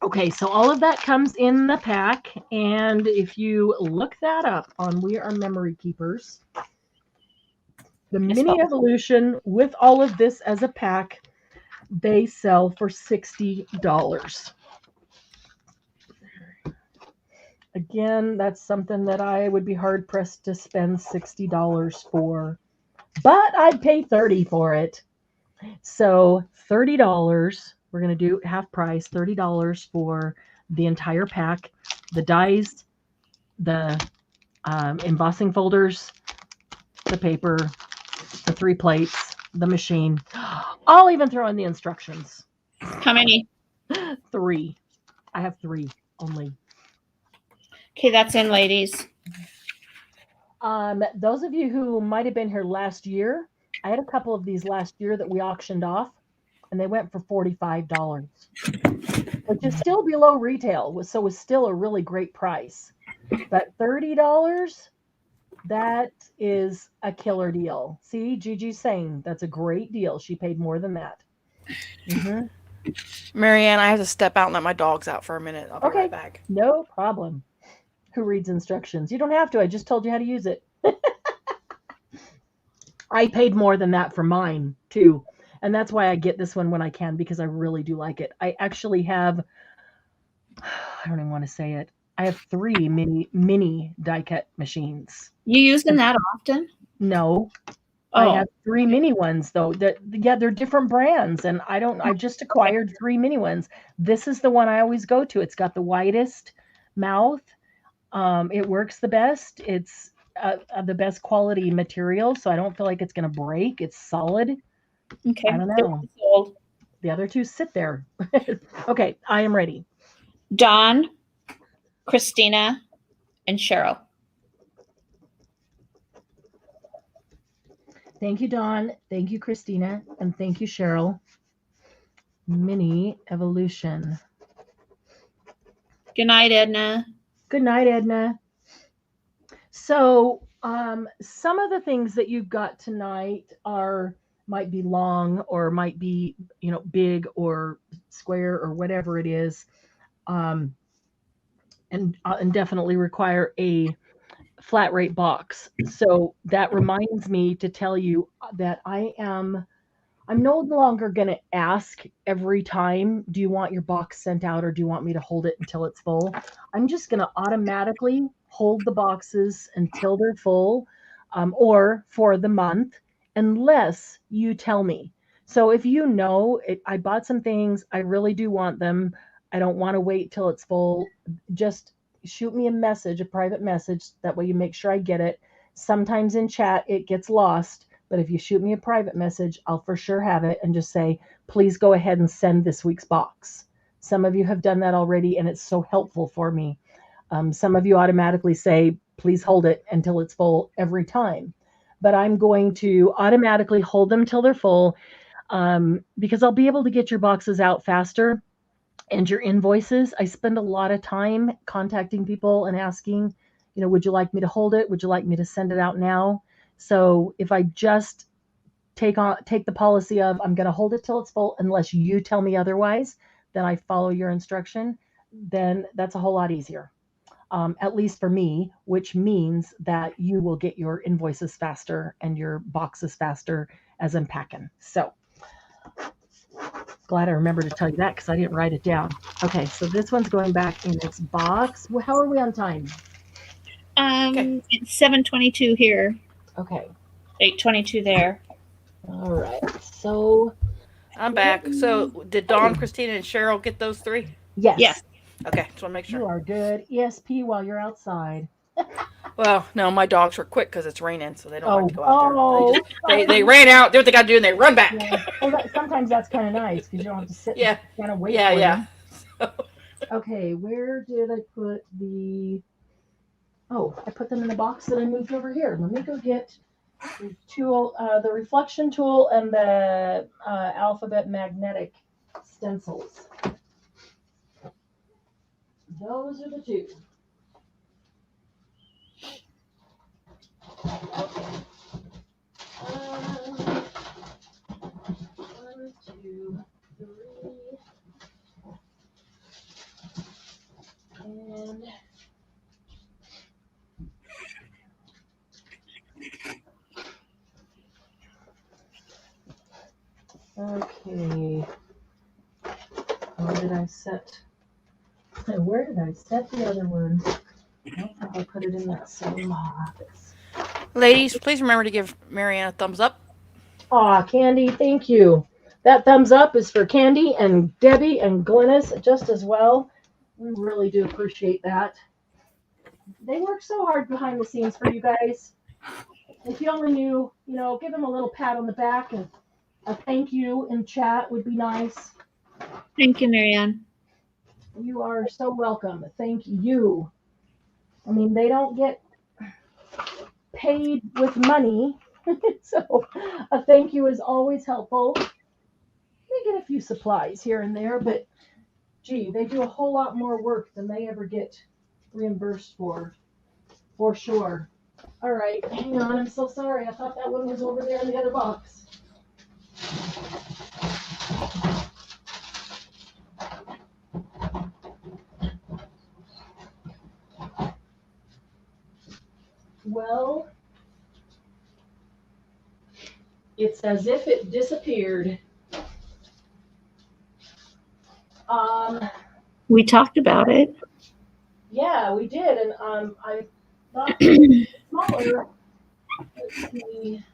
Okay, so all of that comes in the pack. And if you look that up on We Are Memory Keepers, the mini evolution with all of this as a pack, they sell for $60. Again, that's something that I would be hard pressed to spend $60 for, but I'd pay $30 for it. So $30, we're going to do half price, $30 for the entire pack, the dies, the embossing folders, the paper, the 3 plates, the machine. I'll even throw in the instructions. How many? 3. I have 3 only. Okay, that's in, ladies. Those of you who might have been here last year, I had a couple of these last year that we auctioned off, and they went for $45, which is still below retail, so it's still a really great price. But $30, that is a killer deal. See, Gigi's saying that's a great deal. She paid more than that. Mm-hmm. Marianne, I have to step out and let my dogs out for a minute. I'll be right back. No problem. Who reads instructions? You don't have to. I just told you how to use it. I paid more than that for mine, too. And that's why I get this one when I can, because I really do like it. I actually have, I don't even want to say it. I have 3 mini die-cut machines. You use them that often? No. Oh. I have 3 mini ones, though. They're different brands, and I've just acquired 3 mini ones. This is the one I always go to. It's got the widest mouth. It works the best. It's the best quality material, so I don't feel like it's going to break. It's solid. Okay. I don't know. The other 2 sit there. Okay, I am ready. Dawn, Christina, and Cheryl. Thank you, Dawn. Thank you, Christina. And thank you, Cheryl. Mini evolution. Good night, Edna. Good night, Edna. So some of the things that you've got tonight might be long, or might be, big or square or whatever it is, and definitely require a flat rate box. So that reminds me to tell you that I'm no longer going to ask every time, do you want your box sent out, or do you want me to hold it until it's full? I'm just going to automatically hold the boxes until they're full, or for the month, unless you tell me. So if I bought some things, I really do want them, I don't want to wait till it's full, just shoot me a private message. That way you make sure I get it. Sometimes in chat it gets lost, but if you shoot me a private message, I'll for sure have it and just say, please go ahead and send this week's box. Some of you have done that already, and it's so helpful for me. Some of you automatically say, please hold it until it's full every time. But I'm going to automatically hold them till they're full, because I'll be able to get your boxes out faster and your invoices. I spend a lot of time contacting people and asking, would you like me to hold it? Would you like me to send it out now? So if I just take the policy of I'm going to hold it till it's full unless you tell me otherwise, then I follow your instruction, then that's a whole lot easier. At least for me, which means that you will get your invoices faster and your boxes faster as I'm packing. So glad I remembered to tell you that because I didn't write it down. Okay, so this one's going back in its box. How are we on time? It's 7:22 here. Okay. 8:22 there. All right. So I'm back. So did Dawn, Christina, and Cheryl get those 3? yes. Yes. Okay, just want to make You sure. are good. ESP while you're outside. Well, no, my dogs are quick because it's raining, so they don't like to go Oh, out there. They ran out, do what they got to do, and they run back. yeah. Well, sometimes that's kind of nice because you don't have to sit Yeah. and kind of wait Yeah, for yeah. them. Okay, where did I put the... Oh, I put them in the box that I moved over here. Let me go get the tool, the reflection tool and the alphabet magnetic stencils. Those are the two. Okay. 1, 2, 3. And okay. Where did I set? Where did I set the other one? I don't think I put it in that same box. Ladies, please remember to give Marianne a thumbs up. Aw, Candy, thank you. That thumbs up is for Candy and Debbie and Glennis just as well. We really do appreciate that. They work so hard behind the scenes for you guys. If you only knew, give them a little pat on the back and a thank you in chat would be nice. Thank you, Marianne. You are so welcome. Thank you. I mean, they don't get paid with money, so a thank you is always helpful. They get a few supplies here and there, but gee, they do a whole lot more work than they ever get reimbursed for sure. All right, hang on, I'm so sorry. I thought that one was over there in the other box. Well, it's as if it disappeared. We talked about it. Yeah, we did, and I thought it was smaller. Let's see.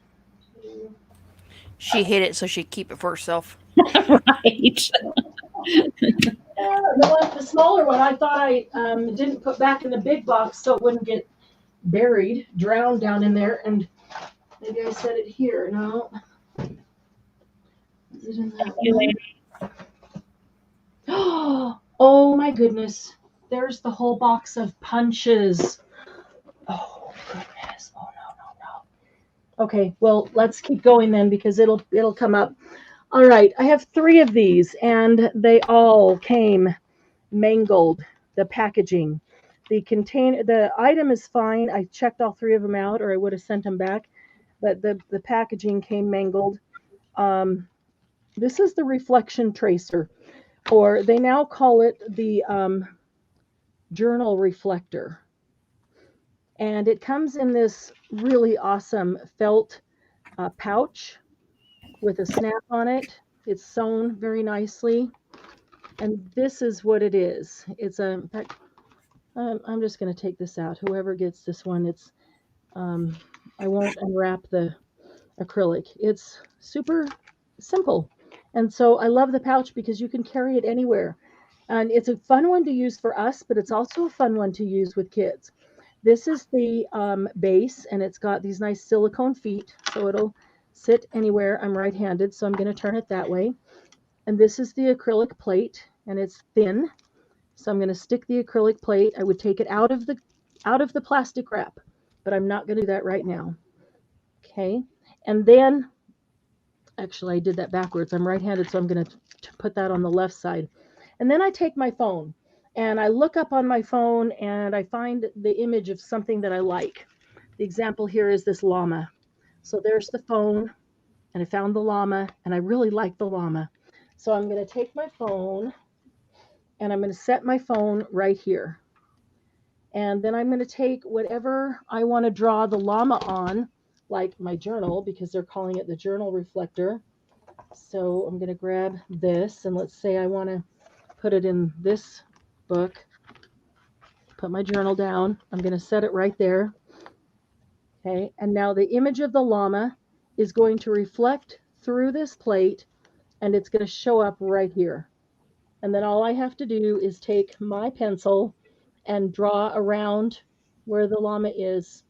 She hid it so she'd keep it for herself. Right. The smaller one, I thought I didn't put back in the big box so it wouldn't get buried, drowned down in there, and maybe I set it here. No. Is it in that one? Oh my goodness. There's the whole box of punches. Oh goodness. Oh no. Okay, well, let's keep going then because it'll come up. All right, I have 3 of these and they all came mangled, the packaging. The item is fine. I checked all 3 of them out or I would have sent them back, but the packaging came mangled. This is the reflection tracer, or they now call it the journal reflector. And it comes in this really awesome felt pouch with a snap on it. It's sewn very nicely. And this is what it is. It's in fact, I'm just going to take this out. Whoever gets this one, it's I won't unwrap the acrylic. It's super simple. And so I love the pouch because you can carry it anywhere. And it's a fun one to use for us, but it's also a fun one to use with kids. This is the base, and it's got these nice silicone feet, so it'll sit anywhere. I'm right-handed, so I'm going to turn it that way. And this is the acrylic plate, and it's thin. So I'm going to stick the acrylic plate. I would take it out of the plastic wrap, but I'm not going to do that right now. Okay. And then, actually, I did that backwards. I'm right-handed, so I'm going to put that on the left side. And then I take my phone, and I look up on my phone, and I find the image of something that I like. The example here is this llama. So there's the phone, and I found the llama, and I really like the llama. So I'm going to take my phone, and I'm going to set my phone right here. And then I'm going to take whatever I want to draw the llama on, like my journal, because they're calling it the journal reflector. So I'm going to grab this, and let's say I want to put it in this book. Put my journal down. I'm going to set it right there. Okay, and now the image of the llama is going to reflect through this plate, and it's going to show up right here. And then all I have to do is take my pencil and draw around where the llama is,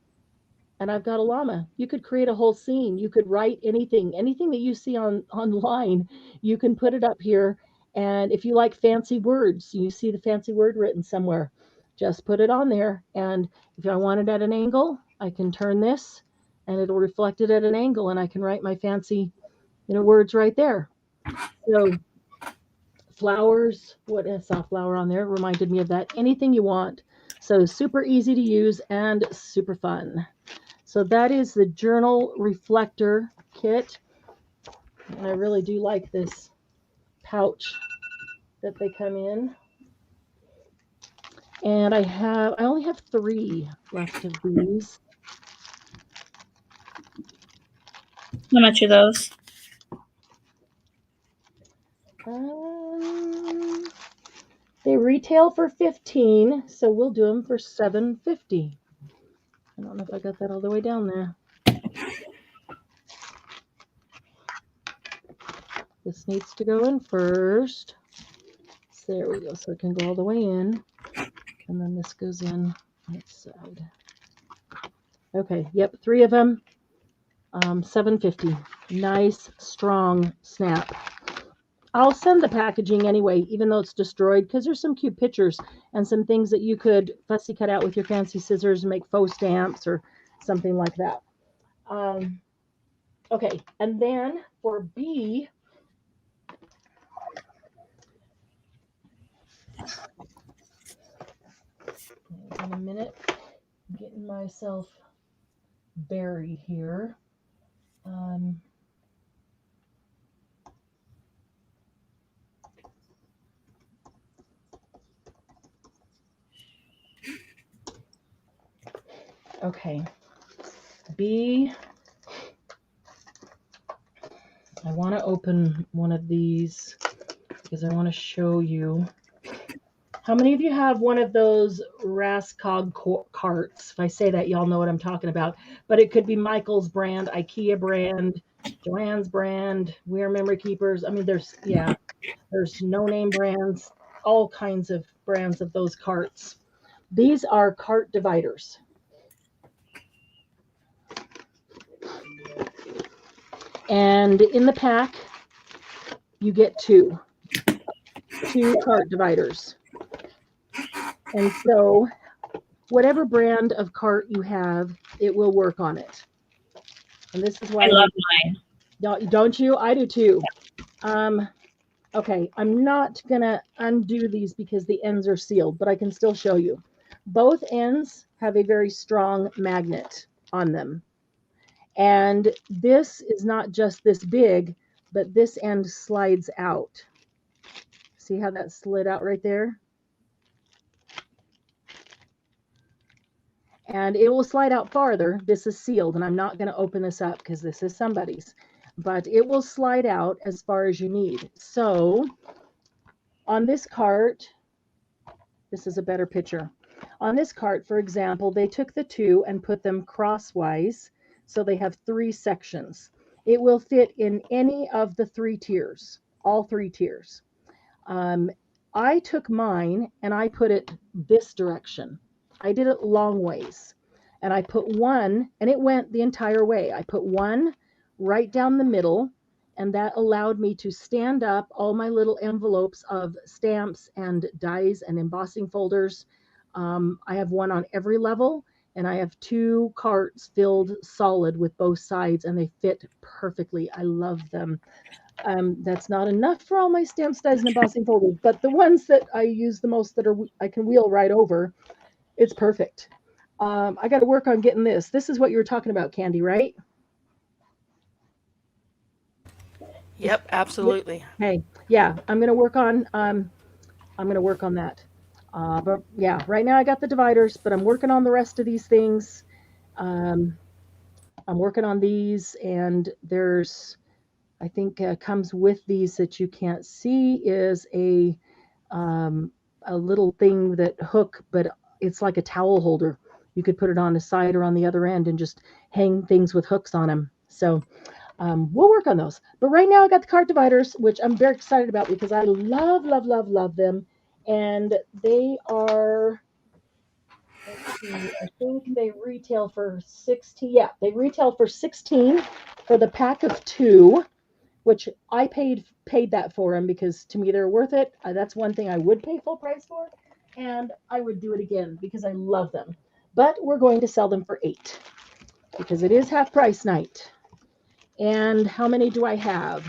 and I've got a llama. You could create a whole scene. You could write anything that you see online, you can put it up here. And if you like fancy words, you see the fancy word written somewhere, just put it on there. And if I want it at an angle, I can turn this, and it'll reflect it at an angle, and I can write my fancy, words right there. So flowers, what I saw flower on there reminded me of that. Anything you want. So super easy to use and super fun. So that is the Journal Reflector Kit. And I really do like this pouch that they come in. And I only have 3 left of these. How much are those? They retail for $15, so we'll do them for $7.50. I don't know if I got that all the way down there. This needs to go in first. So there we go. So it can go all the way in. And then this goes in on its side. Okay, yep, 3 of them. $7.50. Nice, strong snap. I'll send the packaging anyway, even though it's destroyed, because there's some cute pictures and some things that you could fussy cut out with your fancy scissors and make faux stamps or something like that. Okay, and then for B, in a minute, I'm getting myself buried here. Okay, B, I want to open one of these because I want to show you. How many of you have one of those Raskog carts? If I say that, y'all know what I'm talking about. But it could be Michael's brand, IKEA brand, Joann's brand, Weir Memory Keepers. I mean, there's no-name brands, all kinds of brands of those carts. These are cart dividers. And in the pack, you get 2 cart dividers. And so whatever brand of cart you have, it will work on it. And this is why I love mine. Don't you? I do too. Okay, I'm not gonna undo these because the ends are sealed, but I can still show you. Both ends have a very strong magnet on them. And this is not just this big, but this end slides out. See how that slid out right there? And it will slide out farther. This is sealed, and I'm not going to open this up because this is somebody's. But it will slide out as far as you need. So on this cart, this is a better picture. On this cart, for example, they took the 2 and put them crosswise, so they have 3 sections. It will fit in any of the 3 tiers, all 3 tiers. I took mine and I put it this direction. I did it long ways. And I put one, and it went the entire way. I put one right down the middle, and that allowed me to stand up all my little envelopes of stamps and dies and embossing folders. I have one on every level, and I have 2 carts filled solid with both sides, and they fit perfectly. I love them. That's not enough for all my stamps, dies, and embossing folders, but the ones that I use the most that are I can wheel right over, it's perfect. I got to work on getting this. This is what you were talking about, Candy, right? Yep, absolutely. Hey, yeah, I'm gonna work on that. But yeah, right now I got the dividers, but I'm working on the rest of these things. Um, I'm working on these, and there's, I think, comes with these that you can't see is a little thing that hook, but it's like a towel holder. You could put it on the side or on the other end and just hang things with hooks on them. So we'll work on those. But right now I got the card dividers, which I'm very excited about because I love, love, love, love them. And they are, let's see, I think they retail for 16. Yeah, they retail for 16 for the pack of 2, which I paid that for them because to me they're worth it. That's one thing I would pay full price for, and I would do it again because I love them. But we're going to sell them for 8 because it is half price night. And how many do I have?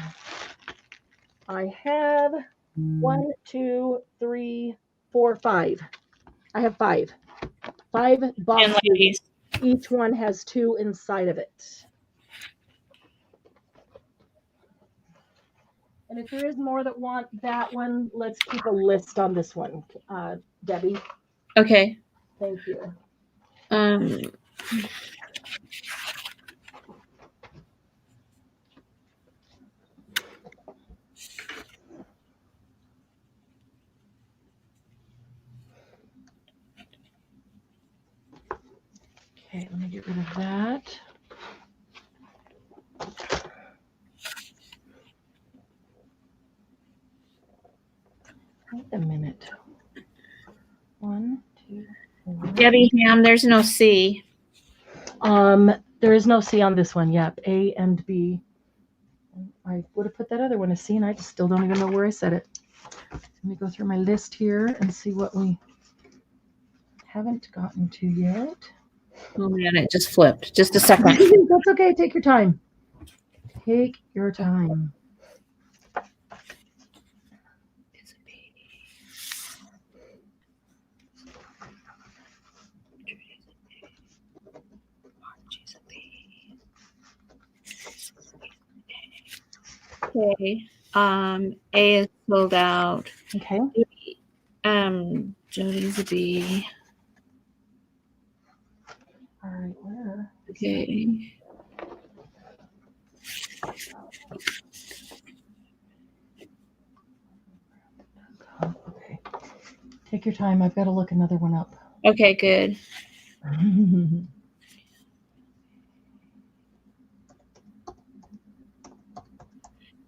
I have 1, 2, 3, 4, 5. I have 5. 5 boxes. Each one has 2 inside of it. And if there is more that want that one, let's keep a list on this one, Debbie. Okay. Thank you. Okay, let me get rid of that. Wait a minute. 1, 2, 4. Debbie Ham, there's no C. There is no C on this one. Yep, A and B. I would have put that other one as C, and I just still don't even know where I set it. Let me go through my list here and see what we haven't gotten to yet. Oh man, it just flipped. Just a second. That's okay. Take your time. Take your time. Okay. A is sold out. Okay. Jody's a B. All right. Where? Okay. Okay. Take your time. I've got to look another one up. Okay, good.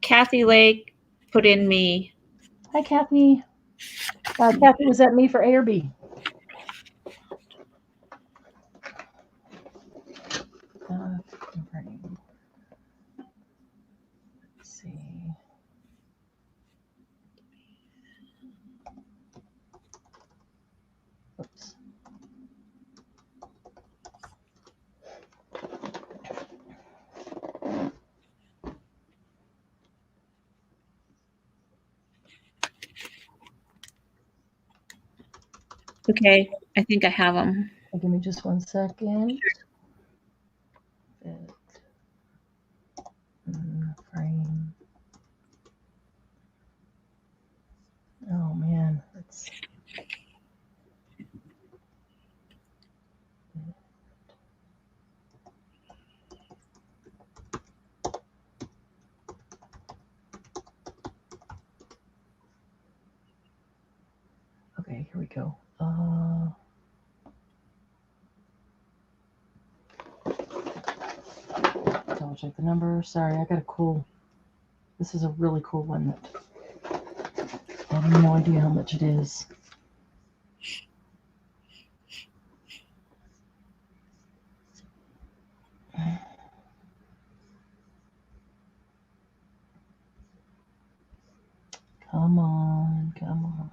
Kathy Lake put in me. Hi, Kathy. Kathy, was that me for A or B? Let's see. Oops. Okay, I think I have them. Give me just 1 second. Frame. Oh man, let's. Okay, here we go. Double check the number. Sorry, I got a cool. This is a really cool one that I have no idea how much it is. Come on, come on.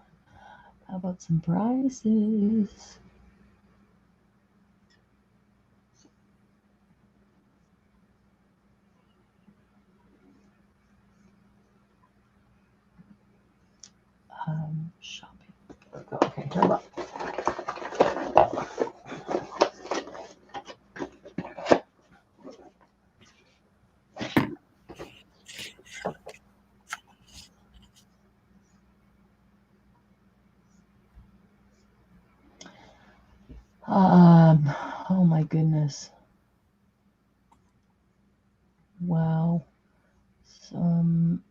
How about some prizes? Shopping. Okay, hold up. Oh my goodness. Wow. Some.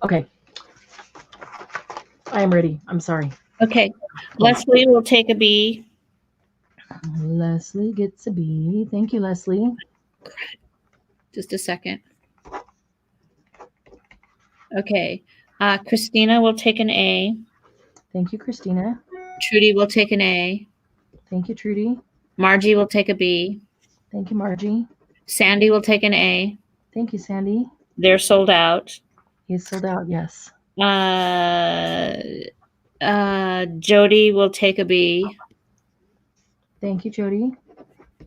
Okay. I am ready. I'm sorry. Okay. Leslie will take a B. Leslie gets a B. Thank you, Leslie. Just a second. Okay. Christina will take an A. Thank you, Christina. Trudy will take an A. Thank you, Trudy. Margie will take a B. Thank you, Margie. Sandy will take an A. Thank you, Sandy. They're sold out. He's sold out, yes. Jody will take a B. Thank you, Jody.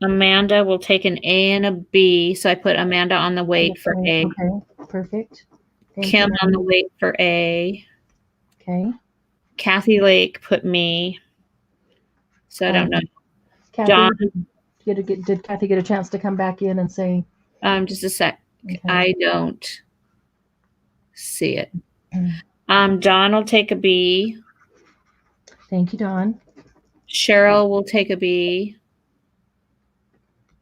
Amanda will take an A and a B. So I put Amanda on the wait for A. Okay, perfect. Thank Kim you. on the wait for A. Okay. Kathy Lake put me. So I don't know. Kathy, John. Did Kathy get a chance to come back in and say? Just a sec. Okay. I don't see it. Don will take a B. Thank you, Dawn. Cheryl will take a B.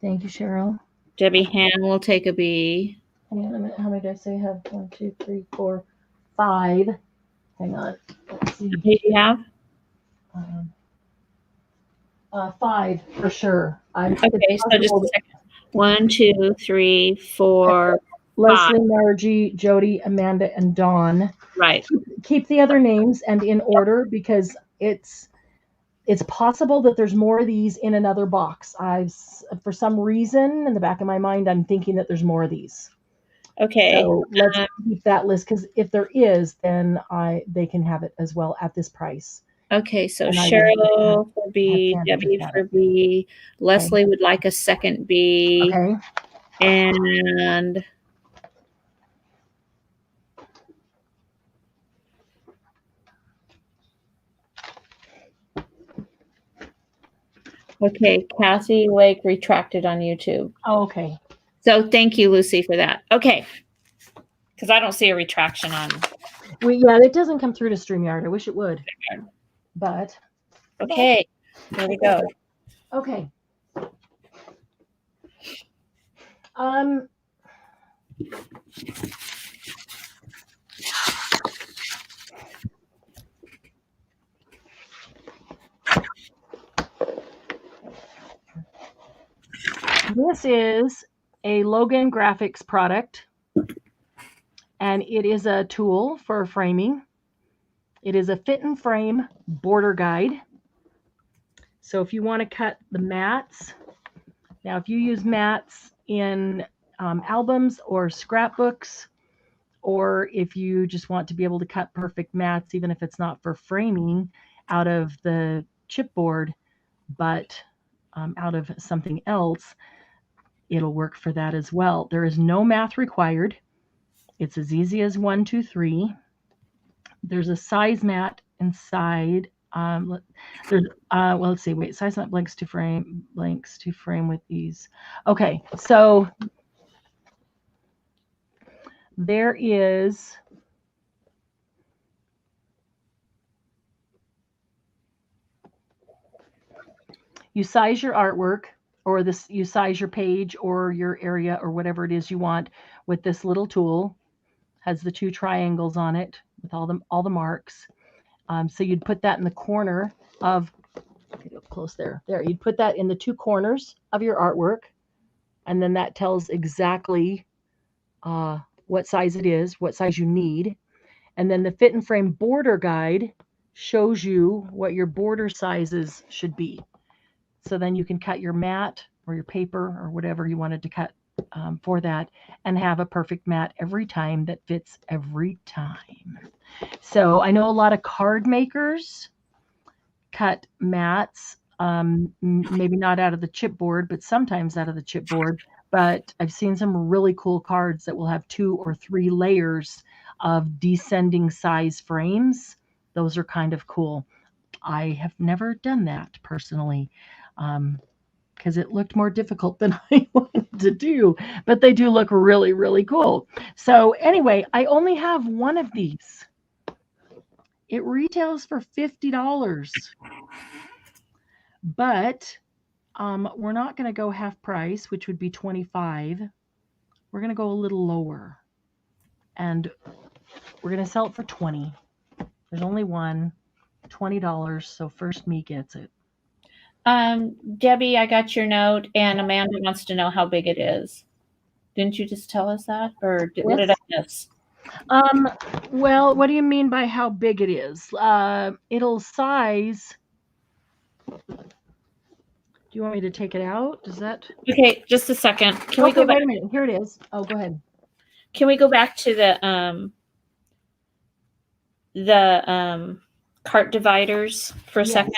Thank you, Cheryl. Debbie Han will take a B. Hang on a minute. How many did I say I have? 1, 2, 3, 4, 5. Hang on. Let's see. How many do you have? 5 for sure. Okay, so just a second. 1, 2, 3, 4. Leslie, Margie, Jody, Amanda, and Dawn. Right. Keep the other names and in order because it's possible that there's more of these in another box. For some reason in the back of my mind, I'm thinking that there's more of these. Okay. So let's keep that list because if there is, then they can have it as well at this price. Okay, so Cheryl for B, Debbie for B, Leslie would like a second B. Okay. And okay, Kathy Lake retracted on YouTube. Oh, okay. So thank you, Lucy, for that. Okay. Because I don't see a retraction on. Yeah, it doesn't come through to StreamYard. I wish it would. But. Okay. There we go. Okay. This is a Logan Graphics product, and it is a tool for framing. It is a fit and frame border guide. So if you want to cut the mats, now if you use mats in albums or scrapbooks, or if you just want to be able to cut perfect mats, even if it's not for framing out of the chipboard, but out of something else, it'll work for that as well. There is no math required. It's as easy as 1, 2, 3. There's a size mat inside. Let's see. Wait, size mat blanks to frame with these. Okay, so there is. You size your artwork, or you size your page or your area or whatever it is you want with this little tool. Has the 2 triangles on it with all the marks. So you'd put that in the corner of, get up close there. There, you'd put that in the 2 corners of your artwork, and then that tells exactly what size it is, what size you need. And then the fit and frame border guide shows you what your border sizes should be. So then you can cut your mat or your paper or whatever you wanted to cut for that, and have a perfect mat every time that fits every time. So I know a lot of card makers cut mats, maybe not out of the chipboard, but sometimes out of the chipboard. But I've seen some really cool cards that will have 2 or 3 layers of descending size frames. Those are kind of cool. I have never done that personally, because it looked more difficult than I wanted to do, but they do look really, really cool. So anyway, I only have one of these. It retails for $50, but we're not going to go half price, which would be $25. We're going to go a little lower, and we're going to sell it for $20. There's only one, $20, so first me gets it. Debbie, I got your note, and Amanda wants to know how big it is. Didn't you just tell us that, or what did I miss? Well, what do you mean by how big it is? It'll size. Do you want me to take it out? Does that? Okay, just a second. Can we go back? Wait a minute. Here it is. Oh, go ahead. Can we go back to the cart dividers for a second?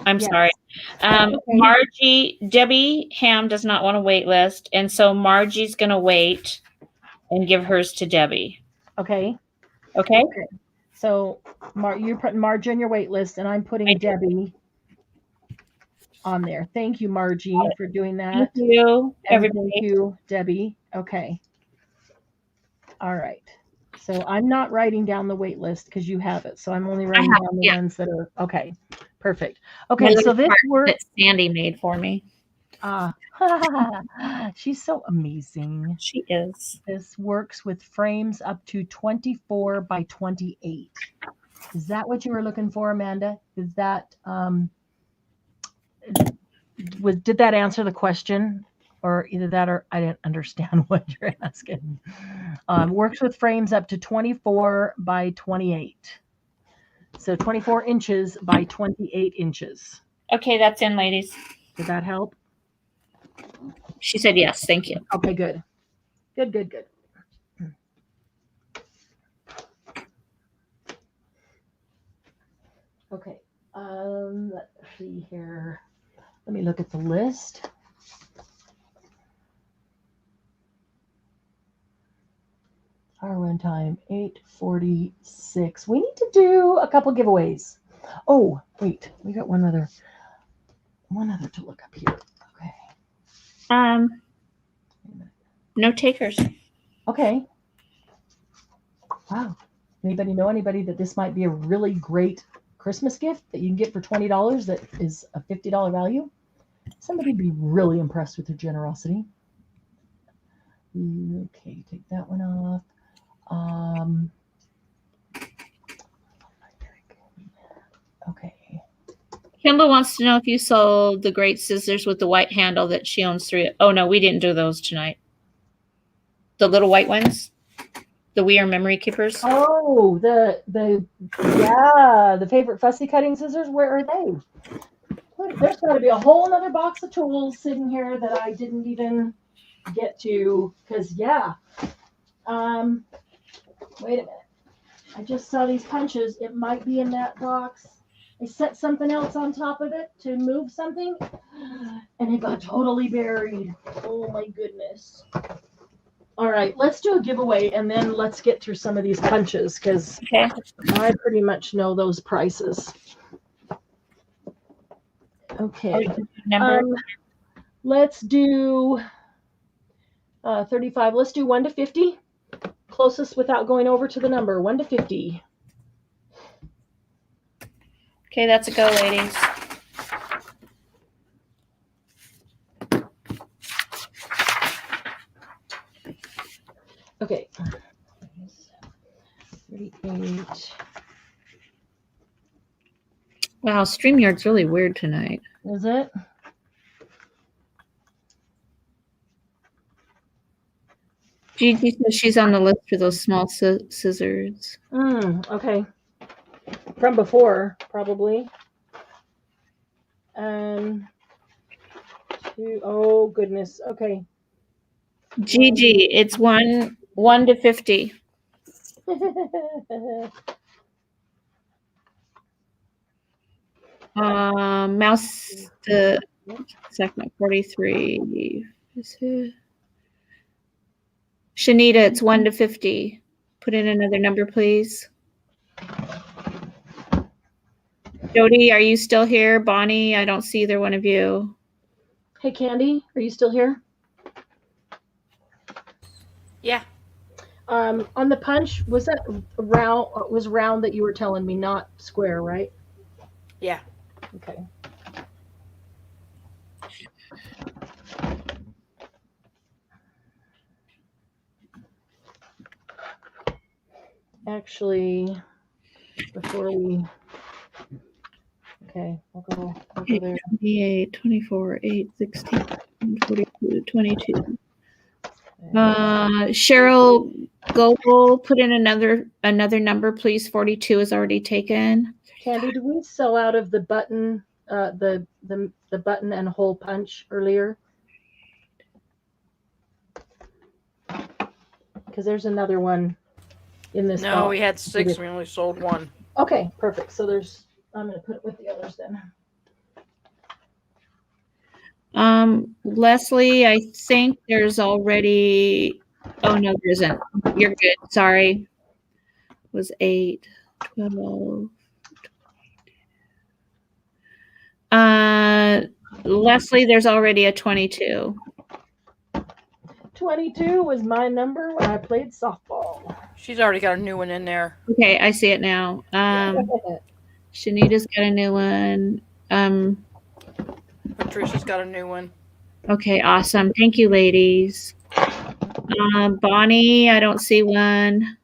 I'm sorry. Margie, Debbie Ham does not want a wait list, and so Margie's going to wait and give hers to Debbie. Okay. Okay. So you're putting Margie on your wait list, and I'm putting Debbie on there. Thank you, Margie, for doing that. Thank you, everybody. Thank you, Debbie. Okay. All right. So I'm not writing down the wait list because you have it. So I'm only writing down the ones that are okay. Perfect. Okay, so this work that Sandy made for me. She's so amazing. She is. This works with frames up to 24 by 28. Is that what you were looking for, Amanda? Is that did that answer the question? Or either that or I didn't understand what you're asking. Works with frames up to 24 by 28. So 24 inches by 28 inches. Okay, that's in, ladies. Did that help? She said yes. Thank you. Okay, good. Good. Okay. Let's see here. Let me look at the list. Our runtime 8:46. We need to do a couple giveaways. Oh, wait, we got one other to look up here. Okay. No takers. Okay. Wow. Anybody that this might be a really great Christmas gift that you can get for $20 that is a $50 value? Somebody would be really impressed with your generosity. Okay, take that one off. Okay. Kimba wants to know if you sold the great scissors with the white handle that she owns 3. Oh no, we didn't do those tonight. The little white ones, the Weir memory keepers. Oh, the favorite fussy cutting scissors. Where are they? Look, there's got to be a whole other box of tools sitting here that I didn't even get to. Cause wait a minute. I just saw these punches. It might be in that box. I set something else on top of it to move something, and it got totally buried. Oh my goodness. All right, let's do a giveaway, and then let's get through some of these punches, because I pretty much know those prices. Okay. Let's do 35. Let's do 1 to 50. Closest without going over to the number, 1 to 50. Okay, that's a go, ladies. Okay. 38. Wow, StreamYard's really weird tonight. Is it? Gigi says she's on the list for those small scissors. Okay. From before, probably. 2, Oh, goodness. Okay. GG. It's 1 to 50. Mouse the second 43. Shanita, it's 1 to 50. Put in another number, please. Jody, are you still here? Bonnie, I don't see either one of you. Hey, Candy, are you still here? Yeah. On the punch, was that round? Was round that you were telling me, not square, right? Yeah. Okay. Actually, before we, okay, I'll go there. 28, 24, 8, 16, 42, 22. Cheryl Goble, put in another number, please. 42 is already taken. Candy, did we sell out of the button, the button and hole punch earlier? Because there's another one in this. No, we had 6. We only sold 1. Okay, perfect. So there's. I'm going to put it with the others then. Leslie, I think there's already. Oh no, there isn't. You're good. Sorry. It was 8, 12. Leslie, there's already a 22. 22 was my number when I played softball. She's already got a new one in there. Okay, I see it now. Shanita's got a new one. Patricia's got a new one. Okay, awesome. Thank you, ladies. Bonnie, I don't see one.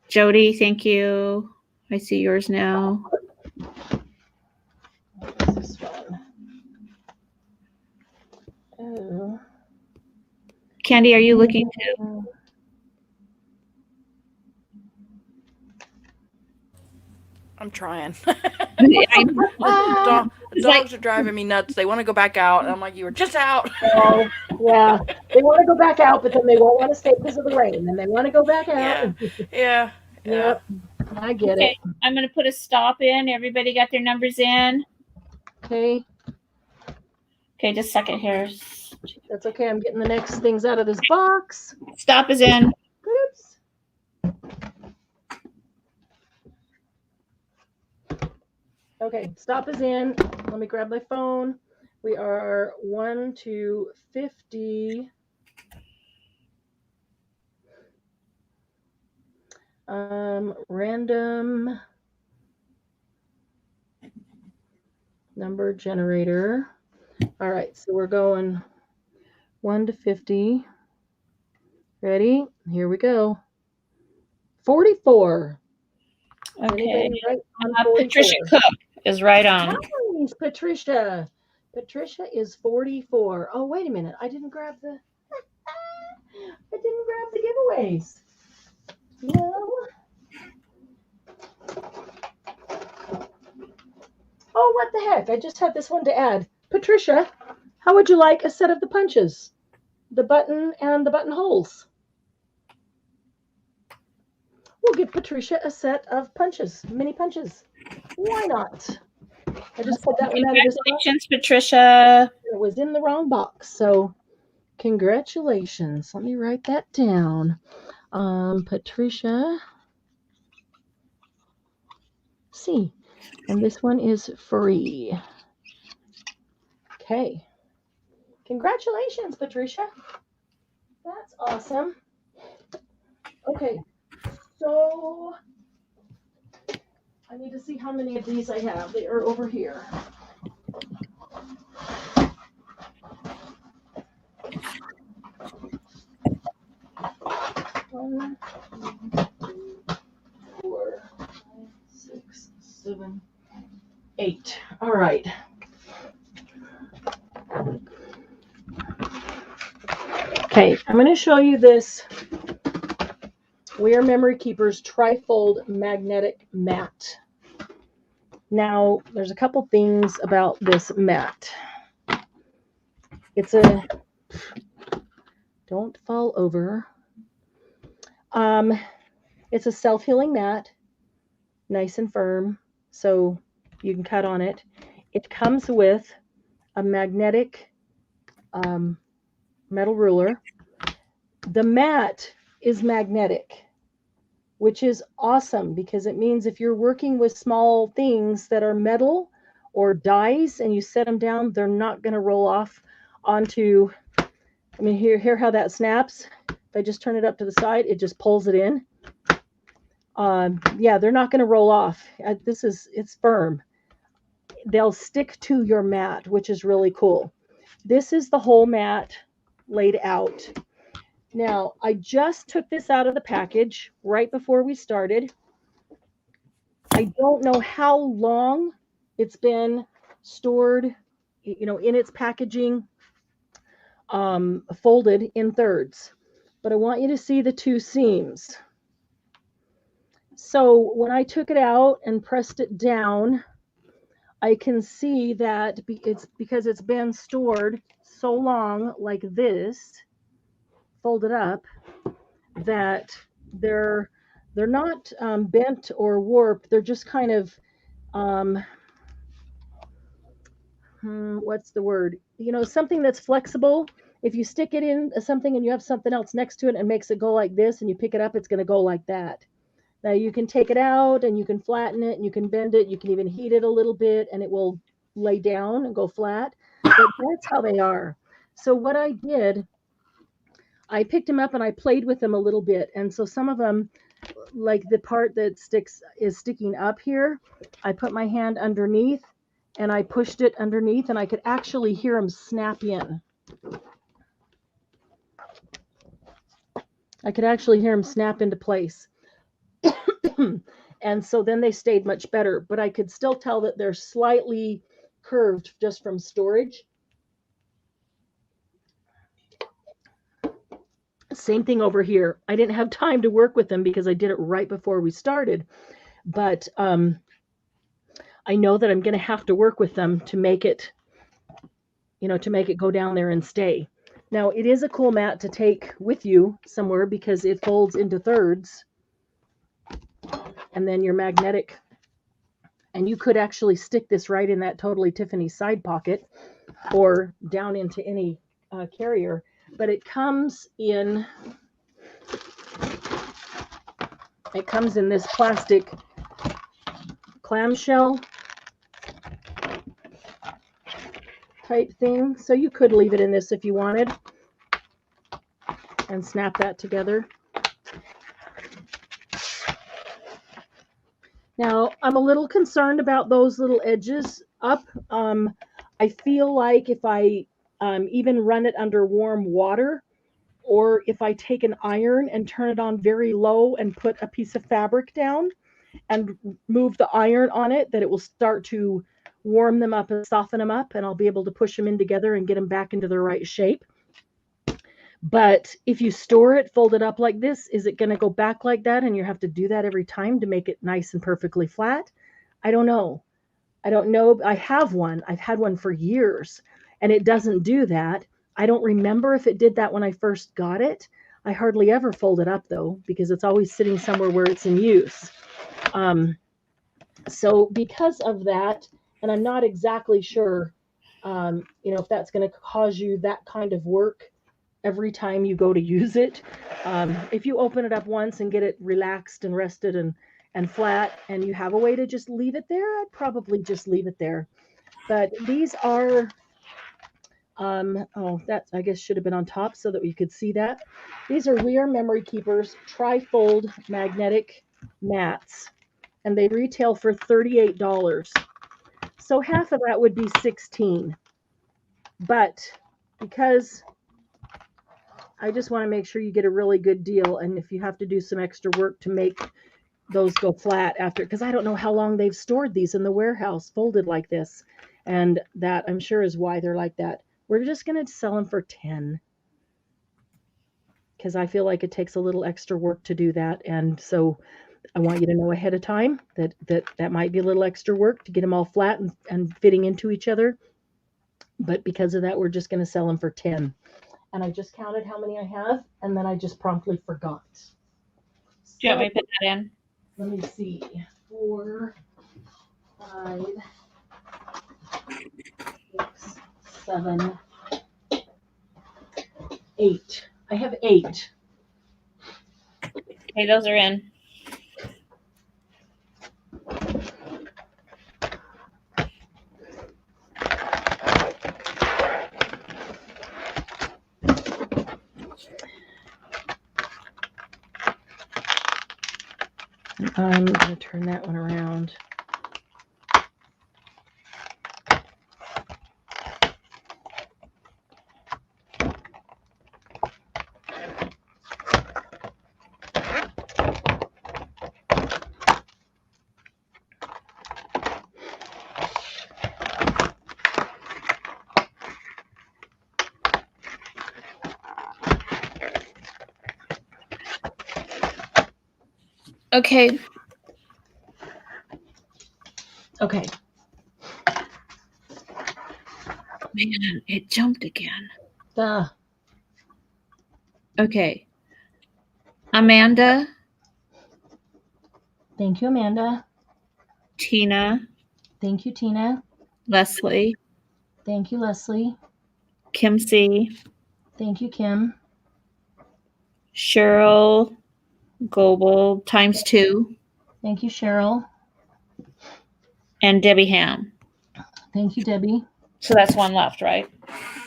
Jody, thank you. I see yours now. What is this one? Oh. Candy, are you looking too? I'm trying. I Dogs are driving me nuts. They want to go back out. And I'm like, you were just out. Oh, yeah. They want to go back out, but then they won't want to stay because of the rain. And they want to go back out. Yeah. Yep. I get okay, it. I'm going to put a stop in. Everybody got their numbers in? Okay. Okay, just a second here. That's okay. I'm getting the next things out of this box. Stop is in. Oops. Okay, stop is in. Let me grab my phone. We are 1 to 50. Random number generator. All right, so we're going 1 to 50. Ready? Here we go. 44. Okay. Right on 44? Patricia Cook is right on. Nice, Patricia. Patricia is 44. Oh, wait a minute. I didn't grab the giveaways. Well. Oh, what the heck? I just had this one to add. Patricia, how would you like a set of the punches? The button and the buttonholes. We'll give Patricia a set of punches, mini punches. Why not? I just put that one out of this box. Congratulations, Patricia. It was in the wrong box, so congratulations. Let me write that down. Patricia. See, and this one is free. Okay. Congratulations, Patricia. That's awesome. Okay, so I need to see how many of these I have. They are over here. One, 2, 3, 4, 5, 6, 7, 8. All right. Okay, I'm going to show you this Weir Memory Keepers Trifold Magnetic Mat. Now, there's a couple things about this mat. Don't fall over. It's a self-healing mat, nice and firm, so you can cut on it. It comes with a magnetic metal ruler. The mat is magnetic, which is awesome because it means if you're working with small things that are metal or dies and you set them down, they're not going to roll off onto, I mean, hear how that snaps? If I just turn it up to the side, it just pulls it in. Yeah, they're not going to roll off. It's firm. They'll stick to your mat, which is really cool. This is the whole mat laid out. Now, I just took this out of the package right before we started. I don't know how long it's been stored, in its packaging, folded in thirds. But I want you to see the two seams. So when I took it out and pressed it down, I can see that it's because it's been stored so long like this, folded up, that they're not bent or warped. They're just kind of what's the word? Something that's flexible. If you stick it in something and you have something else next to it and makes it go like this and you pick it up, it's going to go like that. Now you can take it out and you can flatten it and you can bend it. You can even heat it a little bit and it will lay down and go flat. But that's how they are. So what I did, I picked them up and I played with them a little bit. And so some of them, like the part that is sticking up here, I put my hand underneath and I pushed it underneath and I could actually hear them snap in. I could actually hear them snap into place. And so then they stayed much better, but I could still tell that they're slightly curved just from storage. Same thing over here. I didn't have time to work with them because I did it right before we started, but I know that I'm going to have to work with them to make it, to make it go down there and stay. Now, it is a cool mat to take with you somewhere because it folds into thirds, and then your magnetic, and you could actually stick this right in that Totally Tiffany side pocket or down into any carrier, but it comes in this plastic clamshell type thing. So you could leave it in this if you wanted and snap that together. Now, I'm a little concerned about those little edges up. I feel like if I even run it under warm water, or if I take an iron and turn it on very low and put a piece of fabric down and move the iron on it, that it will start to warm them up and soften them up, and I'll be able to push them in together and get them back into the right shape. But if you store it folded up like this, is it going to go back like that and you have to do that every time to make it nice and perfectly flat? I don't know. I have one. I've had one for years and it doesn't do that. I don't remember if it did that when I first got it. I hardly ever fold it up though, because it's always sitting somewhere where it's in use. So because of that, and I'm not exactly sure, if that's going to cause you that kind of work every time you go to use it. If you open it up once and get it relaxed and rested and flat, and you have a way to just leave it there, I'd probably just leave it there. But these are, that I guess should have been on top so that we could see that. These are Weir Memory Keepers tri-fold magnetic mats, and they retail for $38. So half of that would be $16. But because I just want to make sure you get a really good deal, and if you have to do some extra work to make those go flat after, because I don't know how long they've stored these in the warehouse folded like this, and that I'm sure is why they're like that. We're just going to sell them for $10 because I feel like it takes a little extra work to do that, and so I want you to know ahead of time that might be a little extra work to get them all flat and fitting into each other. But because of that, we're just going to sell them for 10. And I just counted how many I have, and then I just promptly forgot. Do you want me to put that in? Let me see. 4, 5, 6, 7, 8. I have 8. Okay, those are in. I'm going to turn that one around. Okay. Okay. Man, it jumped again. Duh. Okay. Amanda. Thank you, Amanda. Tina. Thank you, Tina. Leslie. Thank you, Leslie. Kim C. Thank you, Kim. Cheryl Goebel times 2. Thank you, Cheryl. And Debbie Ham. Thank you, Debbie. So that's one left, right?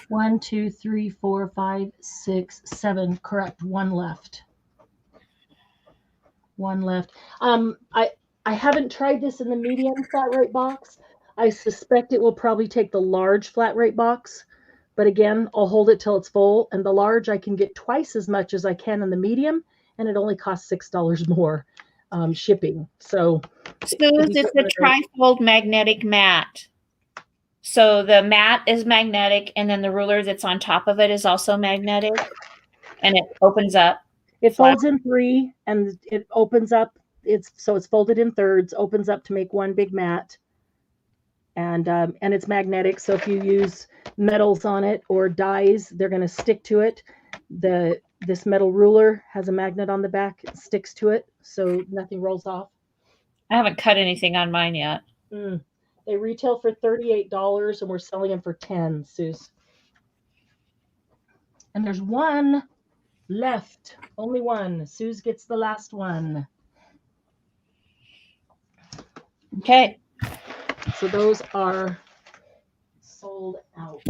1, 2, 3, 4, 5, 6, 7. Correct. One left. One left. I haven't tried this in the medium flat rate box. I suspect it will probably take the large flat rate box. But again, I'll hold it till it's full. And the large, I can get twice as much as I can in the medium. And it only costs $6 more shipping. So it's a trifold magnetic mat. So the mat is magnetic, and then the ruler that's on top of it is also magnetic, and it opens up. It folds in 3, and it opens up. It's folded in thirds, opens up to make one big mat, and it's magnetic. So if you use metals on it or dies, they're going to stick to it. This metal ruler has a magnet on the back; it sticks to it, so nothing rolls off. I haven't cut anything on mine yet. They retail for $38, and we're selling them for 10, Suze. And there's one left. Only one. Suze gets the last one. Okay. So those are sold out.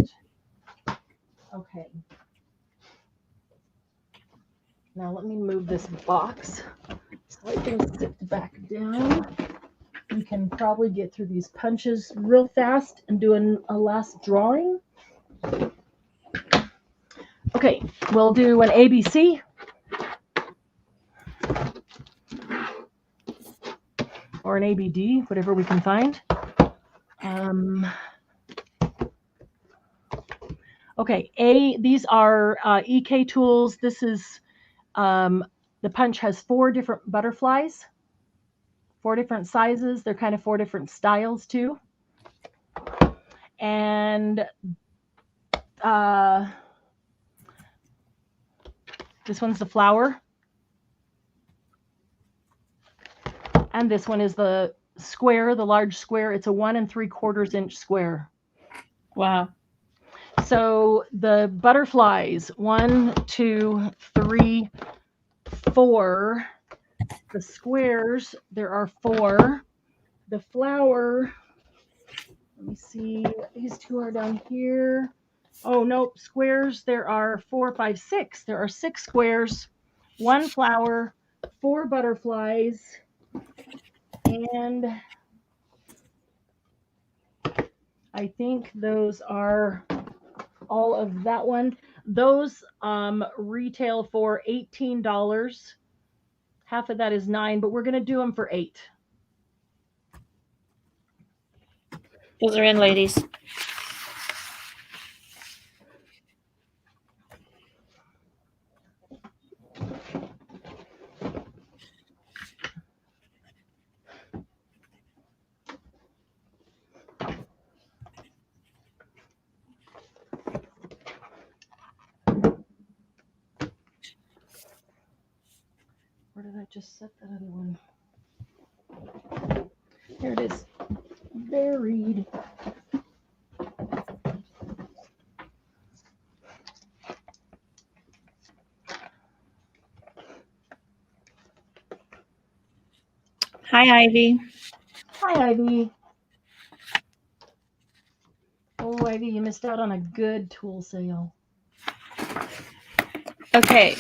Okay. Now let me move this box so I can sit back down. We can probably get through these punches real fast and do a last drawing. Okay, we'll do an ABC. Or an ABD, whatever we can find. Okay, these are EK tools. This is, the punch has 4 different butterflies, 4 different sizes. They're kind of 4 different styles too. And this one's the flower. And this one is the square, the large square. It's a 1 3/4 inch square. Wow. So the butterflies, 1, 2, 3, 4. The squares, there are 4. The flower, let me see, these 2 are down here. Oh, nope, squares, there are 4, 5, 6. There are 6 squares, 1 flower, 4 butterflies, and I think those are all of that one. Those retail for $18. Half of that is $9, but we're going to do them for $8. Those are in, ladies. just set that other one. There it is. Buried. Hi, Ivy. Hi, Ivy. Oh, Ivy, you missed out on a good tool sale. Okay.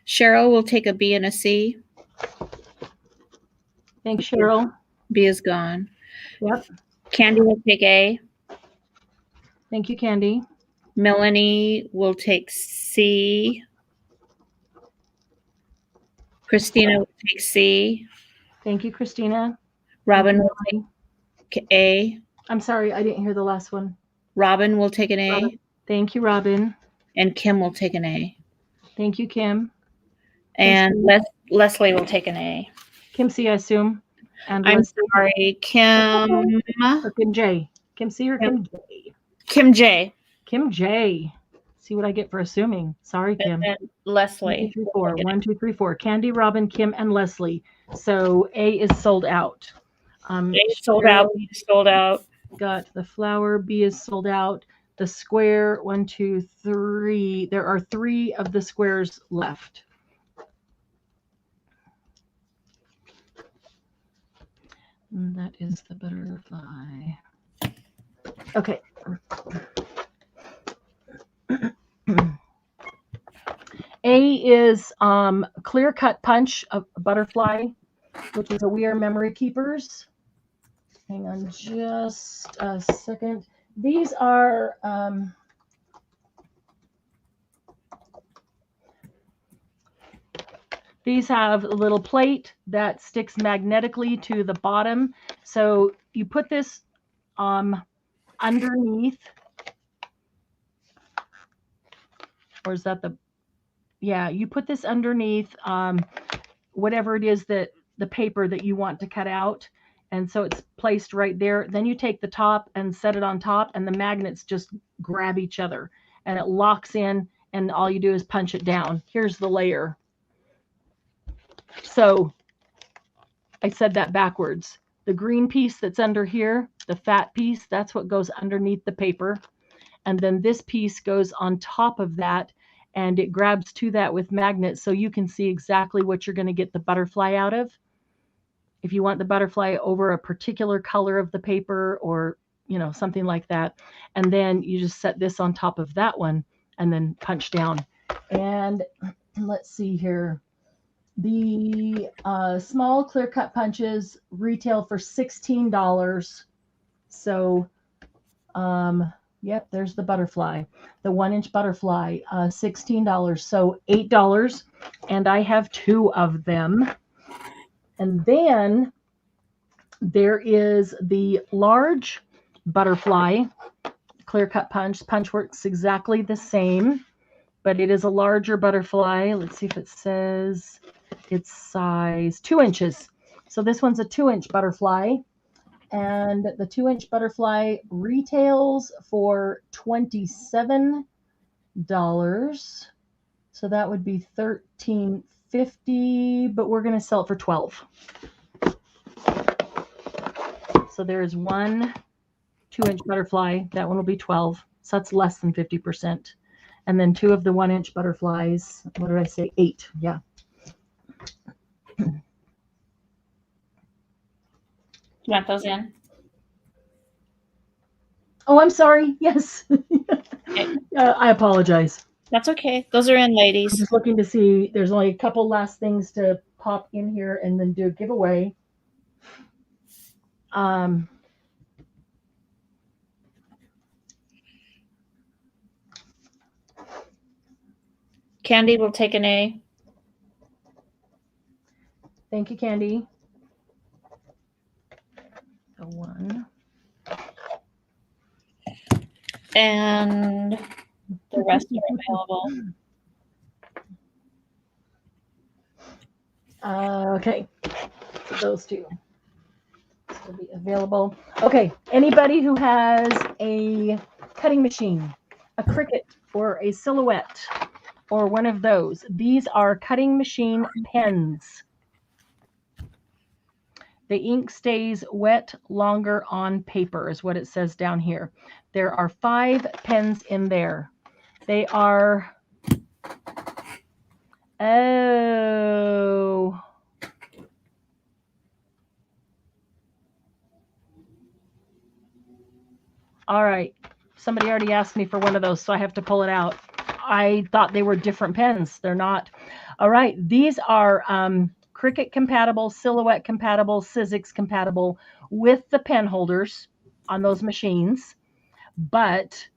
Cheryl will take a B and a C. Thanks, Cheryl. B is gone. Yep. Candy will take A. Thank you, Candy. Melanie will take C. Christina will take C. Thank you, Christina. Robin will take A. I'm sorry, I didn't hear the last one. Robin will take an A. Robin. Thank you, Robin. And Kim will take an A. Thank you, Kim. And Leslie will take an A. Kim C, I assume. And I'm sorry, Kim. Or Kim J. Kim C or Kim J? Kim J. Kim J. See what I get for assuming. Sorry, Kim. And Leslie. 1, 2, 3, 4. 1, 2, 3, 4. Candy, Robin, Kim, and Leslie. So A is sold out. A is sold out. B is sold out. Got the flower. B is sold out. The square. 1, 2, 3. There are 3 of the squares left. And that is the butterfly. Okay. A is clear cut punch of butterfly, which is a Weir Memory Keepers. Hang on just a second. These are these have a little plate that sticks magnetically to the bottom. So you put this underneath, or is that the, yeah, you put this underneath whatever it is that the paper that you want to cut out. And so it's placed right there. Then you take the top and set it on top, and the magnets just grab each other and it locks in, and all you do is punch it down. Here's the layer. So I said that backwards. The green piece that's under here, the fat piece, that's what goes underneath the paper. And then this piece goes on top of that, and it grabs to that with magnets, so you can see exactly what you're going to get the butterfly out of. If you want the butterfly over a particular color of the paper, or, you know, something like that. And then you just set this on top of that one and then punch down. And let's see here. The small clear cut punches retail for $16. So, yep, there's the butterfly, the 1-inch butterfly, $16. So $8. And I have 2 of them. And then there is the large butterfly clear cut punch. Punch works exactly the same, but it is a larger butterfly. Let's see if it says it's size 2 inches. So this one's a 2-inch butterfly, and the 2-inch butterfly retails for $27. So that would be $13.50, but we're going to sell it for $12. So there is one 2-inch butterfly. That one will be $12. So that's less than 50%. And then 2 of the 1-inch butterflies. What did I say? 8. Yeah. You want those in? Oh, I'm sorry. Yes. I apologize. That's okay. Those are in, ladies. I'm just looking to see. There's only a couple last things to pop in here and then do a giveaway. Candy will take an A. Thank you, Candy. A 1. And the rest are available. Okay, so those two will be available. Okay, anybody who has a cutting machine, a Cricut, or a Silhouette, or one of those, these are cutting machine pens. The ink stays wet longer on paper, is what it says down here. There are 5 pens in there. They are, oh, all right. Somebody already asked me for one of those, so I have to pull it out. I thought they were different pens. They're not. All right. These are Cricut compatible, Silhouette compatible, Sizzix compatible with the pen holders on those machines. But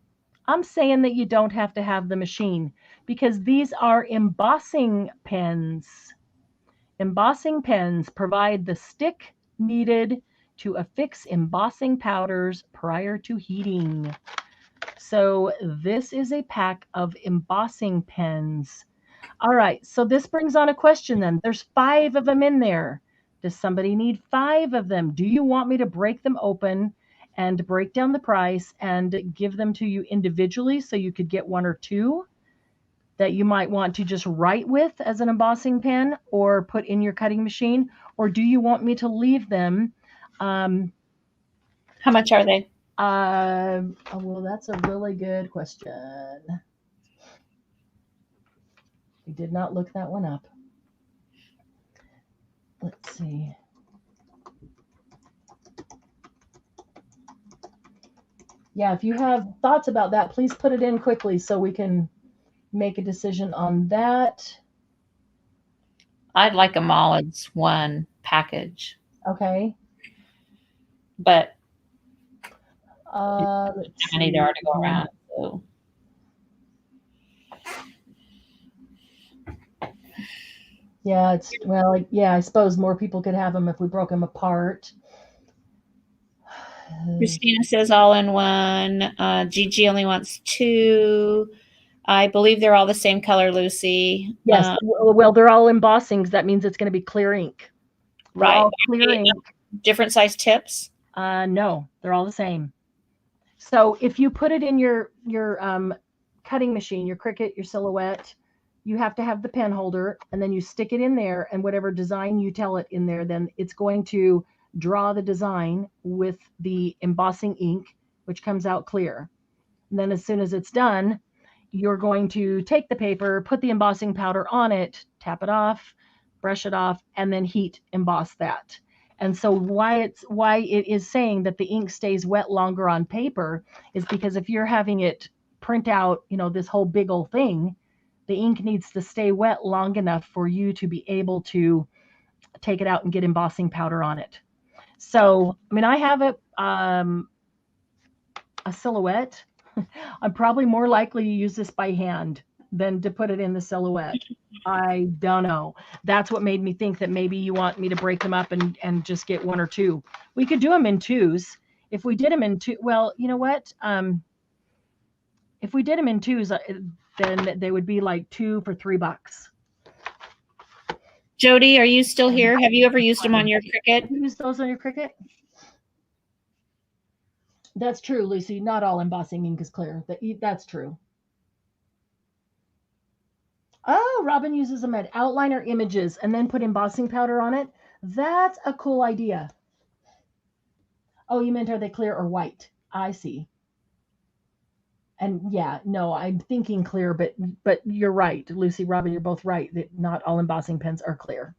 I'm saying that you don't have to have the machine because these are embossing pens. Embossing pens provide the stick needed to affix embossing powders prior to heating. So this is a pack of embossing pens. All right, so this brings on a question then. There's 5 of them in there. Does somebody need 5 of them? Do you want me to break them open and break down the price and give them to you individually so you could get 1 or 2 that you might want to just write with as an embossing pen or put in your cutting machine? Or do you want me to leave them? How much are they? Well, that's a really good question. We did not look that one up. Let's see. Yeah, if you have thoughts about that, please put it in quickly so we can make a decision on that. I'd like a Mollids one package. Okay. But let's how many there are to go around. So. Yeah, it's, well, yeah, I suppose more people could have them if we broke them apart. Christina says all in one. Gigi only wants 2. I believe they're all the same color, Lucy. Yes, well, they're all embossings. That means it's going to be clear ink. They're right. all clear ink. Different size tips? No, they're all the same. So if you put it in your cutting machine, your Cricut, your Silhouette, you have to have the pen holder, and then you stick it in there, and whatever design you tell it in there, then it's going to draw the design with the embossing ink, which comes out clear. And then as soon as it's done, you're going to take the paper, put the embossing powder on it, tap it off, brush it off, and then heat emboss that. And so why it is saying that the ink stays wet longer on paper is because if you're having it print out, this whole big old thing, the ink needs to stay wet long enough for you to be able to take it out and get embossing powder on it. So, I mean, I have a Silhouette. I'm probably more likely to use this by hand than to put it in the Silhouette. I don't know. That's what made me think that maybe you want me to break them up and just get 1 or 2. We could do them in 2s. If we did them in 2, well, you know what? If we did them in 2s, then they would be like 2 for $3. Jody, are you still here? Have you ever used them on your Cricut? Have you used those on your Cricut? That's true, Lucy. Not all embossing ink is clear. That's true. Oh, Robin uses them at outliner images and then put embossing powder on it. That's a cool idea. Oh, you meant are they clear or white? I see. And yeah, no, I'm thinking clear, but you're right, Lucy, Robin, you're both right that not all embossing pens are clear.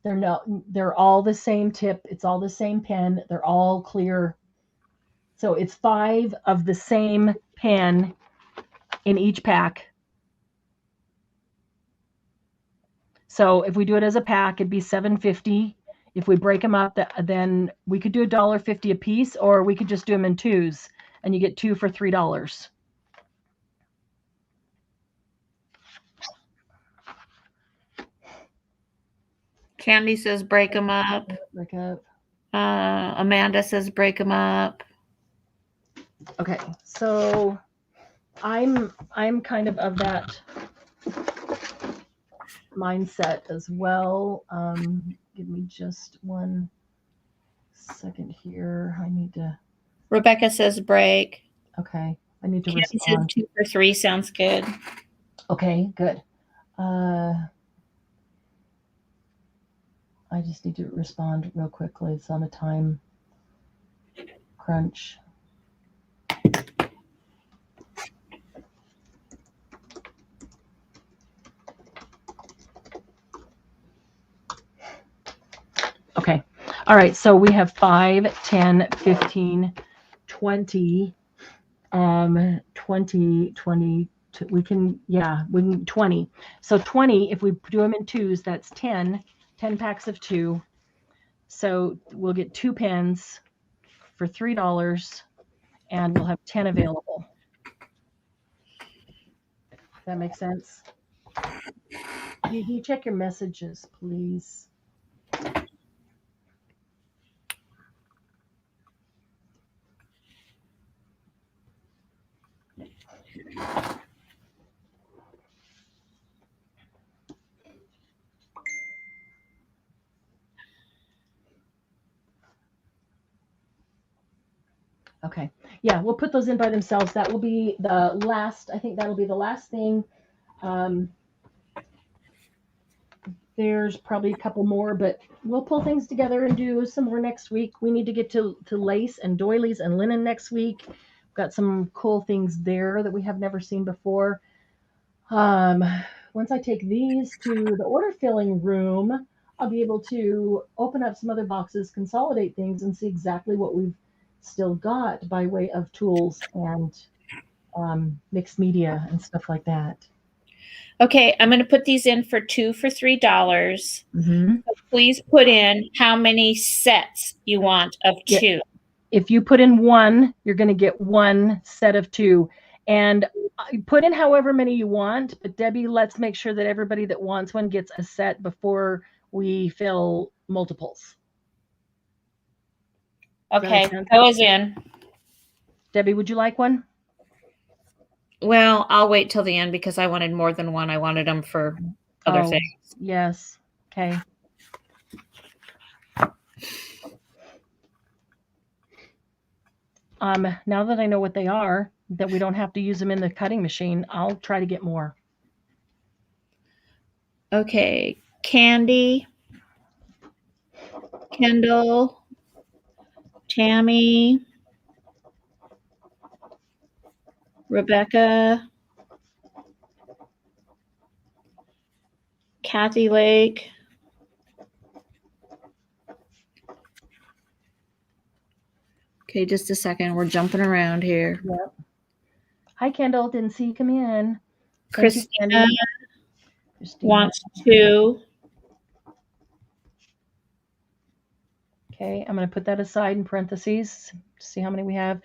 They're all the same tip. It's all the same pen. They're all clear. So it's 5 of the same pen in each pack. So if we do it as a pack, it'd be $7.50. If we break them up, then we could do $1.50 a piece, or we could just do them in 2s, and you get 2 for $3. Candy says break them up. Break up. Amanda says break them up. Okay, so I'm kind of that mine set as well. Give me just 1 second here. I need to. Rebecca says break. Okay, I need to Kim says respond. 2 for 3 sounds good. Okay, good. I just need to respond real quickly. It's on a time crunch. Okay. All right. So we have 5, 10, 15, 20, 20, 20. We can 20. So 20, if we do them in twos, that's 10 packs of 2. So we'll get 2 pens for $3 and we'll have 10 available. That makes sense? You check your messages, please. Okay. Yeah, we'll put those in by themselves. That will be the last. I think that'll be the last thing. There's probably a couple more, but we'll pull things together and do some more next week. We need to get to lace and doilies and linen next week. We've got some cool things there that we have never seen before. Once I take these to the order filling room, I'll be able to open up some other boxes, consolidate things, and see exactly what we've still got by way of tools and mixed media and stuff like that. Okay, I'm going to put these in for 2 for $3. Mm-hmm. So please put in how many sets you want of 2. Yeah. If you put in 1, you're going to get 1 set of 2. And put in however many you want. But Debbie, let's make sure that everybody that wants one gets a set before we fill multiples. Okay, I was in. Debbie, would you like one? Well, I'll wait till the end because I wanted more than one. I wanted them for other things. Yes. Okay. Now that I know what they are, that we don't have to use them in the cutting machine, I'll try to get more. Okay. Candy, Kendall, Tammy, Rebecca, Kathy Lake, okay, just a second. We're jumping around here. Yep. Hi, Kendall. Didn't see you come in. Christina wants 2. Okay, I'm going to put that aside in parentheses to see how many we have.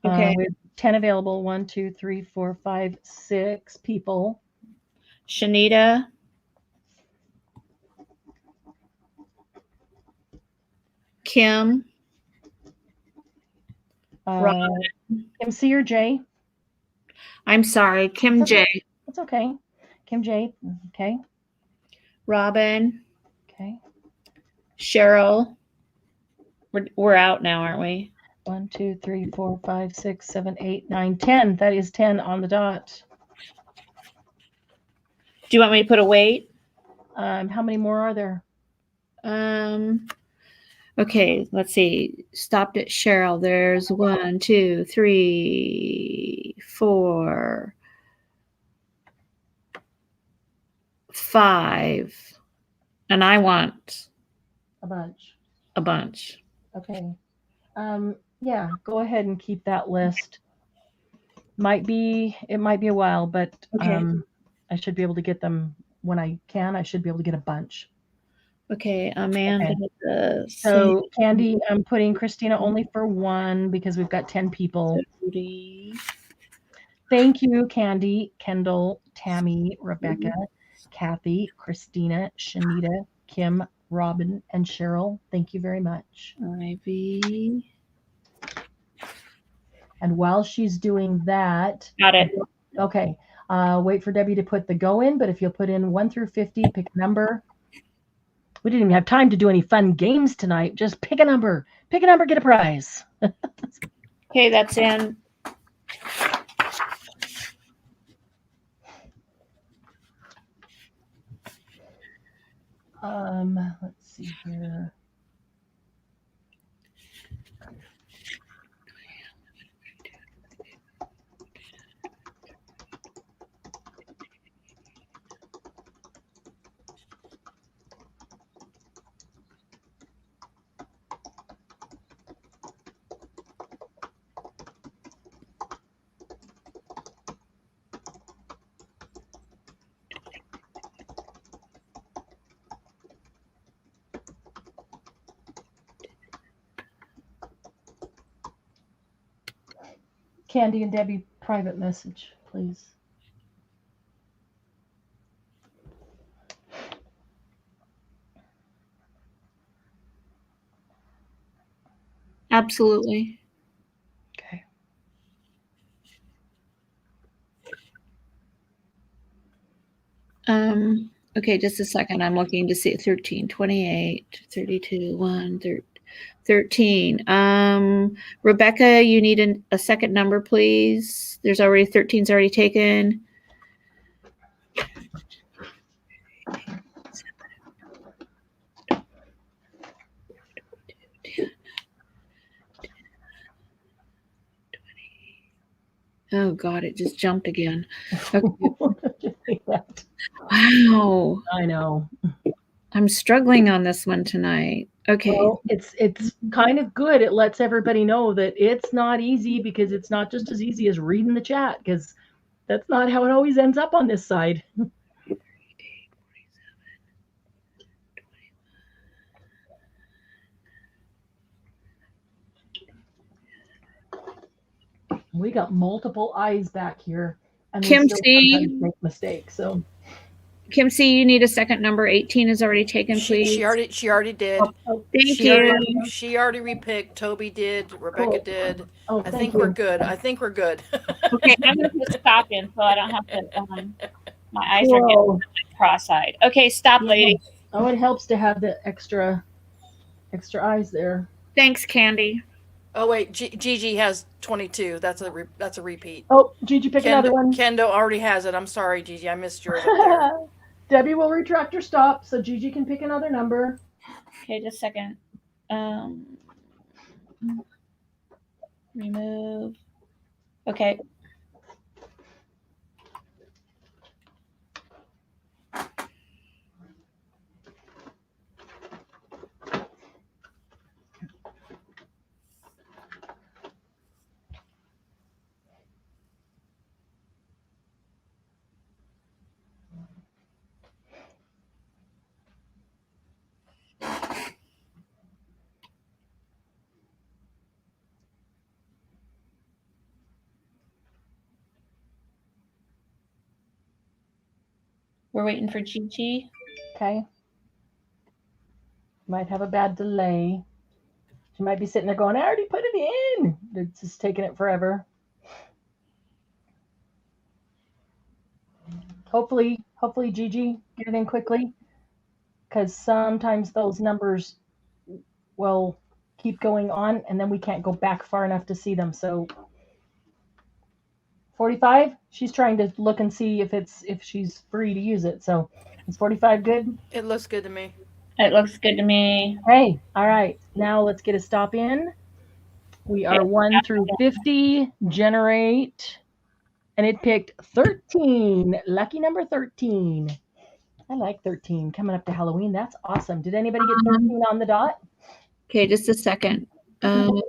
Okay. We have 10 available. 1, 2, 3, 4, 5, 6 people. Shanita. Kim. Kim C or J? I'm sorry, Kim That's okay. J. That's okay. Kim J. Okay. Robin. Okay. Cheryl. We're out now, aren't we? 1, 2, 3, 4, 5, 6, 7, 8, 9, 10. That is 10 on the dot. Do you want me to put a weight? How many more are there? Okay, let's see. Stopped at Cheryl. There's 1, 2, 3, 4, 5. And I want a bunch. A bunch. Okay. Yeah, go ahead and keep that list. It might be a while, but okay. I should be able to get them when I can. I should be able to get a bunch. Okay, Amanda. Okay. So Candy, I'm putting Christina only for 1 because we've got 10 people. Thank you, Candy, Kendall, Tammy, Rebecca, Kathy, Christina, Shanita, Kim, Robin, and Cheryl. Thank you very much. Ivy. And while she's doing that, got it. Okay, Wait for Debbie to put the go in, but if you'll put in 1 through 50, pick a number. We didn't even have time to do any fun games tonight. Just pick a number. Pick a number, get a prize. Okay, that's in. Let's see here. Candy and Debbie, private message, please. Absolutely. Okay. Okay, just a second. I'm looking to see 13, 28, 32, 1, 13. Rebecca, you need a second number, please. There's already 13's already taken. Oh God, it just jumped again. Okay. Wow. I know. I'm struggling on this one tonight. Okay. Well, it's kind of good. It lets everybody know that it's not easy, because it's not just as easy as reading the chat, because that's not how it always ends up on this side. We got multiple eyes back here, and Kim we still C, sometimes make mistakes. So Kim C, you need a second number. 18 is already taken, please. She already did. Thank you. She already repicked. Toby did. Rebecca did. Oh, I think we're good. I think we're good. Okay, I'm going to put stop in so I don't have to. My eyes are getting cross-eyed. Okay, stop, lady. Oh, it helps to have the extra eyes there. Thanks, Candy. Oh wait, Gigi has 22. That's a repeat. Oh, Gigi, pick another one. Kendo already has it. I'm sorry, Gigi. I missed yours up there. Debbie will retract her stop, so Gigi can pick another number. Okay, just a second. Remove. Okay. We're waiting for Gigi. Okay. Might have a bad delay. She might be sitting there going, I already put it in. It's just taking it forever. Hopefully, Gigi, get it in quickly, because sometimes those numbers will keep going on, and then we can't go back far enough to see them. So 45, she's trying to look and see if she's free to use it. So is 45 good? It looks good to me. It looks good to me. Hey, all right. Now let's get a stop in. We are 1 through 50. Generate. And it picked 13. Lucky number 13. I like 13. Coming up to Halloween. That's awesome. Did anybody get 13 on the dot? Okay, just a second. Oh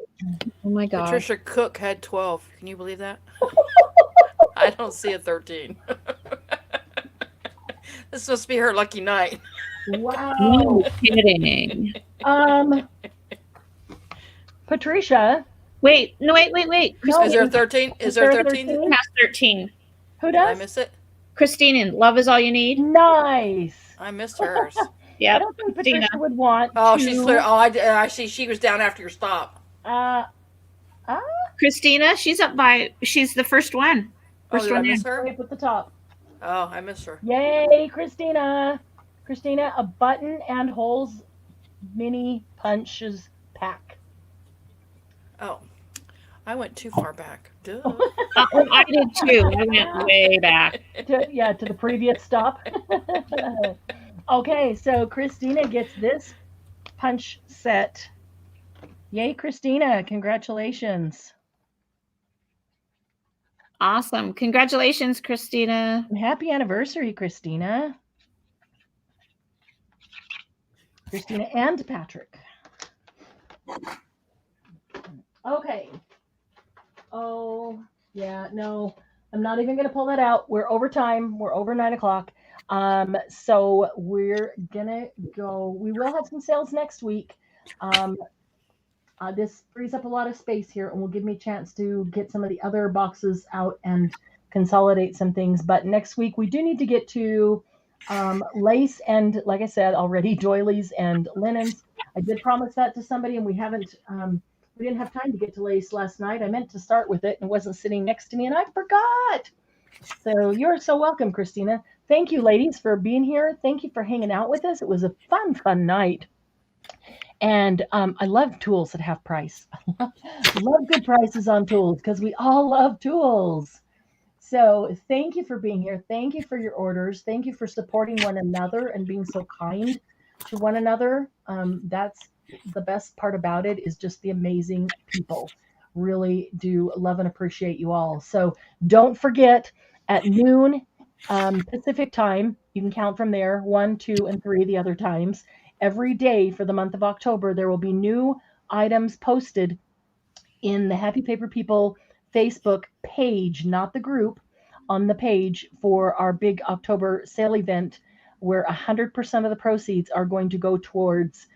my God. Patricia Cook had 12. Can you believe that? I don't see a 13. This must be her lucky night. Wow. No kidding. Patricia. Wait. No. Is there 13? Is there 13? Past 13. Who Did I does? miss it? Christine in Love Is All You Need. Nice. I missed hers. Yeah. I don't think Patricia would want Oh, to. she's clear. Oh, I see. She was down after your stop. Christina, she's up by. She's the first one. First did I one miss in. her? Right at the top. Oh, I missed her. Yay, Christina. Christina, a button and holes mini punches pack. Oh, I went too far back. Duh. I did too. I went way back. To the previous stop. Okay, so Christina gets this punch set. Yay, Christina. Congratulations. Awesome. Congratulations, Christina. And happy anniversary, Christina. Christina and Patrick. Okay. Oh, yeah, no, I'm not even going to pull that out. We're over time. We're over 9 o'clock. So we're going to go. We will have some sales next week. This frees up a lot of space here and will give me a chance to get some of the other boxes out and consolidate some things. But next week we do need to get to lace and, like I said already, doilies and linens. I did promise that to somebody, and we haven't. We didn't have time to get to lace last night. I meant to start with it and it wasn't sitting next to me, and I forgot. So you're so welcome, Christina. Thank you, ladies, for being here. Thank you for hanging out with us. It was a fun night. And I love tools at half price. Love good prices on tools because we all love tools. So thank you for being here. Thank you for your orders. Thank you for supporting one another and being so kind to one another. That's the best part about it, is just the amazing people. Really do love and appreciate you all. So don't forget, at noon Pacific time, you can count from there, 1, 2, and 3 the other times. Every day for the month of October, there will be new items posted in the Happy Paper People Facebook page, not the group, on the page for our big October sale event, where 100% of the proceeds are going to go towards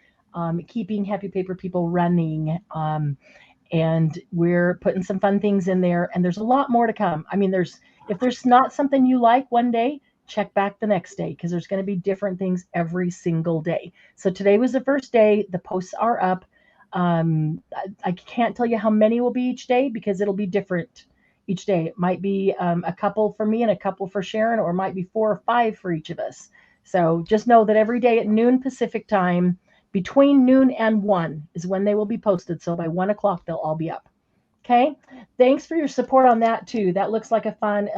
keeping Happy Paper People running. And we're putting some fun things in there, and there's a lot more to come. I mean, if there's not something you like one day, check back the next day, because there's going to be different things every single day. So today was the first day. The posts are up. I can't tell you how many will be each day, because it'll be different each day. It might be a couple for me and a couple for Sharon, or it might be 4 or 5 for each of us. So just know that every day at noon Pacific time, between noon and 1 is when they will be posted. So by 1 o'clock, they'll all be up. Okay. Thanks for your support on that too. That looks like a fun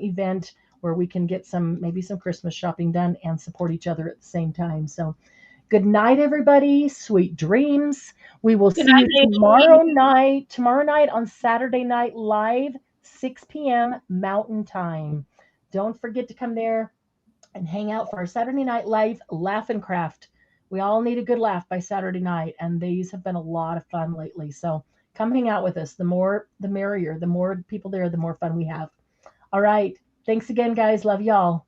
event where we can get maybe some Christmas shopping done and support each other at the same time. So good night, everybody. Sweet dreams. We will see you tomorrow night on Saturday Night Live, 6 p.m. Mountain Time. Don't forget to come there and hang out for our Saturday Night Live Laugh and Craft. We all need a good laugh by Saturday night, and these have been a lot of fun lately. So come hang out with us. The more, the merrier. The more people there, the more fun we have. All right. Thanks again, guys. Love y'all.